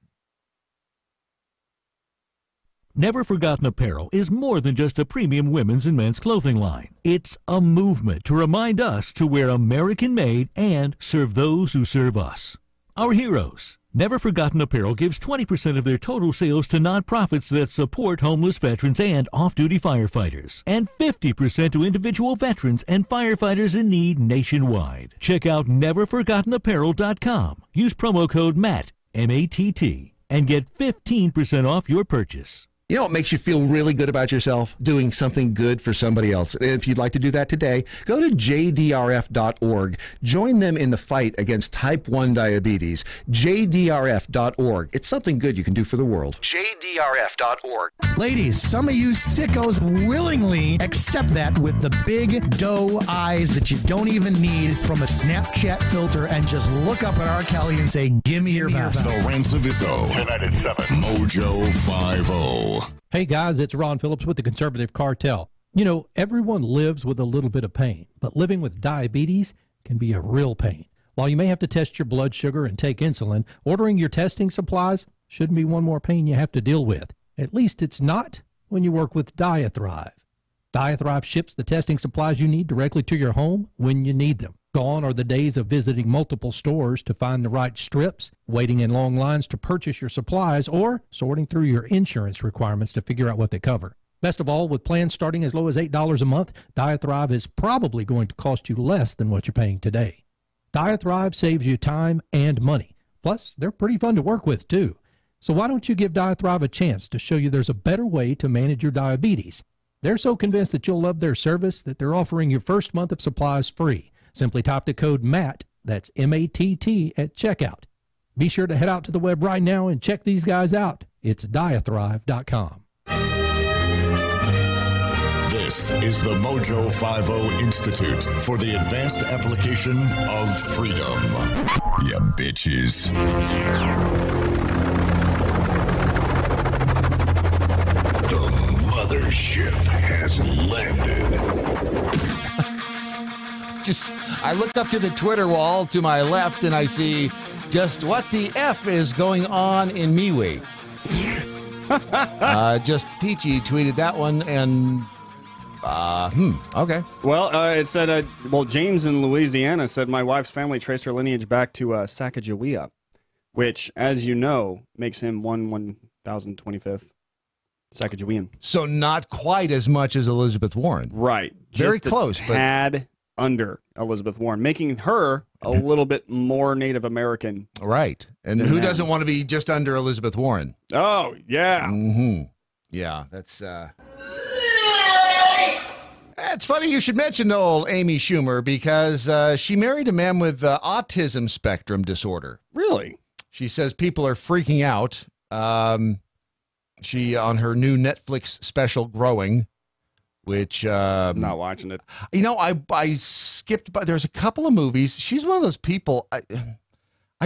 Never Forgotten Apparel is more than just a premium women's and men's clothing line. It's a movement to remind us to wear American-made and serve those who serve us. Our heroes. Never Forgotten Apparel gives 20% of their total sales to nonprofits that support homeless veterans and off-duty firefighters, and 50% to individual veterans and firefighters in need nationwide. Check out neverforgottenapparel.com. Use promo code MATT, M-A-T-T, and get 15% off your purchase. You know what makes you feel really good about yourself? Doing something good for somebody else. And if you'd like to do that today, go to jdrf.org. Join them in the fight against type 1 diabetes. jdrf.org. It's something good you can do for the world. jdrf.org. Ladies, some of you sickos willingly accept that with the big doe eyes that you don't even need from a Snapchat filter and just look up at R. Kelly and say, give me your best. The Rancevizzo. United 7. MoJo 50. Hey guys, it's Ron Phillips with the Conservative Cartel. You know, everyone lives with a little bit of pain, but living with diabetes can be a real pain. While you may have to test your blood sugar and take insulin, ordering your testing supplies shouldn't be one more pain you have to deal with. At least it's not when you work with Diathrive. Diathrive ships the testing supplies you need directly to your home when you need them. Gone are the days of visiting multiple stores to find the right strips, waiting in long lines to purchase your supplies, or sorting through your insurance requirements to figure out what they cover. Best of all, with plans starting as low as $8 a month, Diathrive is probably going to cost you less than what you're paying today. Diathrive saves you time and money. Plus, they're pretty fun to work with, too. So why don't you give Diathrive a chance to show you there's a better way to manage your diabetes? They're so convinced that you'll love their service that they're offering your first month of supplies free. Simply type the code MATT, that's M-A-T-T, at checkout. Be sure to head out to the web right now and check these guys out. It's Diathrive.com. This is the MoJo 50 Institute for the Advanced Application of Freedom. Ya bitches. The mothership has landed. I look up to the Twitter wall to my left and I see just what the F is going on in MeWe. Just Peachy tweeted that one and okay. Well, it said, James in Louisiana said my wife's family traced her lineage back to Sacagawea, which, as you know, makes him 1025th Sacagawean. So not quite as much as Elizabeth Warren. Right. Very Just close. A tad under Elizabeth Warren, making her a little bit more Native American. Right. And who doesn't want to be just under Elizabeth Warren? Oh, yeah. Mm-hmm. Yeah, that's... It's funny you should mention old Amy Schumer because she married a man with autism spectrum disorder. Really? She says people are freaking out. She, on her new Netflix special, Growing, which... I'm not watching it. You know, I skipped by... There's a couple of movies. She's one of those people I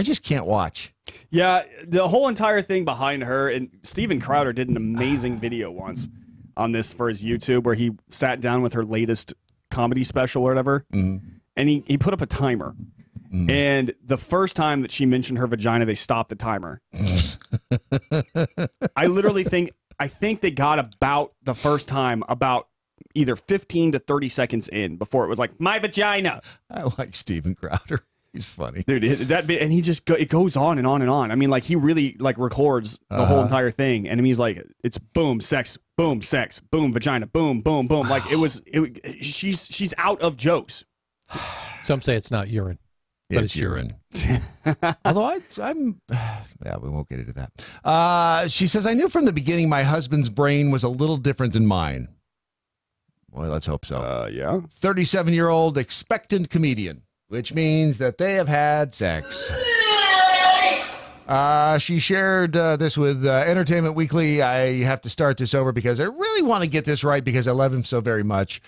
just can't watch. Yeah, the whole entire thing behind her, and Steven Crowder did an amazing video once on this for his YouTube where he sat down with her latest comedy special or whatever, and he put up a timer. And the first time that she mentioned her vagina, they stopped the timer. I literally think they got about the first time about either 15 to 30 seconds in before it was like, my vagina. I like Steven Crowder. He's funny. Dude, that bit, and he just it goes on and on and on. I mean, like, he really like records the whole entire thing, and he's like, it's boom, sex, boom, vagina, boom, boom, boom. Like, she's out of jokes. Some say it's not urine. But it's urine. Although I'm we won't get into that. She says, I knew from the beginning my husband's brain was a little different than mine. Well, let's hope so. Yeah. 37-year-old expectant comedian, which means that they have had sex. She shared this with Entertainment Weekly. I have to start this over because I really want to get this right because I love him so very much.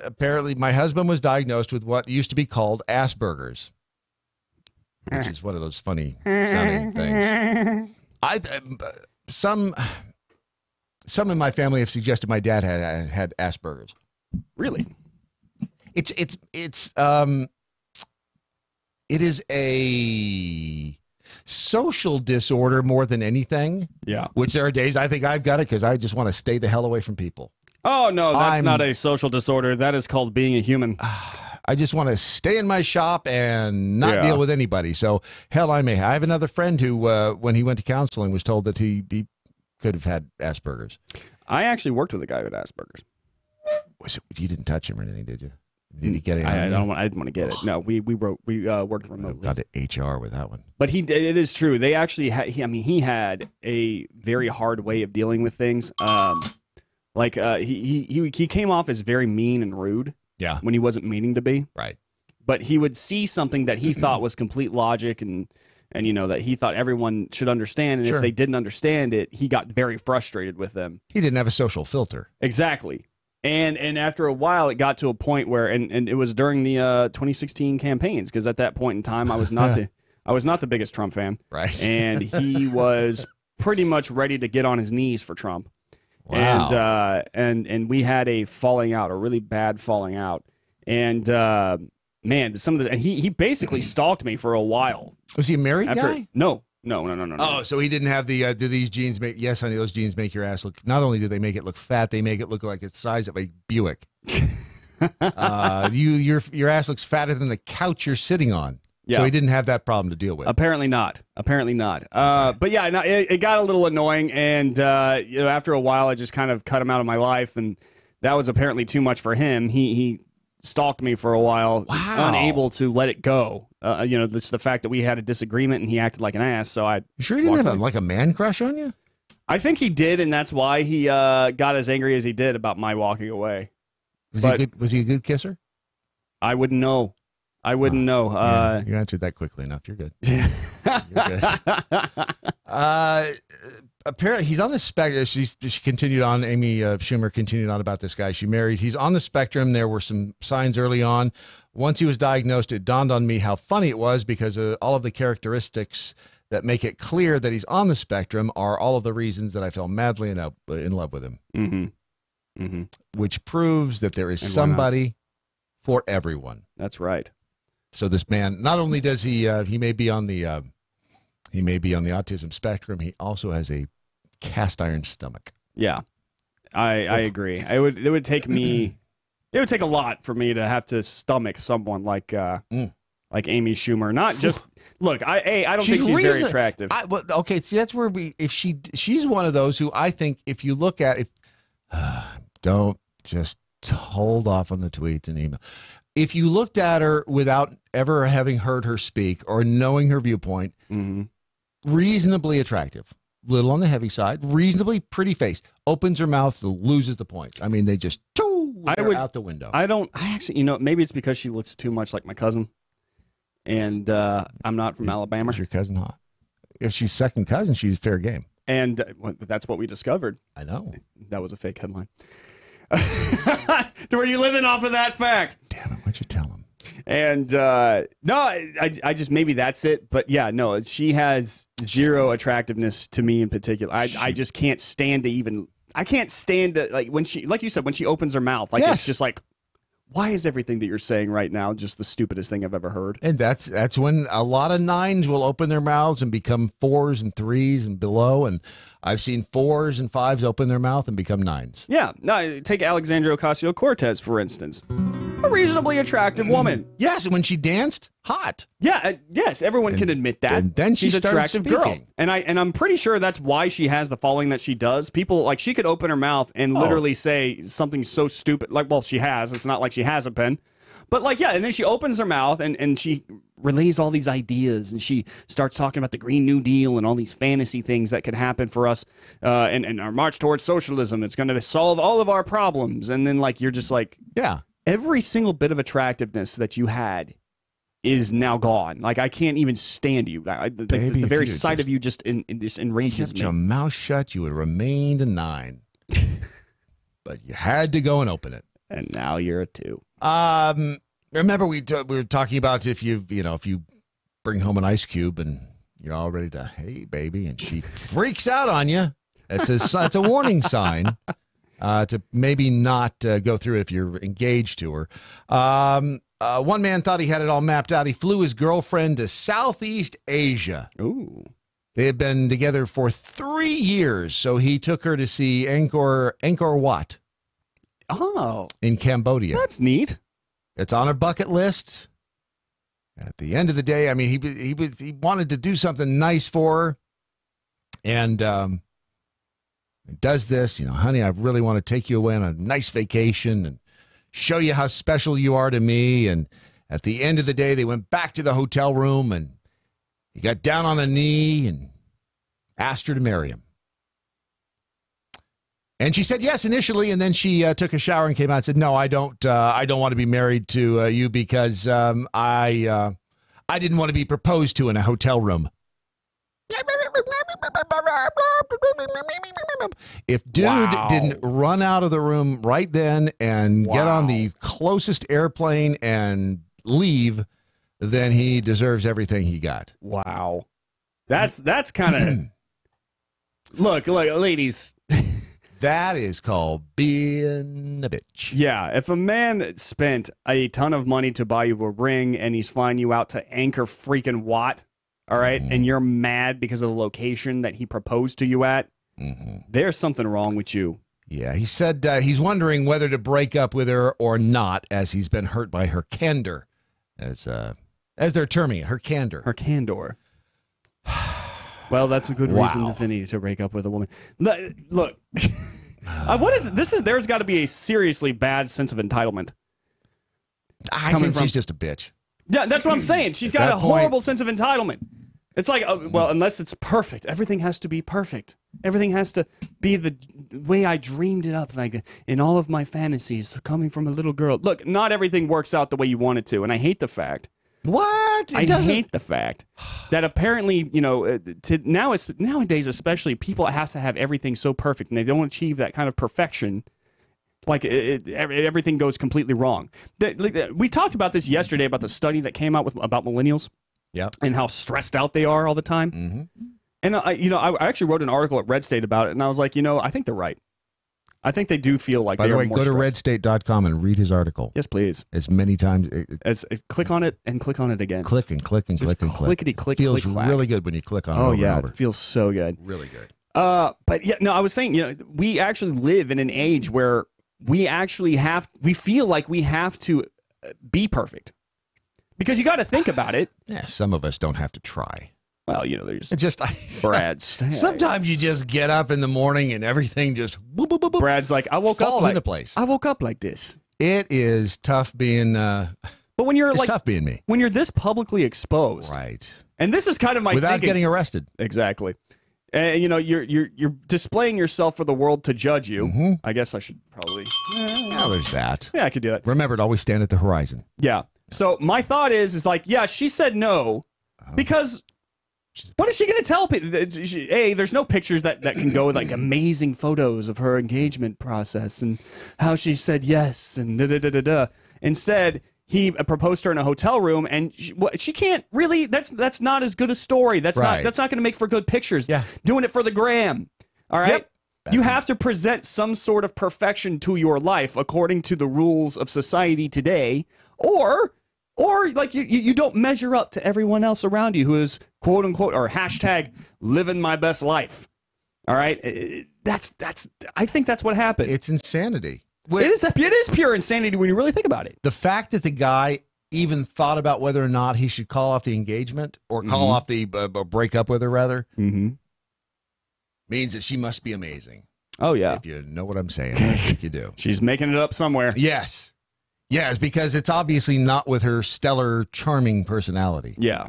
Apparently, my husband was diagnosed with what used to be called Asperger's. which is one of those funny sounding things. Some in my family have suggested my dad had Asperger's. Really? It is a social disorder more than anything. Yeah. Which there are days I think I've got it because I just want to stay the hell away from people. Oh, no, that's not a social disorder. That is called being a human. I just want to stay in my shop and not deal with anybody. So, hell, I have another friend who, when he went to counseling, was told that he could have had Asperger's. I actually worked with a guy with Asperger's. You didn't touch him or anything, did you? Did he get it? I didn't want to get it. No, we worked remotely. Got to HR with that one. But it is true. They actually he had a very hard way of dealing with things. He came off as very mean and rude. Yeah. When he wasn't meaning to be. Right. But he would see something that he thought was complete logic and that he thought everyone should understand, and if they didn't understand it, he got very frustrated with them. He didn't have a social filter. Exactly. And after a while, it got to a point where, and it was during the 2016 campaigns, because at that point in time, I was not the biggest Trump fan. Right. And he was pretty much ready to get on his knees for Trump. Wow. And we had a falling out, a really bad falling out. And man, he basically stalked me for a while. Was he a married guy? No. Oh, so he didn't have the do these jeans make? Yes, honey, those jeans make your ass look. Not only do they make it look fat, they make it look like it's the size of a Buick. Your ass looks fatter than the couch you're sitting on. Yeah. So he didn't have that problem to deal with. Apparently not. But yeah, no, it got a little annoying, and after a while, I just kind of cut him out of my life, and that was apparently too much for him. He stalked me for a while, unable to let it go. It's the fact that we had a disagreement, and he acted like an ass. So I You sure he didn't have a man crush on you? I think he did, and that's why he got as angry as he did about my walking away. Was he a good kisser? I wouldn't know. know. You answered that quickly enough. You're good. You're good. Apparently, he's on the spectrum. She continued on. Amy Schumer continued on about this guy she married. He's on the spectrum. There were some signs early on. Once he was diagnosed, it dawned on me how funny it was because all of the characteristics that make it clear that he's on the spectrum are all of the reasons that I fell madly in love with him. Mm-hmm. Mm-hmm. Which proves that there is somebody for everyone. That's right. So this man, not only does he may be on the autism spectrum, he also has a cast iron stomach. Yeah, I agree. It would take me, it would take a lot for me to have to stomach someone like Amy Schumer. Not just look. I don't think she's very attractive. Okay, see that's where she's one of those who I think if you look at don't just hold off on the tweets and email. If you looked at her without ever having heard her speak or knowing her viewpoint, reasonably attractive, little on the heavy side, reasonably pretty face, opens her mouth, loses the point. I mean, they just out the window. I actually, maybe it's because she looks too much like my cousin, and I'm not from Alabama. Is your cousin hot? If she's second cousin, she's fair game. And that's what we discovered. I know. That was a fake headline. Were you living off of that fact? Damn it, why'd you tell him? And no, I just, maybe that's it. But yeah, no, she has zero attractiveness to me in particular. I just can't stand to even, I can't stand to, like when she, like you said, when she opens her mouth, like it's just like, why is everything that you're saying right now just the stupidest thing I've ever heard? And that's when a lot of nines will open their mouths and become 4s and 3s and below. And I've seen 4s and 5s open their mouth and become 9s. Yeah. No, take Alexandria Ocasio-Cortez, for instance. A reasonably attractive woman. Yes, and when she danced, hot. Yeah, yes, everyone can admit that. And then she's an attractive girl. And I'm pretty sure that's why she has the following that she does. People, like, she could open her mouth and literally say something so stupid. Like, well, she has. It's not like she hasn't been. But, like, yeah, and then she opens her mouth and she relays all these ideas and she starts talking about the Green New Deal and all these fantasy things that could happen for us and our march towards socialism. It's going to solve all of our problems. And then, like, you're just like, yeah. Every single bit of attractiveness that you had is now gone. Like, I can't even stand you. The very sight of you just enrages me. Kept your mouth shut, you would have remained a 9. But you had to go and open it. And now you're a 2. Remember we were talking about if you bring home an ice cube, and you're all ready to, hey, baby, and she freaks out on you. It's a warning sign to maybe not go through it if you're engaged to her. One man thought he had it all mapped out. He flew his girlfriend to Southeast Asia. Ooh. They had been together for 3 years, so he took her to see Angkor Wat. Oh. In Cambodia. That's neat. It's on her bucket list. At the end of the day, I mean, he wanted to do something nice for her, and does this, honey, I really want to take you away on a nice vacation and show you how special you are to me. And at the end of the day, they went back to the hotel room, and he got down on a knee and asked her to marry him. And she said yes initially, and then she took a shower and came out and said, no, I don't want to be married to you because I didn't want to be proposed to in a hotel room. If dude didn't run out of the room right then and get on the closest airplane and leave, then he deserves everything he got. Wow. That's kind of... Look, ladies... That is called being a bitch. Yeah, if a man spent a ton of money to buy you a ring and he's flying you out to Angkor freaking Wat, all right, and you're mad because of the location that he proposed to you at, there's something wrong with you. Yeah, he said he's wondering whether to break up with her or not, as he's been hurt by her candor, as they're terming it, her candor. Her candor. Well, that's a good reason to break up with a woman. Look, what is this? There's got to be a seriously bad sense of entitlement. I think she's just a bitch. Yeah, that's what I'm saying. She's got a horrible sense of entitlement. It's like, well, unless it's perfect, everything has to be perfect. Everything has to be the way I dreamed it up, like in all of my fantasies, coming from a little girl. Look, not everything works out the way you want it to, and I hate the fact. What? I hate the fact that apparently, nowadays especially, people have to have everything so perfect, and they don't achieve that kind of perfection. Like everything goes completely wrong. We talked about this yesterday about the study that came out about millennials, and how stressed out they are all the time. And I actually wrote an article at Red State about it, and I was like, I think they're right. I think they do feel like. By they the way, are more go to stressed. redstate.com and read his article. Yes, please. As many times as click on it and click on it again. Click and click and Just click and click. Clickety-click, Feels click-clack. really good when you click on it. Oh over yeah, and over. it feels so good. Really good. But yeah, no, I was saying, we actually live in an age where we feel like we have to be perfect. Because you got to think about it. Yeah, some of us don't have to try. Well, there's just Brad Staggs. Sometimes you just get up in the morning and everything just boop, boop, boop, boop, Brad's like, I woke falls up into place. I woke up like this. It is tough being. But when you're it's tough being me. When you're this publicly exposed, right? And this is kind of my without thinking. Getting arrested. Exactly. And you're displaying yourself for the world to judge you. I guess I should probably. Yeah, there's that. Yeah, I could do that. Remember to always stand at the horizon. Yeah. So my thought is like, yeah, she said no because. What is she going to tell people? There's no pictures that can go with like amazing photos of her engagement process and how she said yes and da-da-da-da-da. Instead, he proposed to her in a hotel room, and she can't really. That's not as good a story. That's not going to make for good pictures. Yeah, doing it for the gram. All right. Yep. You have to present some sort of perfection to your life according to the rules of society today, or like you don't measure up to everyone else around you who is quote unquote or hashtag living my best life. All right, I think that's what happened. It's insanity. It is pure insanity when you really think about it. The fact that the guy even thought about whether or not he should call off the engagement or call off the break up with her rather means that she must be amazing. Oh yeah, if you know what I'm saying, I think you do. She's making it up somewhere. Yes. Yes, because it's obviously not with her stellar, charming personality. Yeah.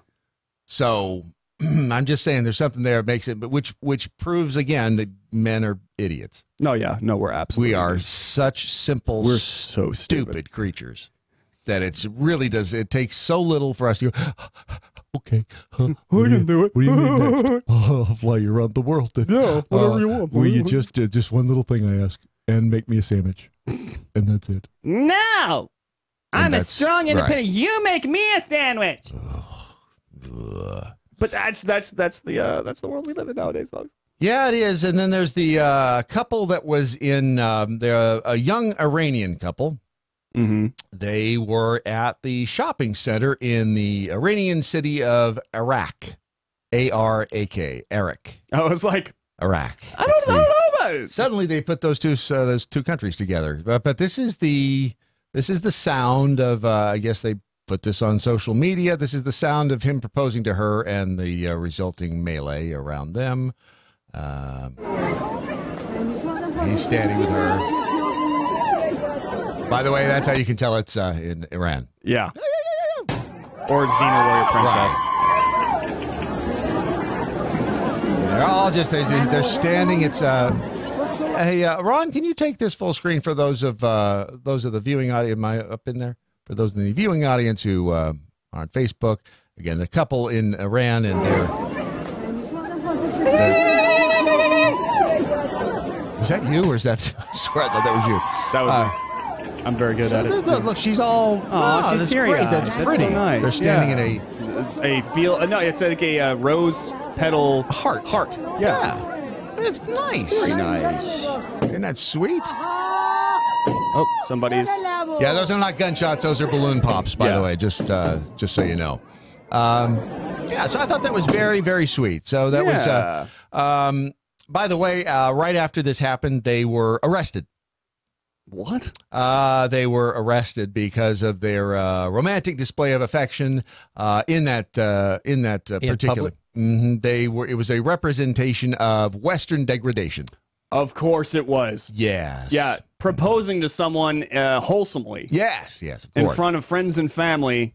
So I'm just saying there's something there that makes it, but which proves again that men are idiots. No, yeah, no, we're absolutely. We are such simple, we're so stupid creatures that it really does. It takes so little for us to go. Okay, I can do it. What do you mean next? I'll fly you around the world. Yeah, whatever you want. Will you just one little thing I ask, and make me a sandwich, and that's it. No, I'm a strong, independent. Right. You make me a sandwich. But that's the world we live in nowadays, folks. Yeah, it is. And then there's the couple that was in a young Iranian couple. Mm-hmm. They were at the shopping center in the Iranian city of Arak. A-R-A-K. Arak. I was like, Iraq. I don't know about it. Suddenly they put those two countries together. But this is the sound of I guess they put this on social media. This is the sound of him proposing to her and the resulting melee around them. He's standing with her. By the way, that's how you can tell it's in Iran. Yeah. Or Xena Warrior Princess. Right. They're all just they're standing. It's hey Ron, can you take this full screen for those of the viewing audience? Am I up in there? For those in the viewing audience who are on Facebook, again, the couple in Iran and they're was that you or is that? I swear I thought that was you. That was me. I'm very good at it. Look, she's all. Oh, she's that's great. That's pretty. So nice. They're standing in a field. No, it's like a rose petal heart. Yeah. It's nice. Very nice. Isn't that sweet? Oh, somebody's. Yeah, those are not gunshots. Those are balloon pops, by the way. Just so you know. Yeah. So I thought that was very, very sweet. So that was. By the way, right after this happened, they were arrested. What? They were arrested because of their romantic display of affection in that particular. They were. It was a representation of Western degradation. Of course, it was. Yes. Yeah, proposing to someone wholesomely. Yes. Of course. In front of friends and family,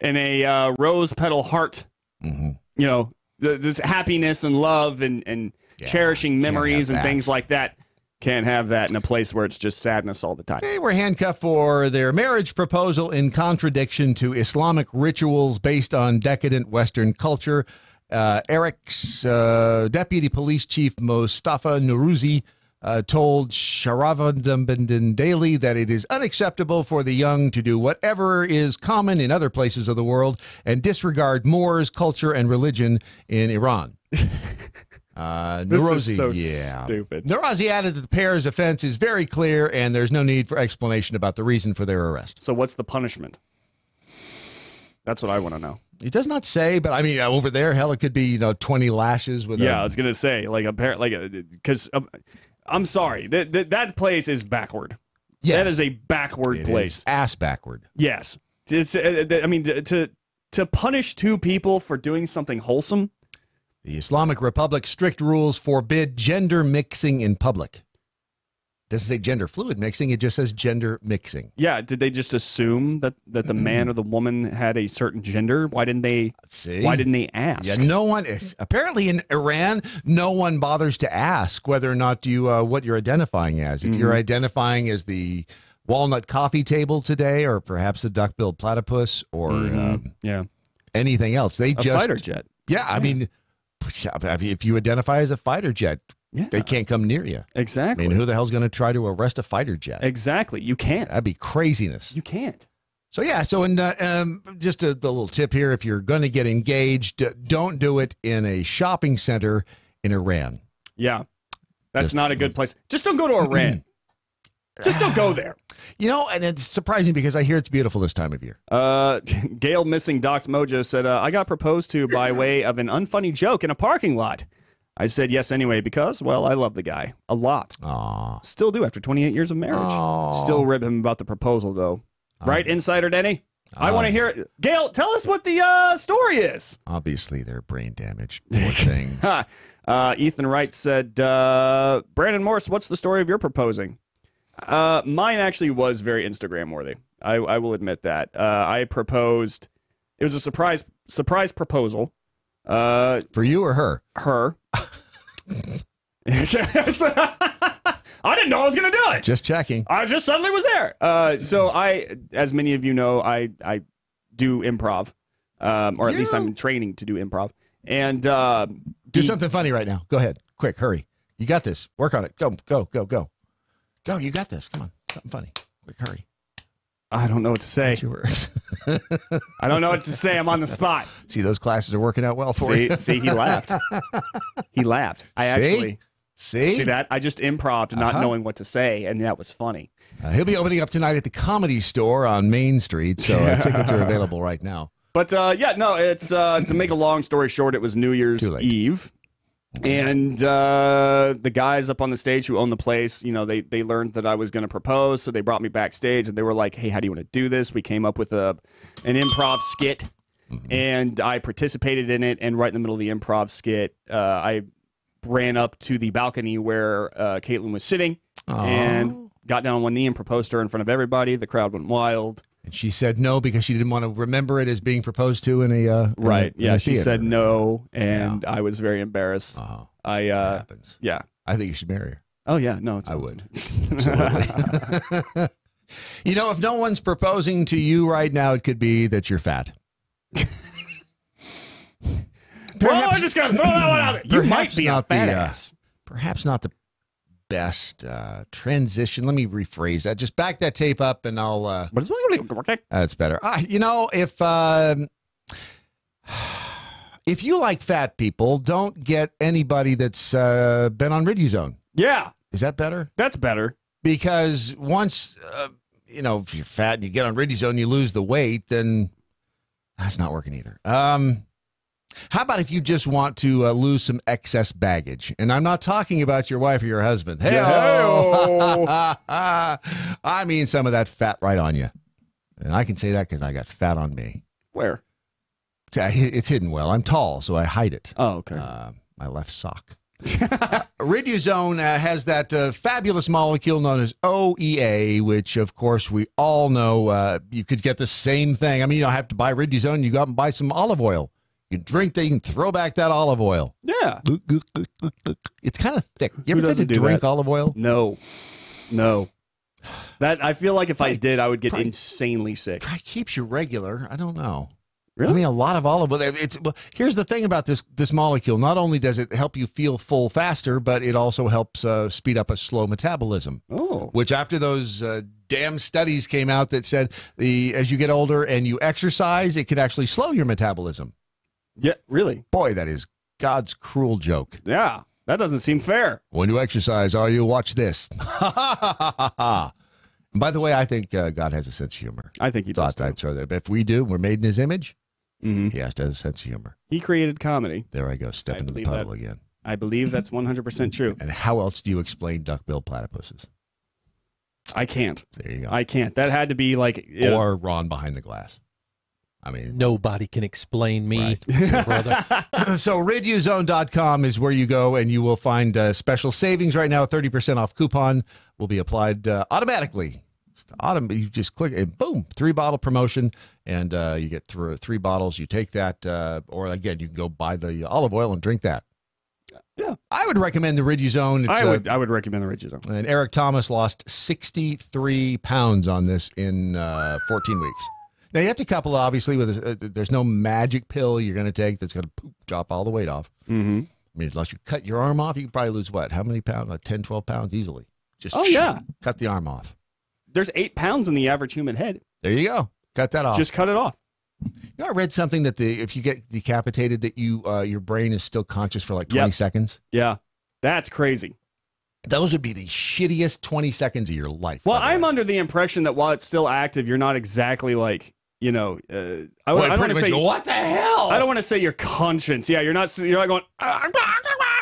in a rose petal heart. You know, this happiness and love and cherishing memories and things like that. Can't have that in a place where it's just sadness all the time. They were handcuffed for their marriage proposal in contradiction to Islamic rituals based on decadent Western culture. Eric's deputy police chief Mustafa Nuruzi told Sharavandan Daily that it is unacceptable for the young to do whatever is common in other places of the world and disregard Moors, culture, and religion in Iran. This is so stupid. Nuruzi added that the pair's offense is very clear and there's no need for explanation about the reason for their arrest. So what's the punishment? That's what I want to know. It does not say, but I mean, over there, hell, it could be 20 lashes with. Yeah, I was gonna say because I'm sorry, that place is backward. Yes. That is a backward place. Ass backward. Yes, it's. I mean, to punish two people for doing something wholesome. The Islamic Republic's strict rules forbid gender mixing in public. It doesn't say gender fluid mixing, it just says gender mixing. Yeah, did they just assume that the man or the woman had a certain gender? Why didn't they ask? Yeah, no one apparently in Iran, no one bothers to ask whether or not you what you're identifying as. If you're identifying as the walnut coffee table today, or perhaps the duck-billed platypus, or anything else, they just fighter jet. Yeah, I mean, if you identify as a fighter jet, they can't come near you. Exactly. I mean, who the hell's going to try to arrest a fighter jet? Exactly. You can't. That'd be craziness. You can't. So, yeah. So, just a little tip here. If you're going to get engaged, don't do it in a shopping center in Iran. Yeah. That's not a good place. Just don't go to Iran. Just don't go there. You know, and it's surprising because I hear it's beautiful this time of year. Gail Missing Docs Mojo said, I got proposed to by way of an unfunny joke in a parking lot. I said yes anyway because, well, I love the guy a lot. Aww. Still do after 28 years of marriage. Aww. Still rib him about the proposal, though. Right, Insider Denny? I want to hear it. Gail, tell us what the story is. Obviously, they're brain damaged. Poor thing. Ethan Wright said, Brandon Morse, what's the story of your proposing? Mine actually was very Instagram worthy. I will admit that. I proposed. It was a surprise proposal. For you or her? Her. I didn't know I was going to do it. Just checking. I just suddenly was there. So as many of you know, I do improv, or at least I'm training to do improv. And do something funny right now. Go ahead. Quick, hurry. You got this. Work on it. Go. Go, you got this. Come on. Something funny. Quick, hurry. I don't know what to say. I don't know what to say. I'm on the spot. See, those classes are working out well for you. See, he laughed. He laughed. See that? I just improv'd not knowing what to say, and that was funny. He'll be opening up tonight at the Comedy Store on Main Street, so tickets are available right now. But it's to make a long story short, it was New Year's Eve. And the guys up on the stage who own the place, they learned that I was going to propose, so they brought me backstage, and they were like, hey, how do you want to do this? We came up with an improv skit, and I participated in it, and right in the middle of the improv skit, I ran up to the balcony where Caitlin was sitting and got down on one knee and proposed to her in front of everybody. The crowd went wild. And she said no because she didn't want to remember it as being proposed to in a she said no, and I was very embarrassed. That happens. Yeah, I think you should marry her. Oh yeah, no, I would. Absolutely. If no one's proposing to you right now, it could be that you're fat. Well, I'm just gonna throw that one out there. You might be a fat ass. Perhaps not the best transition. Let me rephrase that. Just back that tape up, and I'll. That's better. If you like fat people, don't get anybody that's been on Riduzone. Yeah, is that better? That's better because once if you're fat and you get on Riduzone, you lose the weight, then that's not working either. How about if you just want to lose some excess baggage? And I'm not talking about your wife or your husband. I mean some of that fat right on you. And I can say that because I got fat on me. Where? It's hidden well. I'm tall, so I hide it. Oh, okay. My left sock. Riduzone has that fabulous molecule known as OEA, which, of course, we all know you could get the same thing. I mean, you don't have to buy Riduzone. You go out and buy some olive oil. You drink that, you can throw back that olive oil. Yeah. It's kind of thick. You ever tried to drink olive oil? No. That I feel like if I did, I would get insanely sick. It keeps you regular. I don't know. Really? I mean, a lot of olive oil. Here's the thing about this molecule. Not only does it help you feel full faster, but it also helps speed up a slow metabolism. Oh. Which after those damn studies came out that said as you get older and you exercise, it can actually slow your metabolism. Yeah, really? Boy, that is God's cruel joke. Yeah, that doesn't seem fair. When you exercise, watch this. And by the way, I think God has a sense of humor. I think he does. Thought I'd throw that. But if we do, we're made in his image. He has to have a sense of humor. He created comedy. There I go, step into the puddle again. I believe that's 100% true. And how else do you explain duck-billed platypuses? I can't. There you go. I can't. That had to be like... Or Ron behind the glass. I mean, nobody can explain me, brother. So Riduzone.com is where you go, and you will find special savings right now. 30% off coupon will be applied automatically. You just click and boom, 3-bottle promotion, and you get through 3 bottles. You take that, or again, you can go buy the olive oil and drink that. Yeah, I would recommend the Riduzone. I would recommend the Riduzone. And Eric Thomas lost 63 pounds on this in 14 weeks. Now, you have to couple, obviously, with there's no magic pill you're going to take that's going to drop all the weight off. Mm-hmm. I mean, unless you cut your arm off, you can probably lose what? How many pounds? Like 10, 12 pounds easily. Just cut the arm off. There's 8 pounds in the average human head. There you go. Cut that off. Just cut it off. I read something that if you get decapitated, that your brain is still conscious for like 20 seconds. Yeah, that's crazy. Those would be the shittiest 20 seconds of your life. Well, I'm under the impression that while it's still active, you're not exactly like, I don't want to say what the hell. I don't want to say your conscience. Yeah, you're not going.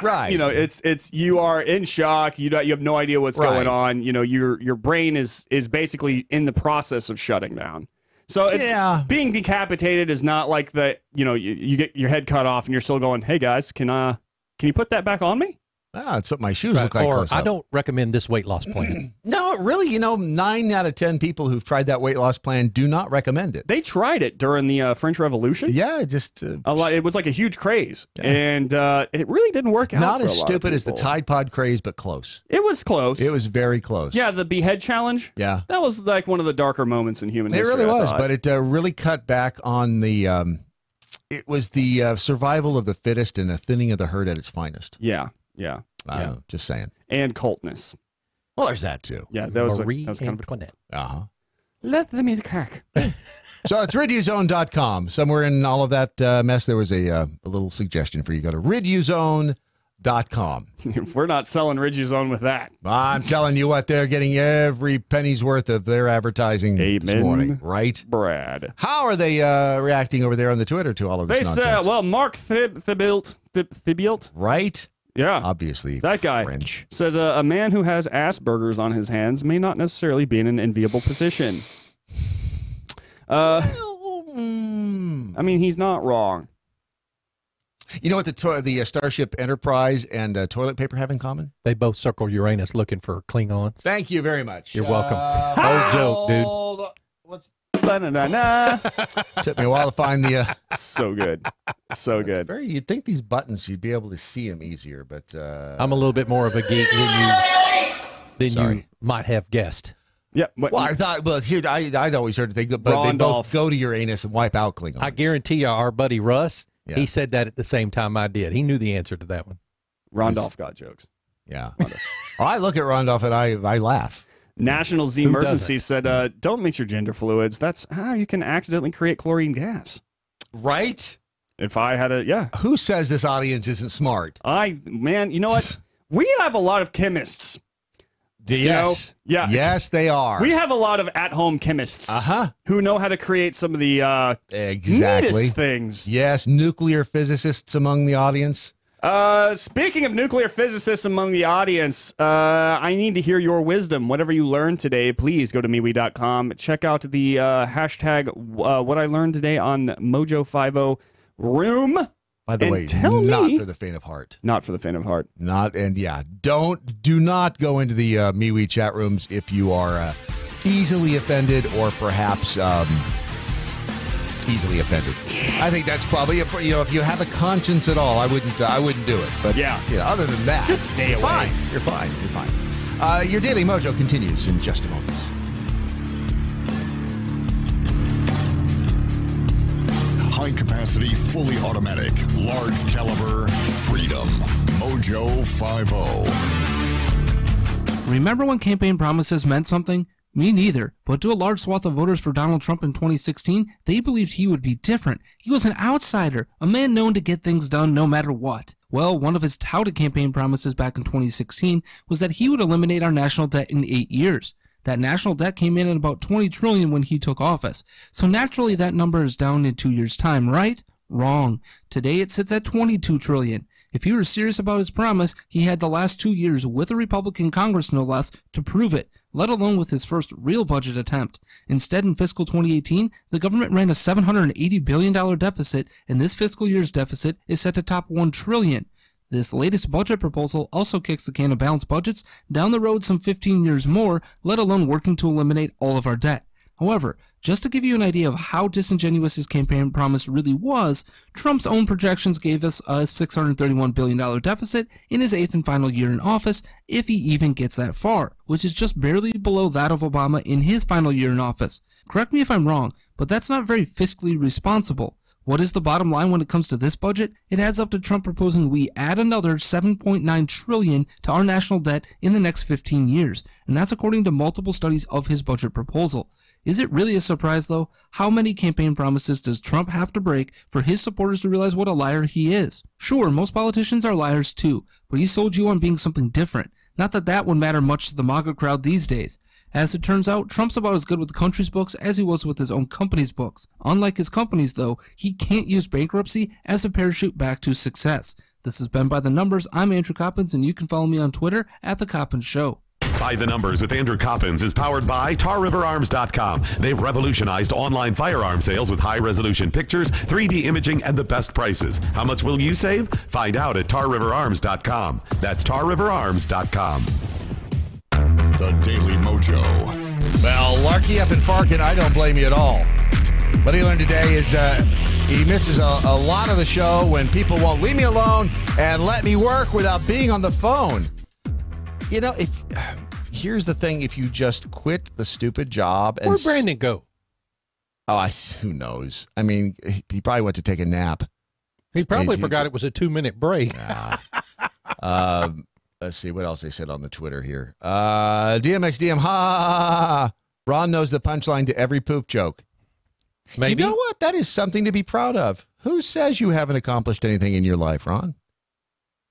Right. It's you are in shock. You have no idea what's going on. Your brain is basically in the process of shutting down. So it's being decapitated is not like you get your head cut off and you're still going, hey guys, can you put that back on me? That's what my shoes look like. Or I don't recommend this weight loss plan. No, really, 9 out of 10 people who've tried that weight loss plan do not recommend it. They tried it during the French Revolution. Yeah, just it was like a huge craze, and it really didn't work out. Not as stupid as the Tide Pod craze, but close. It was close. It was very close. Yeah, the behead challenge. Yeah, that was like one of the darker moments in human history. It really was, but it really cut back on the. It was the survival of the fittest and the thinning of the herd at its finest. Yeah. Just saying. And cultness. Well, there's that too. Yeah, that was kind of a... Let the meat crack. So it's riduzone.com. Somewhere in all of that mess, there was a little suggestion for you. Go to riduzone.com. We're not selling Riduzone with that. I'm telling you what, they're getting every penny's worth of their advertising this morning, right? Brad. How are they reacting over there on the Twitter to all of this nonsense? They say, well, Mark Thibilt. Right? Yeah. Obviously. That guy French. says a man who has Asperger's on his hands may not necessarily be in an enviable position. I mean, he's not wrong. You know what the Starship Enterprise and toilet paper have in common? They both circle Uranus looking for Klingons. Thank you very much. You're welcome. Old joke, dude. What's Ba-na-na-na. Took me a while to find the. So good, so good. You'd think these buttons you'd be able to see them easier, but I'm a little bit more of a geek than you might have guessed. Yeah. Well, I thought. Well, here I'd always heard they both go to Uranus and wipe out Klingons. I guarantee you, our buddy Russ, Yeah. he said that at the same time I did. He knew the answer to that one. Rondolph got jokes. Yeah. I look at Rondolph and I laugh. National Z Emergency said, don't mix your gender fluids. That's how you can accidentally create chlorine gas. Right? If I had Who says this audience isn't smart? Man, you know what? We have a lot of chemists. Yes. You know? Yeah. Yes, they are. We have a lot of at-home chemists who know how to create some of the neatest things. Yes, nuclear physicists among the audience. Speaking of nuclear physicists among the audience, I need to hear your wisdom. Whatever you learned today, please go to MeWe.com. Check out the hashtag what I learned today on MoJo50 Room. By the way, not for the faint of heart. Not for the faint of heart. Do not go into the MeWe chat rooms if you are easily offended or perhaps easily offended. I think that's probably if you have a conscience at all, I wouldn't do it. But other than that, just stay away. Fine. You're fine. Your Daily Mojo continues in just a moment. High capacity, fully automatic, large caliber, freedom. MoJo 50. Remember when campaign promises meant something? Me neither, but to a large swath of voters for Donald Trump in 2016, they believed he would be different. He was an outsider, a man known to get things done no matter what. Well, one of his touted campaign promises back in 2016 was that he would eliminate our national debt in 8 years. That national debt came in at about $20 trillion when he took office. So naturally that number is down in 2 years' time, right? Wrong. Today it sits at $22 trillion. If he were serious about his promise, he had the last 2 years with a Republican Congress no less to prove it, let alone with his first real budget attempt. Instead, in fiscal 2018, the government ran a $780 billion deficit, and this fiscal year's deficit is set to top $1 trillion. This latest budget proposal also kicks the can of balanced budgets down the road some 15 years more, let alone working to eliminate all of our debt. However, just to give you an idea of how disingenuous his campaign promise really was, Trump's own projections gave us a $631 billion deficit in his 8th and final year in office, if he even gets that far, which is just barely below that of Obama in his final year in office. Correct me if I'm wrong, but that's not very fiscally responsible. What is the bottom line when it comes to this budget? It adds up to Trump proposing we add another $7.9 trillion to our national debt in the next 15 years, and that's according to multiple studies of his budget proposal. Is it really a surprise, though? How many campaign promises does Trump have to break for his supporters to realize what a liar he is? Sure, most politicians are liars too, but he sold you on being something different. Not that that would matter much to the MAGA crowd these days. As it turns out, Trump's about as good with the country's books as he was with his own company's books. Unlike his companies, though, he can't use bankruptcy as a parachute back to success. This has been By the Numbers. I'm Andrew Coppins, and you can follow me on Twitter at The Coppins Show. By the Numbers with Andrew Coppins is powered by TarRiverArms.com. They've revolutionized online firearm sales with high-resolution pictures, 3D imaging, and the best prices. How much will you save? Find out at TarRiverArms.com. That's TarRiverArms.com. The Daily Mojo. Well, Larky up and Farkin, I don't blame you at all. What he learned today is he misses a lot of the show when people won't leave me alone and let me work without being on the phone. You know, here's the thing, if you just quit the stupid job and... Where'd Brandon go? Oh, who knows? I mean, he probably went to take a nap. He probably forgot it was a 2-minute break. Let's see what else they said on the Twitter here. DMXDM, ha! Ron knows the punchline to every poop joke. Maybe. You know what? That is something to be proud of. Who says you haven't accomplished anything in your life, Ron?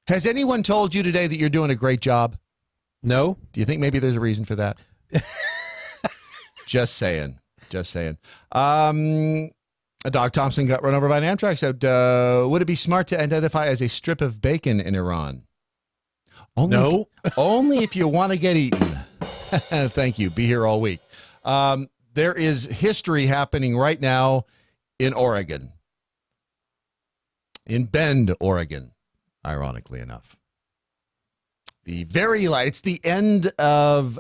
Has anyone told you today that you're doing a great job? No. Do you think maybe there's a reason for that? Just saying. Just saying. A dog Thompson got run over by an Amtrak. Said, would it be smart to identify as a strip of bacon in Iran? No. Only if you want to get eaten. Thank you. Be here all week. There is history happening right now in Oregon. In Bend, Oregon, ironically enough. It's the end of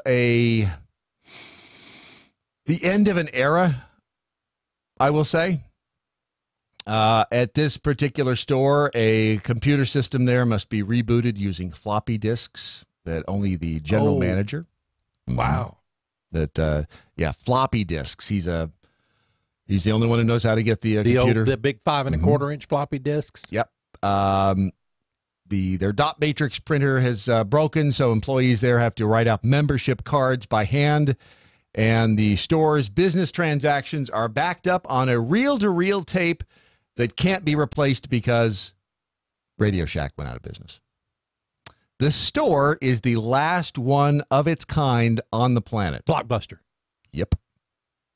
an era, I will say. At this particular store, a computer system there must be rebooted using floppy disks that only the general manager. Wow. Floppy disks. He's the only one who knows how to get the computer. The big 5 1/4 inch floppy disks. Yep. Their dot matrix printer has broken, so employees there have to write out membership cards by hand. And the store's business transactions are backed up on a reel-to-reel tape that can't be replaced because Radio Shack went out of business. The store is the last one of its kind on the planet. Blockbuster. Yep.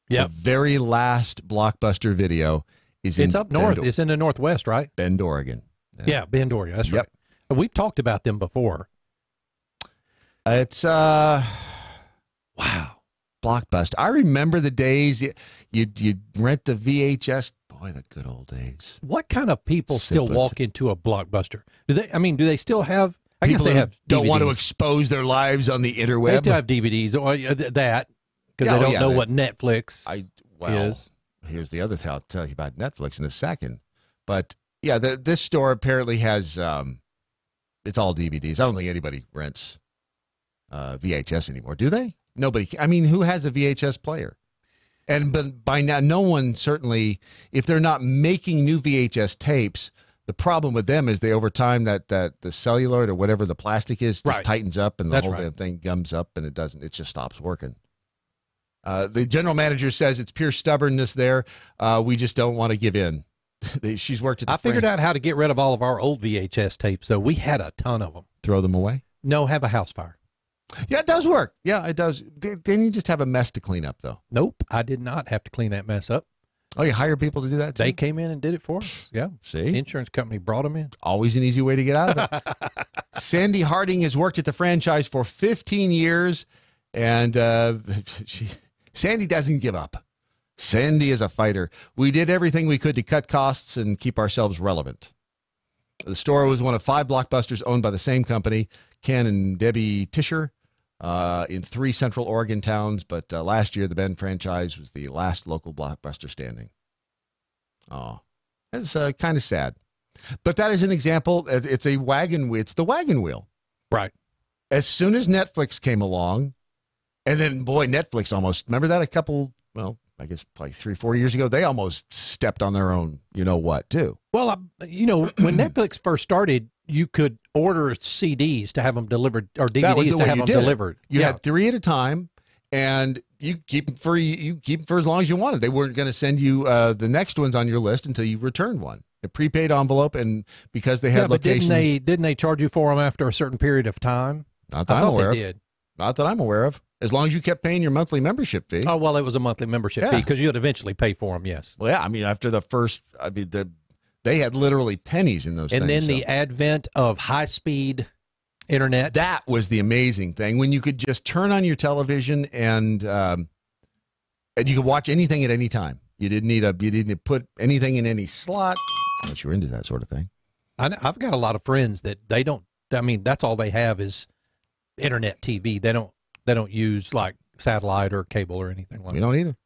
Yep. The very last Blockbuster video is It's up north. It's in the Northwest, right? Bend, Oregon. Yeah, Bend, Oregon. That's right. We've talked about them before. It's wow. Blockbuster. I remember the days you'd rent the VHS. Boy, the good old days. What kind of people still walk into a Blockbuster? Do they still have? I guess People they have. Don't DVDs. want to expose their lives on the interweb. They still have DVDs or that because they don't know what Netflix is. Here's the other thing. I'll tell you about Netflix in a second. But yeah, this store apparently has. It's all DVDs. I don't think anybody rents VHS anymore, do they? Nobody. I mean, who has a VHS player? But by now, no one certainly, if they're not making new VHS tapes, the problem with them is over time that the celluloid or whatever the plastic is just tightens up and the whole damn thing gums up and it just stops working. The general manager says it's pure stubbornness there. We just don't want to give in. She's worked at the I figured out how to get rid of all of our old VHS tapes, though. We had a ton of them. Throw them away? No, have a house fire. Yeah, it does work. Yeah, it does. Then you just have a mess to clean up, though. Nope, I did not have to clean that mess up. Oh, you hire people to do that, too? They came in and did it for us. Yeah. See? Insurance company brought them in. Always an easy way to get out of it. Sandy Harding has worked at the franchise for 15 years, and Sandy doesn't give up. Sandy is a fighter. We did everything we could to cut costs and keep ourselves relevant. The store was one of 5 Blockbusters owned by the same company, Ken and Debbie Tischer, in 3 Central Oregon towns. But last year, the Bend franchise was the last local Blockbuster standing. Oh, that's kind of sad. But that is an example. It's the wagon wheel. Right. As soon as Netflix came along, and then, boy, Netflix almost, remember that I guess probably 3-4 years ago, they almost stepped on their own, too. Well, when Netflix first started, you could order CDs to have them delivered or DVDs to have them delivered. You had 3 at a time, and you keep them for as long as you wanted. They weren't going to send you the next ones on your list until you returned one. A prepaid envelope, and because they had locations. Didn't they charge you for them after a certain period of time? Not that I'm aware of. Not that I'm aware of. As long as you kept paying your monthly membership fee. Oh, well, it was a monthly membership fee because you'd eventually pay for them, yes. Well, yeah, I mean, after the first, they had literally pennies in those things. And then the advent of high-speed internet. That was the amazing thing, when you could just turn on your television and you could watch anything at any time. You didn't need to put anything in any slot, unless you were into that sort of thing. I've got a lot of friends that that's all they have is internet TV. They don't use like satellite or cable or anything like that. We don't either.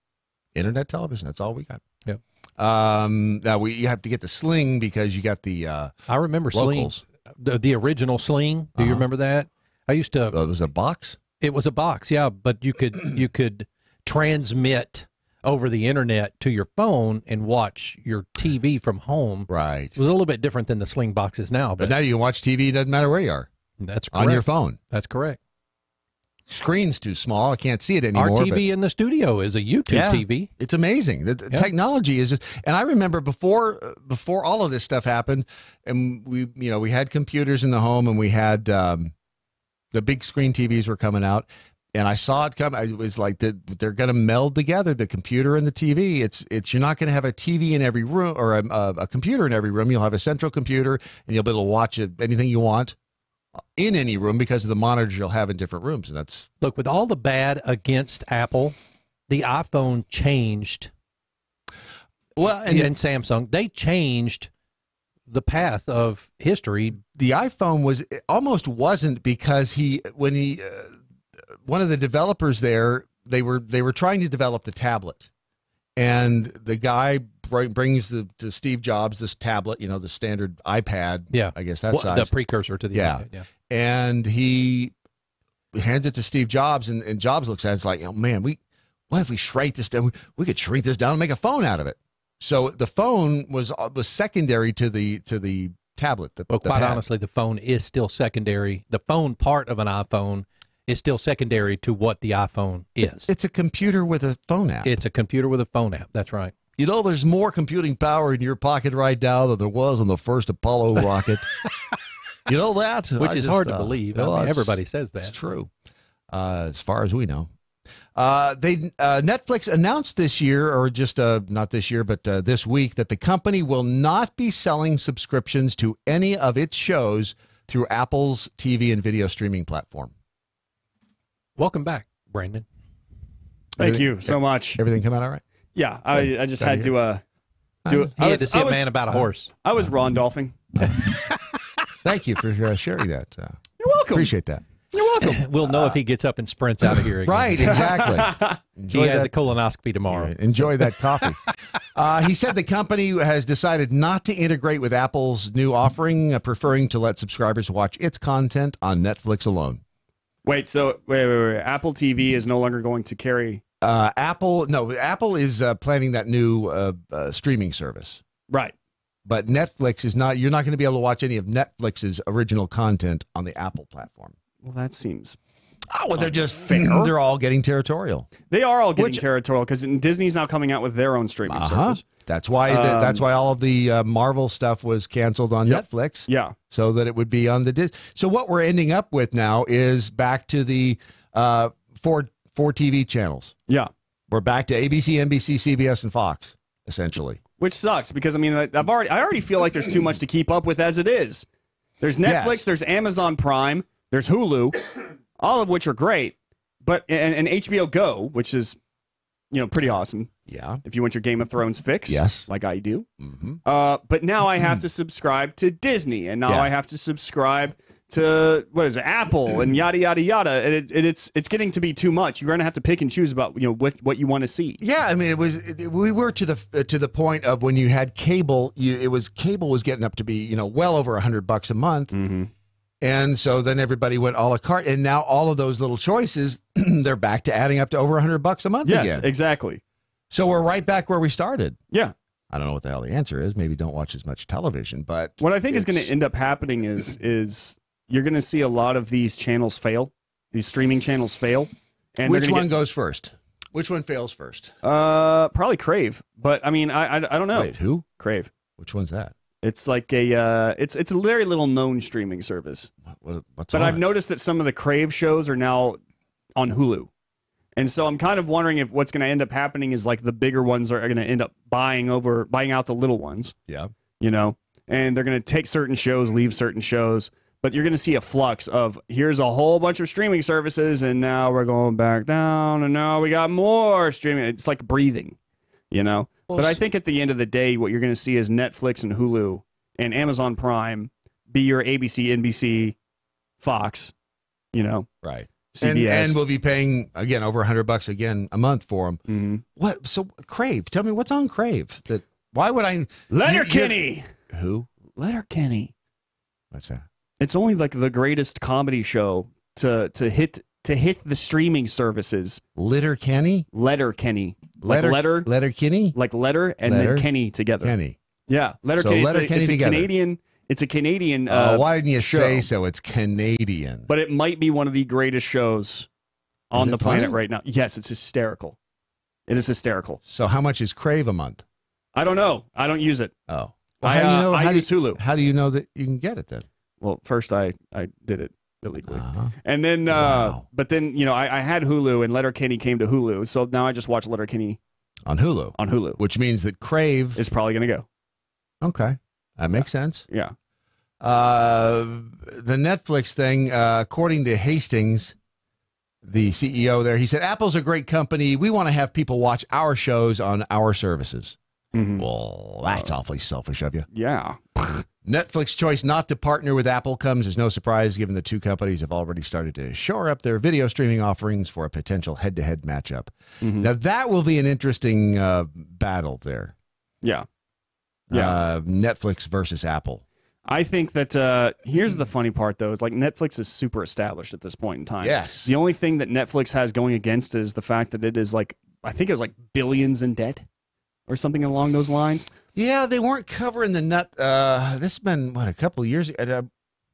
Internet television. That's all we got. Yep. Now you have to get the Sling because you got the I remember locals. Sling, the original Sling. Do you remember that? I used to. It was a box. It was a box, yeah. But you could transmit over the internet to your phone and watch your TV from home. Right. It was a little bit different than the Sling boxes now. But now you can watch TV. It doesn't matter where you are. That's correct. On your phone. That's correct. screen's too small. I can't see it anymore. Our TV in the studio is a YouTube TV. It's amazing. The technology is just, and I remember before all of this stuff happened, and we had computers in the home, and we had the big screen TVs were coming out, and I saw it come. It was like they're going to meld together, the computer and the TV. It's you're not going to have a TV in every room or a computer in every room. You'll have a central computer, and you'll be able to watch anything you want in any room because of the monitors you'll have in different rooms. And that's, look, with all the bad against Apple, the iPhone changed. Well, and Samsung, they changed the path of history. The iPhone almost wasn't, because one of the developers there, they were trying to develop the tablet, and the guy brings to Steve Jobs this tablet, the standard iPad. Yeah, I guess that's the precursor to the iPad. Yeah, and he hands it to Steve Jobs, and Jobs looks at it, it's like, oh man, what if we shrank this down? We could shrink this down and make a phone out of it. So the phone was secondary to the tablet. Quite honestly, the phone is still secondary. The phone part of an iPhone is still secondary to what the iPhone is. It's a computer with a phone app. It's a computer with a phone app. That's right. There's more computing power in your pocket right now than there was on the first Apollo rocket. You know that? Which is hard to believe. Everybody says that. It's true, as far as we know. Netflix announced this year, or just not this year, but this week, that the company will not be selling subscriptions to any of its shows through Apple's TV and video streaming platform. Welcome back, Brandon. Thank you so much. Everything come out all right? Yeah, I just had to do it. He had to see a man about a horse. I was Rondolphing. Thank you for sharing that. You're welcome. Appreciate that. You're welcome. We'll know if he gets up and sprints out of here again. Right, exactly. He has a colonoscopy tomorrow. Right. Enjoy that coffee. He said the company has decided not to integrate with Apple's new offering, preferring to let subscribers watch its content on Netflix alone. Wait. Apple TV is no longer going to carry... Apple is planning that new streaming service. Right. But Netflix is not. You're not going to be able to watch any of Netflix's original content on the Apple platform. Well, that seems... Oh, well, they're all getting territorial. They are all getting territorial, because Disney's now coming out with their own streaming service. That's why all of the Marvel stuff was canceled on Netflix. Yeah. So that it would be on the Disney. So what we're ending up with now is back to the four TV channels. Yeah. We're back to ABC, NBC, CBS, and Fox, essentially. Which sucks, because I already feel like there's too much to keep up with as it is. There's Netflix, there's Amazon Prime, there's Hulu, all of which are great, but and HBO Go, which is pretty awesome. Yeah. If you want your Game of Thrones fix, yes, like I do. Mm-hmm. But now I have to subscribe to Disney, and now I have to subscribe to Apple, and yada yada yada, and it's getting to be too much. You're going to have to pick and choose about what you want to see. Yeah, I mean we were to the point of when you had cable, cable was getting up to be well over $100 a month, mm-hmm. and so then everybody went a la carte, and now all of those little choices they're back to adding up to over $100 a month. Yes, again. Exactly. So we're right back where we started. Yeah. I don't know what the hell the answer is. Maybe don't watch as much television, but what I think is going to end up happening is you're going to see a lot of these channels fail. These streaming channels fail. And which one goes first? Which one fails first? Probably Crave. But I mean, I don't know. Wait, who? Crave. Which one's that? It's like it's a very little known streaming service. What's but I've noticed that some of the Crave shows are now on Hulu. And so I'm kind of wondering if what's going to end up happening is like the bigger ones are going to end up buying out the little ones. Yeah. And they're going to take certain shows, leave certain shows. But you're going to see a flux of here's a whole bunch of streaming services, and now we're going back down, and now we got more streaming. It's like breathing, But I think at the end of the day, what you're going to see is Netflix and Hulu and Amazon Prime be your ABC, NBC, Fox, Right. CBS. And we'll be paying, again, over $100 again a month for them. Mm-hmm. What? So Crave, tell me what's on Crave? Why would I? Letterkenny. Who? Letterkenny. What's that? It's only like the greatest comedy show to hit the streaming services. Letterkenny? Letterkenny. Letterkenny? Like letter and then Kenny together. Kenny. Yeah. Letterkenny. So it's a Canadian. It's a Canadian. Why didn't you show. say so? It's Canadian. But it might be one of the greatest shows on Is the it planet funny? right now. Yes, it's hysterical. It is hysterical. So how much is Crave a month? I don't know. I don't use it. Oh. I use Hulu. How do you know that you can get it then? Well, first I did it illegally. And then, but then, I had Hulu and Letterkenny came to Hulu. So now I just watch Letterkenny on Hulu. On Hulu. Which means that Crave is probably going to go. Okay. That makes sense. Yeah. The Netflix thing, according to Hastings, the CEO there, he said, Apple's a great company. We want to have people watch our shows on our services. Well, that's awfully selfish of you. Yeah. Netflix choice not to partner with Apple comes as no surprise, given the two companies have already started to shore up their video streaming offerings for a potential head-to-head matchup. Now, that will be an interesting battle there. Yeah. Netflix versus Apple. I think that here's the funny part, though, is like Netflix is super established at this point in time. Yes. The only thing that Netflix has going against it is the fact that it is like, I think it was like billions in debt or something along those lines. Yeah, they weren't covering the nut. This has been, a couple of years ago?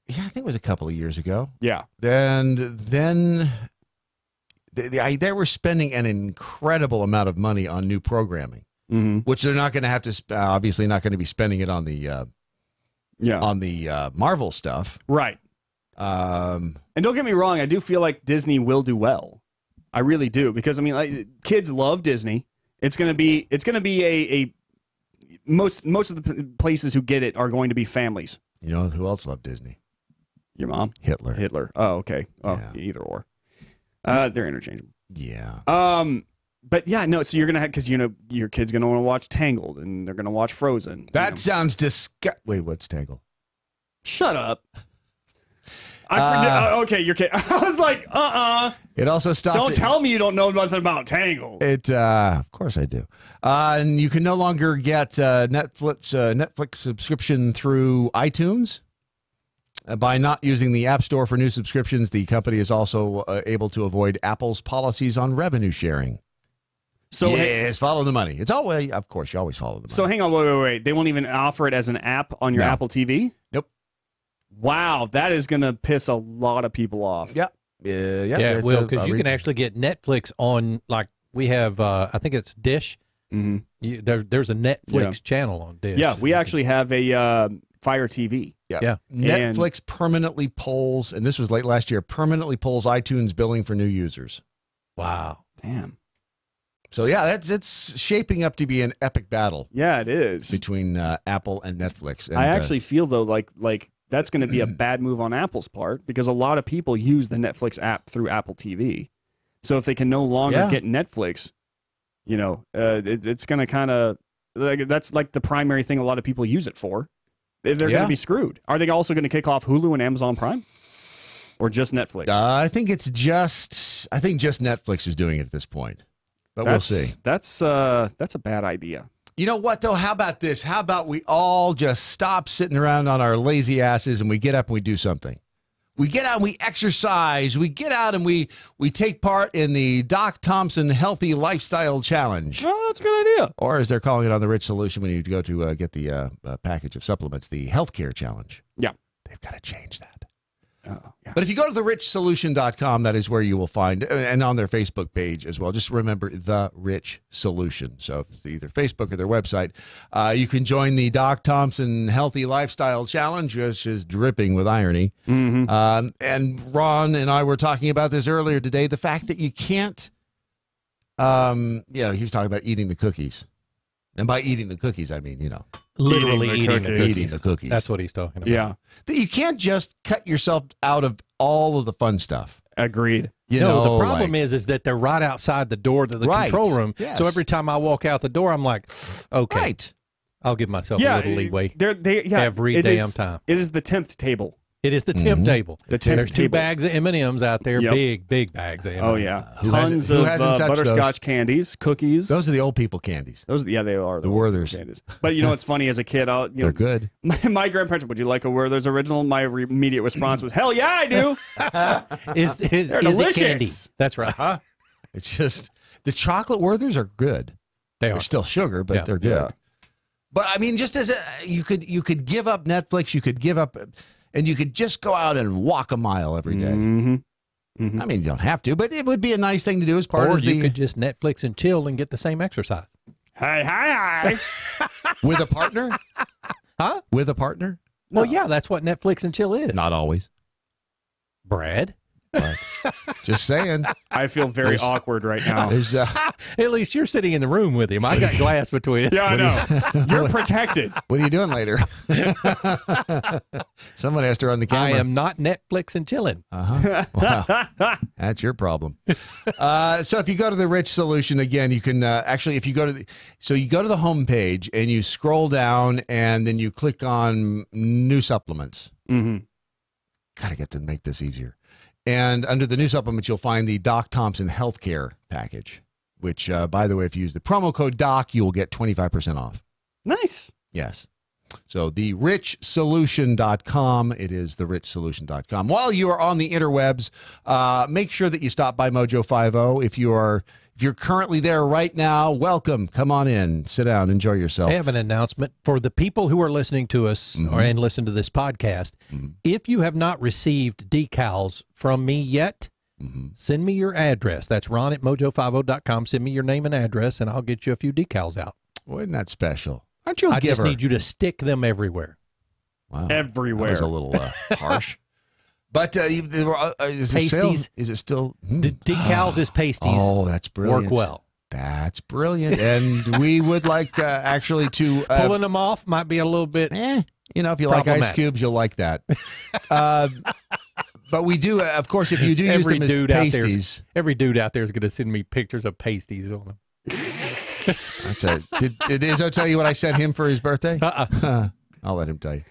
Yeah, I think it was a couple of years ago. Yeah. Then they were spending an incredible amount of money on new programming, which they're not going to have to, obviously not going to be spending it on the Marvel stuff. Right. And don't get me wrong, I do feel like Disney will do well. I really do, because I mean, like, kids love Disney. It's gonna be a most of the places who get it are going to be families. You know who else loved Disney? Your mom? Hitler. Oh, okay. Oh, yeah. Either or. They're interchangeable. Yeah. But yeah, no. So you're gonna have, because your kid's gonna want to watch Tangled, and they're gonna watch Frozen. That sounds disgusting. Wait, what's Tangled? Shut up. Okay, your kid. I was like, It also stopped. Don't tell me you don't know nothing about Tangled. Of course I do. And you can no longer get Netflix subscription through iTunes. By not using the App Store for new subscriptions, the company is also able to avoid Apple's policies on revenue sharing. So yes, follow the money. It's always, of course, you always follow the money. So hang on, wait. They won't even offer it as an app on your Apple TV? Nope. Wow, that is going to piss a lot of people off. Yep. Yeah, well, because you can actually get Netflix on, like, we have, I think it's Dish. Mm-hmm. There's a Netflix channel on Dish. Yeah, we actually have a Fire TV. Yeah. Netflix permanently polls, and this was late last year, permanently polls iTunes billing for new users. Wow. Damn. So, yeah, it's shaping up to be an epic battle. Yeah, it is. Between Apple and Netflix. And, I actually feel, though, like that's going to be a bad move on Apple's part, because a lot of people use the Netflix app through Apple TV. So if they can no longer get Netflix, it's going to kind of, that's like the primary thing a lot of people use it for. They're going to be screwed. Are they also going to kick off Hulu and Amazon Prime? Or just Netflix? I think just Netflix is doing it at this point. But we'll see. That's a bad idea. You know what, though? How about this? How about we all just stop sitting around on our lazy asses and we get up and we do something? We get out and we exercise. We get out and we take part in the Doc Thompson Healthy Lifestyle Challenge. Oh, that's a good idea. Or as they're calling it on the Rich Solution when you go to get the package of supplements, the Healthcare Challenge. Yeah. They've got to change that. Yeah. But if you go to therichsolution.com, that is where you will find, and on their Facebook page as well, just remember The Rich Solution. So if it's either Facebook or their website, you can join the Doc Thompson Healthy Lifestyle Challenge, which is dripping with irony. Mm-hmm. And Ron and I were talking about this earlier today, the fact that you can't, he was talking about eating the cookies. And by eating the cookies, I mean, literally eating the cookies. That's what he's talking about. Yeah. That you can't just cut yourself out of all of the fun stuff. Agreed. The problem is that they're right outside the door to the control room. Yes. So every time I walk out the door, I'm like, okay, I'll give myself a little leeway. Every damn time. It is the tempt table. It is the temp table. There's 2 bags of M&Ms out there, big bags of M&Ms. Oh, yeah. Tons of butterscotch candies, cookies. Those are the old people candies. They are. The Werther's. Candies. But what's funny, as a kid, they're good. My grandparents, would you like a Werther's original? My immediate response was, hell yeah, I do. Is it candy? That's right. Huh? It's just, the chocolate Werther's are good. They're still sugar, but they're good. Yeah. But I mean, just as you could give up Netflix, you could give up... And you could just go out and walk a mile every day. Mm-hmm. I mean, you don't have to, but it would be a nice thing to do as part or of you could just Netflix and chill and get the same exercise. Hi. With a partner? Huh? With a partner? Well, yeah, that's what Netflix and chill is. Not always. Brad. Just saying. I feel very awkward right now. At least you're sitting in the room with him. I got glass between us. Yeah, I know. You're protected. What are you doing later? Someone has to run the camera. I am not Netflix and chilling. Wow. That's your problem. So if you go to the Rich Solution again, you can actually, if you go to you go to the home page and you scroll down and then you click on new supplements. Mm-hmm. Got to get to make this easier. And under the new supplements, you'll find the Doc Thompson Healthcare Package, which, by the way, if you use the promo code DOC, you will get 25% off. Nice. Yes. So the richsolution.com, it is the richsolution.com. While you are on the interwebs, make sure that you stop by MoJo 50. If you're currently there right now, welcome. Come on in. Sit down. Enjoy yourself. I have an announcement for the people who are listening to us and listen to this podcast. If you have not received decals from me yet, send me your address. That's Ron at mojo50.com. Send me your name and address, and I'll get you a few decals out. Well, isn't that special? Aren't you a I giver? just need you to stick them everywhere. Wow. Everywhere. That was a little harsh. But is pasties. Is it still? Decals is pasties. Oh, that's brilliant. Work well. That's brilliant. And we would like actually to... Pulling them off might be a little bit you know, if you like ice cubes, you'll like that. But we do, of course, if you do use them as pasties... Every dude out there is going to send me pictures of pasties on them. That's it. Did Izzo tell you what I sent him for his birthday? I'll let him tell you.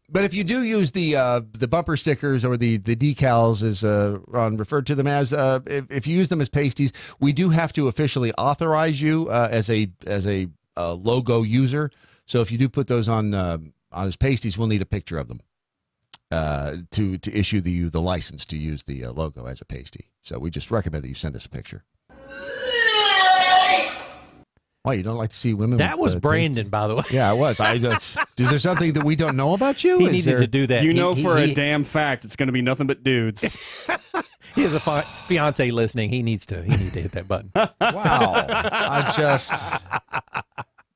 But if you do use the bumper stickers or the decals, as Ron referred to them as, if you use them as pasties, we do have to officially authorize you as a logo user. So if you do put those on as pasties, we'll need a picture of them to issue the license to use the logo as a pasty. So we just recommend that you send us a picture. Why, you don't like to see women? That was Brandon, by the way. Yeah, it was. Is there something that we don't know about you? He needed to do that. You know for a damn fact it's going to be nothing but dudes. He has a fiance listening. He needs to hit that button. Wow.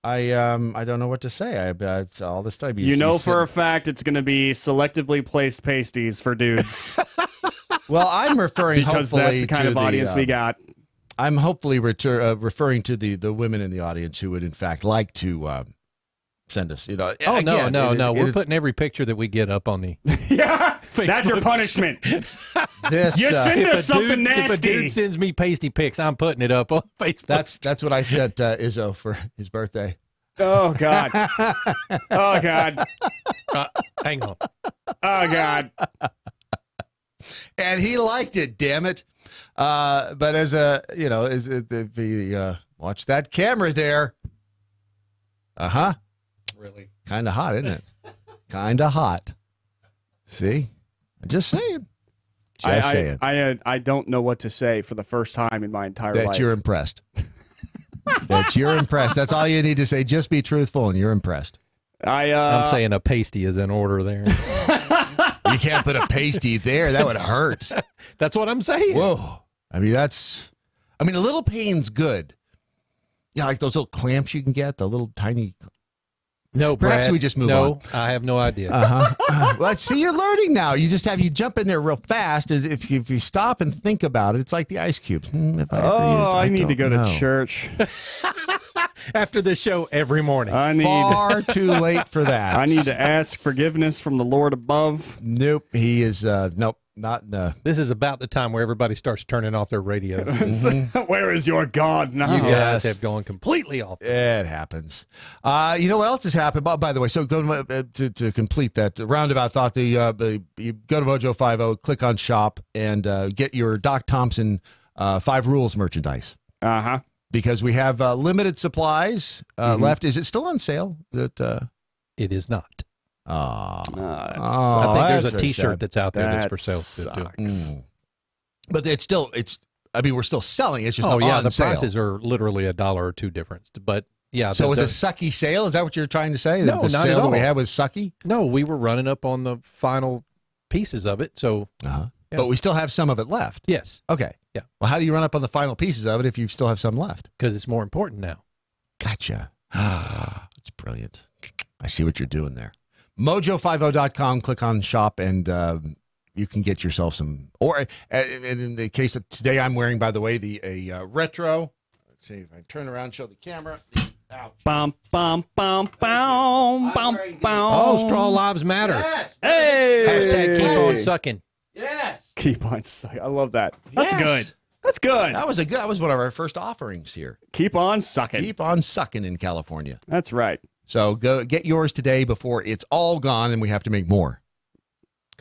I don't know what to say. All this time. You know for a fact it's going to be selectively placed pasties for dudes. Well, I'm referring because that's the kind of audience we got. I'm hopefully referring to the women in the audience who would in fact like to send us. No. We're putting every picture that we get up on the Facebook. That's your punishment. You send us something nasty. If a dude sends me pasty pics, I'm putting it up on Facebook. That's what I sent Izzo for his birthday. Oh God. Oh God. Hang on. Oh God. And he liked it. Damn it. But as watch that camera there. Really? Kind of hot, isn't it? Kind of hot. See? I'm just saying. Saying. I don't know what to say for the first time in my entire life. That you're impressed. That you're impressed. That's all you need to say. Just be truthful and you're impressed. I'm saying a pasty is in order there. You can't put a pasty there. That would hurt. That's what I'm saying. Whoa. I mean, a little pain's good. Yeah, like those little clamps you can get, the little tiny. No, perhaps Brad, we just move on. No, I have no idea. Well, see, you're learning now. You jump in there real fast. If you stop and think about it, it's like the ice cubes. I need to go to church. After this show every morning. Far too late for that. I need to ask forgiveness from the Lord above. Nope. He is, nope. Not This is about the time where everybody starts turning off their radio. Where is your God now? You guys have gone completely off. It happens. You know what else has happened? By the way, so go to complete that roundabout thought. You go to MoJo 50, click on shop, and get your Doc Thompson 5 Rules merchandise. Because we have limited supplies left. Is it still on sale? It is not. I think there's a T-shirt that's out there that's for sale. But we're still selling. It's just the sale. prices are literally $1 or $2 difference. But yeah, so it was a sucky sale. Is that what you're trying to say? No, the not sale at all. that we had was sucky. No, we were running up on the final pieces of it. So But we still have some of it left. Yes. Okay. Yeah. Well, how do you run up on the final pieces of it if you still have some left? Because it's more important now. Gotcha. That's brilliant. I see what you're doing there. MoJo50.com, click on shop, and you can get yourself some. Or in the case of today, I'm wearing, by the way, a retro. Let's see if I turn around, show the camera. Ouch. Bum, bum, bum, bum, bum, bum. Oh, Straw Lives Matter. Yes. Hey! Hashtag keep on sucking. Yes. Keep on sucking. I love that. That's Yes. good. That's good. That was one of our first offerings here. Keep on sucking. Keep on sucking in California. That's right. So go get yours today before it's all gone and we have to make more.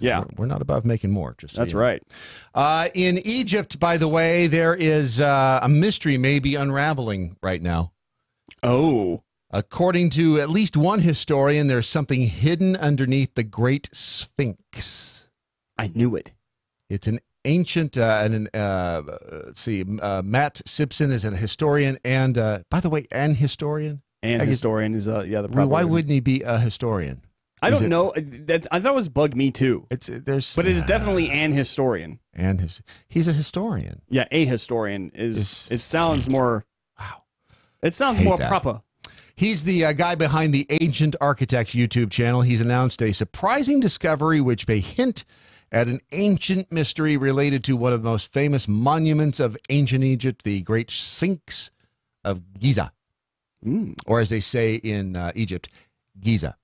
Yeah. We're not above making more. Just so That's you know. right. In Egypt, by the way, there is a mystery maybe unraveling right now. Oh. According to at least one historian, there's something hidden underneath the Great Sphinx. I knew it. It's an ancient, let's see, Matt Simpson is a historian and, by the way, an historian? And historian is, the proper Why word. wouldn't he be a historian? I don't know. I thought it was bugged me too. But it is definitely an historian. He's a historian. Yeah, a historian is. It sounds more. Wow. It sounds Hate more that. proper. He's the guy behind the Ancient Architect YouTube channel. He's announced a surprising discovery which may hint at an ancient mystery related to one of the most famous monuments of ancient Egypt, the Great Sphinx of Giza. Or as they say in Egypt, Giza.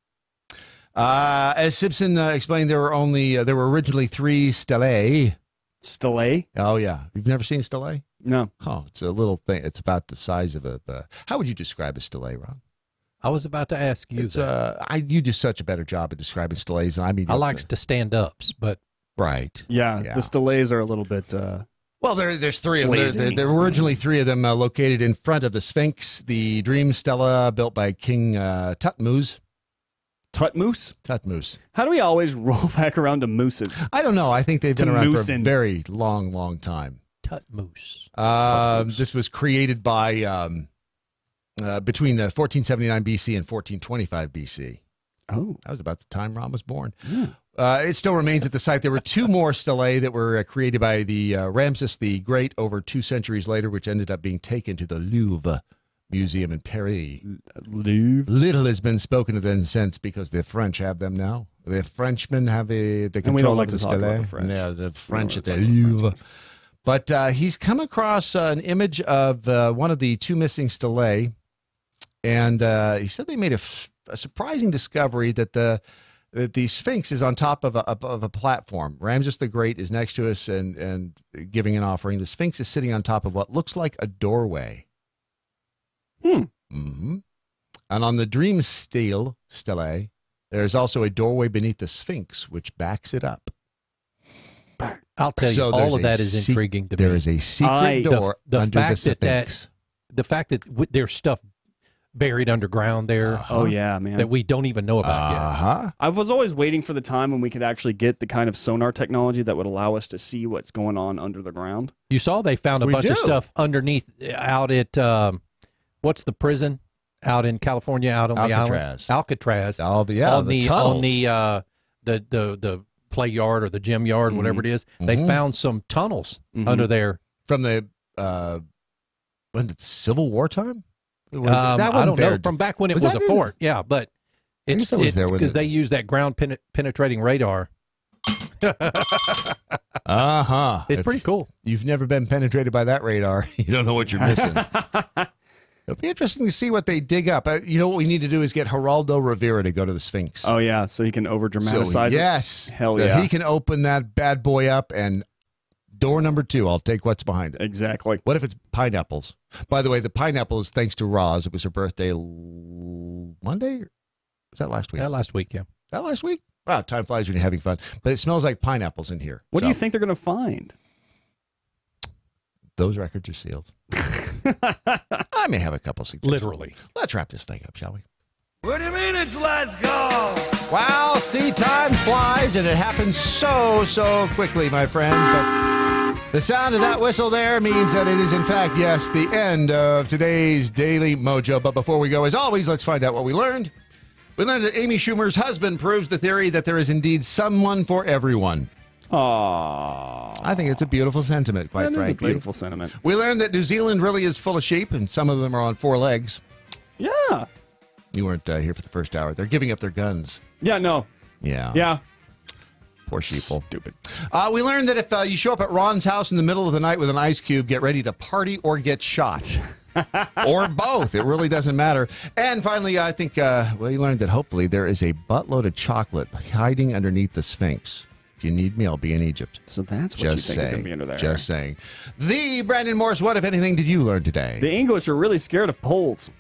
As Simpson explained, there were originally 3 stelae. Stelae? Oh, yeah. You've never seen a stelae? No. Oh, it's a little thing. It's about the size of a... how would you describe a stelae, Ron? I was about to ask you that. You do such a better job at describing stelaes than I mean. I likes to stand-ups, but... Right. Yeah, the stelaes are a little bit... Well, there's 3 of them. There were originally 3 of them located in front of the Sphinx. The Dream Stela, built by King Tutmosis. Tutmosis. How do we always roll back around to mooses? I don't know. I think they've been around for a moosin'. very long, long time. Tutmosis. This was created by between 1479 BC and 1425 BC. Oh. That was about the time Ron was born. It still remains at the site. There were 2 more stelae that were created by the Ramses the Great over 2 centuries later, which ended up being taken to the Louvre Museum in Paris. Louvre. Little has been spoken of them since because the French have them now. The Frenchmen have the control we don't like of the to talk about stelae. the French. Yeah, the French at the Louvre. But he's come across an image of one of the 2 missing stelae, and he said they made a surprising discovery that the Sphinx is on top of a platform. Ramses the Great is next to us and giving an offering. The Sphinx is sitting on top of what looks like a doorway. Mm-hmm. And on the Dream Stelae, there's also a doorway beneath the Sphinx, which backs it up. I'll tell you, all of that is intriguing to me. There is a secret door under the Sphinx. The fact that there's stuff buried underground there. Oh, yeah, man. That we don't even know about yet. I was always waiting for the time when we could actually get the kind of sonar technology that would allow us to see what's going on under the ground. You saw they found a bunch of stuff underneath out at, what's the prison out in California, out on the island? Alcatraz. On the play yard or the gym yard, whatever it is. They found some tunnels under there. From the Civil War time? I don't know. From back when it was a fort. Yeah, but it's because they use that ground penetrating radar. It's pretty cool. You've never been penetrated by that radar. You don't know what you're missing. It'll be interesting to see what they dig up. You know what we need to do is get Geraldo Rivera to go to the Sphinx. Oh, yeah, so he can over-dramatize it. Yes. Hell yeah. He can open that bad boy up and door number 2, I'll take what's behind it. Exactly. What if it's pineapples? By the way, the pineapple is thanks to Roz. It was her birthday Monday? Was that last week? Last week, yeah. That last week? Wow, time flies when you're having fun. But it smells like pineapples in here. What do you think they're going to find? Those records are sealed. I may have a couple suggestions. Literally. Let's wrap this thing up, shall we? What do you mean it's let's go? Wow, see, time flies, and it happens so quickly, my friends. But the sound of that whistle there means that it is, in fact, yes, the end of today's Daily Mojo. But before we go, as always, let's find out what we learned. We learned that Amy Schumer's husband proves the theory that there is indeed someone for everyone. Aww. I think it's a beautiful sentiment, quite frankly. That is a beautiful sentiment. We learned that New Zealand really is full of sheep, and some of them are on 4 legs. Yeah. You weren't here for the first hour. They're giving up their guns. Yeah, no. Yeah. Yeah. Poor sheeple. Stupid. We learned that if you show up at Ron's house in the middle of the night with an ice cube, get ready to party or get shot. Or both. It really doesn't matter. And finally, I think, you learned that hopefully there is a buttload of chocolate hiding underneath the Sphinx. If you need me, I'll be in Egypt. So that's what you think is going to be under there. Just saying. The Brandon Morse, what, if anything, did you learn today? The English are really scared of poles.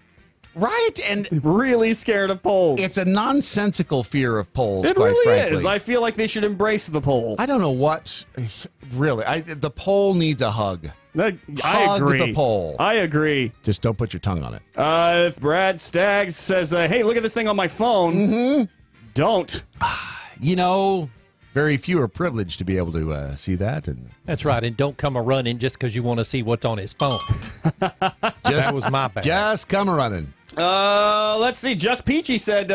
Right, and really scared of poles. It's a nonsensical fear of poles, it quite really frankly. is. I feel like they should embrace the pole. I don't know what, really. The pole needs a hug. I Hug agree. the pole. I agree. Just don't put your tongue on it. If Brad Staggs says, hey, look at this thing on my phone, don't. You know, very few are privileged to be able to see that. And That's right, and don't come a-running just because you want to see what's on his phone. That was my bad. Just come a-running. Let's see. Just Peachy said,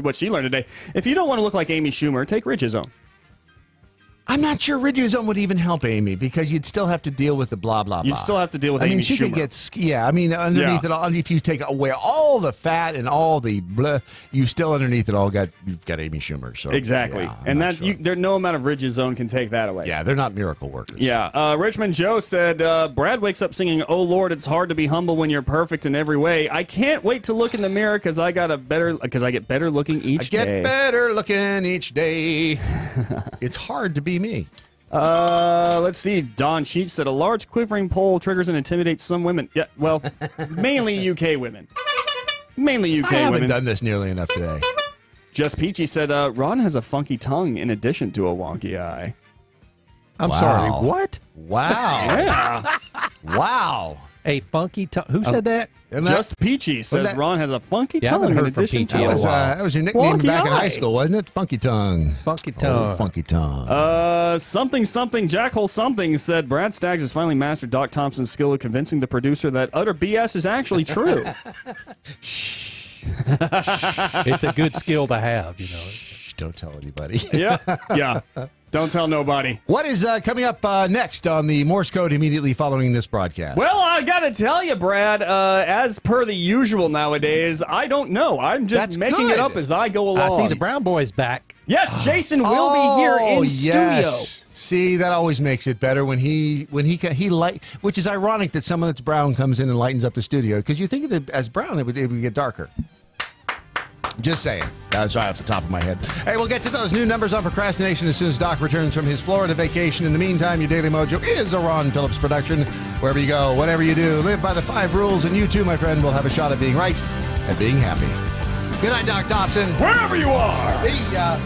what she learned today, if you don't want to look like Amy Schumer, take Ridgezone. I'm not sure Ridgezone would even help Amy because you'd still have to deal with the blah, blah, blah. You'd still have to deal with Amy she Schumer. Could get, underneath it all, if you take away all the fat and all the blah, you still underneath it all you've got Amy Schumer. So exactly. Yeah, and that there no amount of Ridgezone can take that away. Yeah, they're not miracle workers. Yeah. Richmond Joe said, Brad wakes up singing, "Oh Lord, it's hard to be humble when you're perfect in every way. I can't wait to look in the mirror because I get better looking each day. I get better looking each day. It's hard to be me. Let's see. Don Sheets said a large quivering pole triggers and intimidates some women. Yeah, well, mainly UK women. Mainly UK women. I haven't done this nearly enough today. Just Peachy said Ron has a funky tongue in addition to a wonky eye. I'm sorry. What? Wow. Yeah. Wow. A funky tongue. Who said that? Just Peachy says Ron has a funky Yeah, I haven't tongue in heard from addition Peachy to in a while. That was your nickname Wonky back in eye. high school, wasn't it? Funky tongue. Funky tongue. Oh, funky tongue. Something Jackhole something said Brad Staggs has finally mastered Doc Thompson's skill of convincing the producer that utter BS is actually true. It's a good skill to have, you know. Don't tell anybody. Yeah. Don't tell nobody. What is coming up next on the Morse code immediately following this broadcast? Well, I got to tell you, Brad, as per the usual nowadays, I don't know. I'm just making it up as I go along. I see the Brown Boy's back. Yes, Jason will be here in studio. See, that always makes it better when he light, which is ironic that someone that's brown comes in and lightens up the studio because you think of it as brown, it would get darker. Just saying. That's right off the top of my head. Hey, we'll get to those new numbers on procrastination as soon as Doc returns from his Florida vacation. In the meantime, your Daily Mojo is a Ron Phillips production. Wherever you go, whatever you do, live by the 5 rules, and you too, my friend, will have a shot at being right and being happy. Good night, Doc Thompson. Wherever you are. See ya.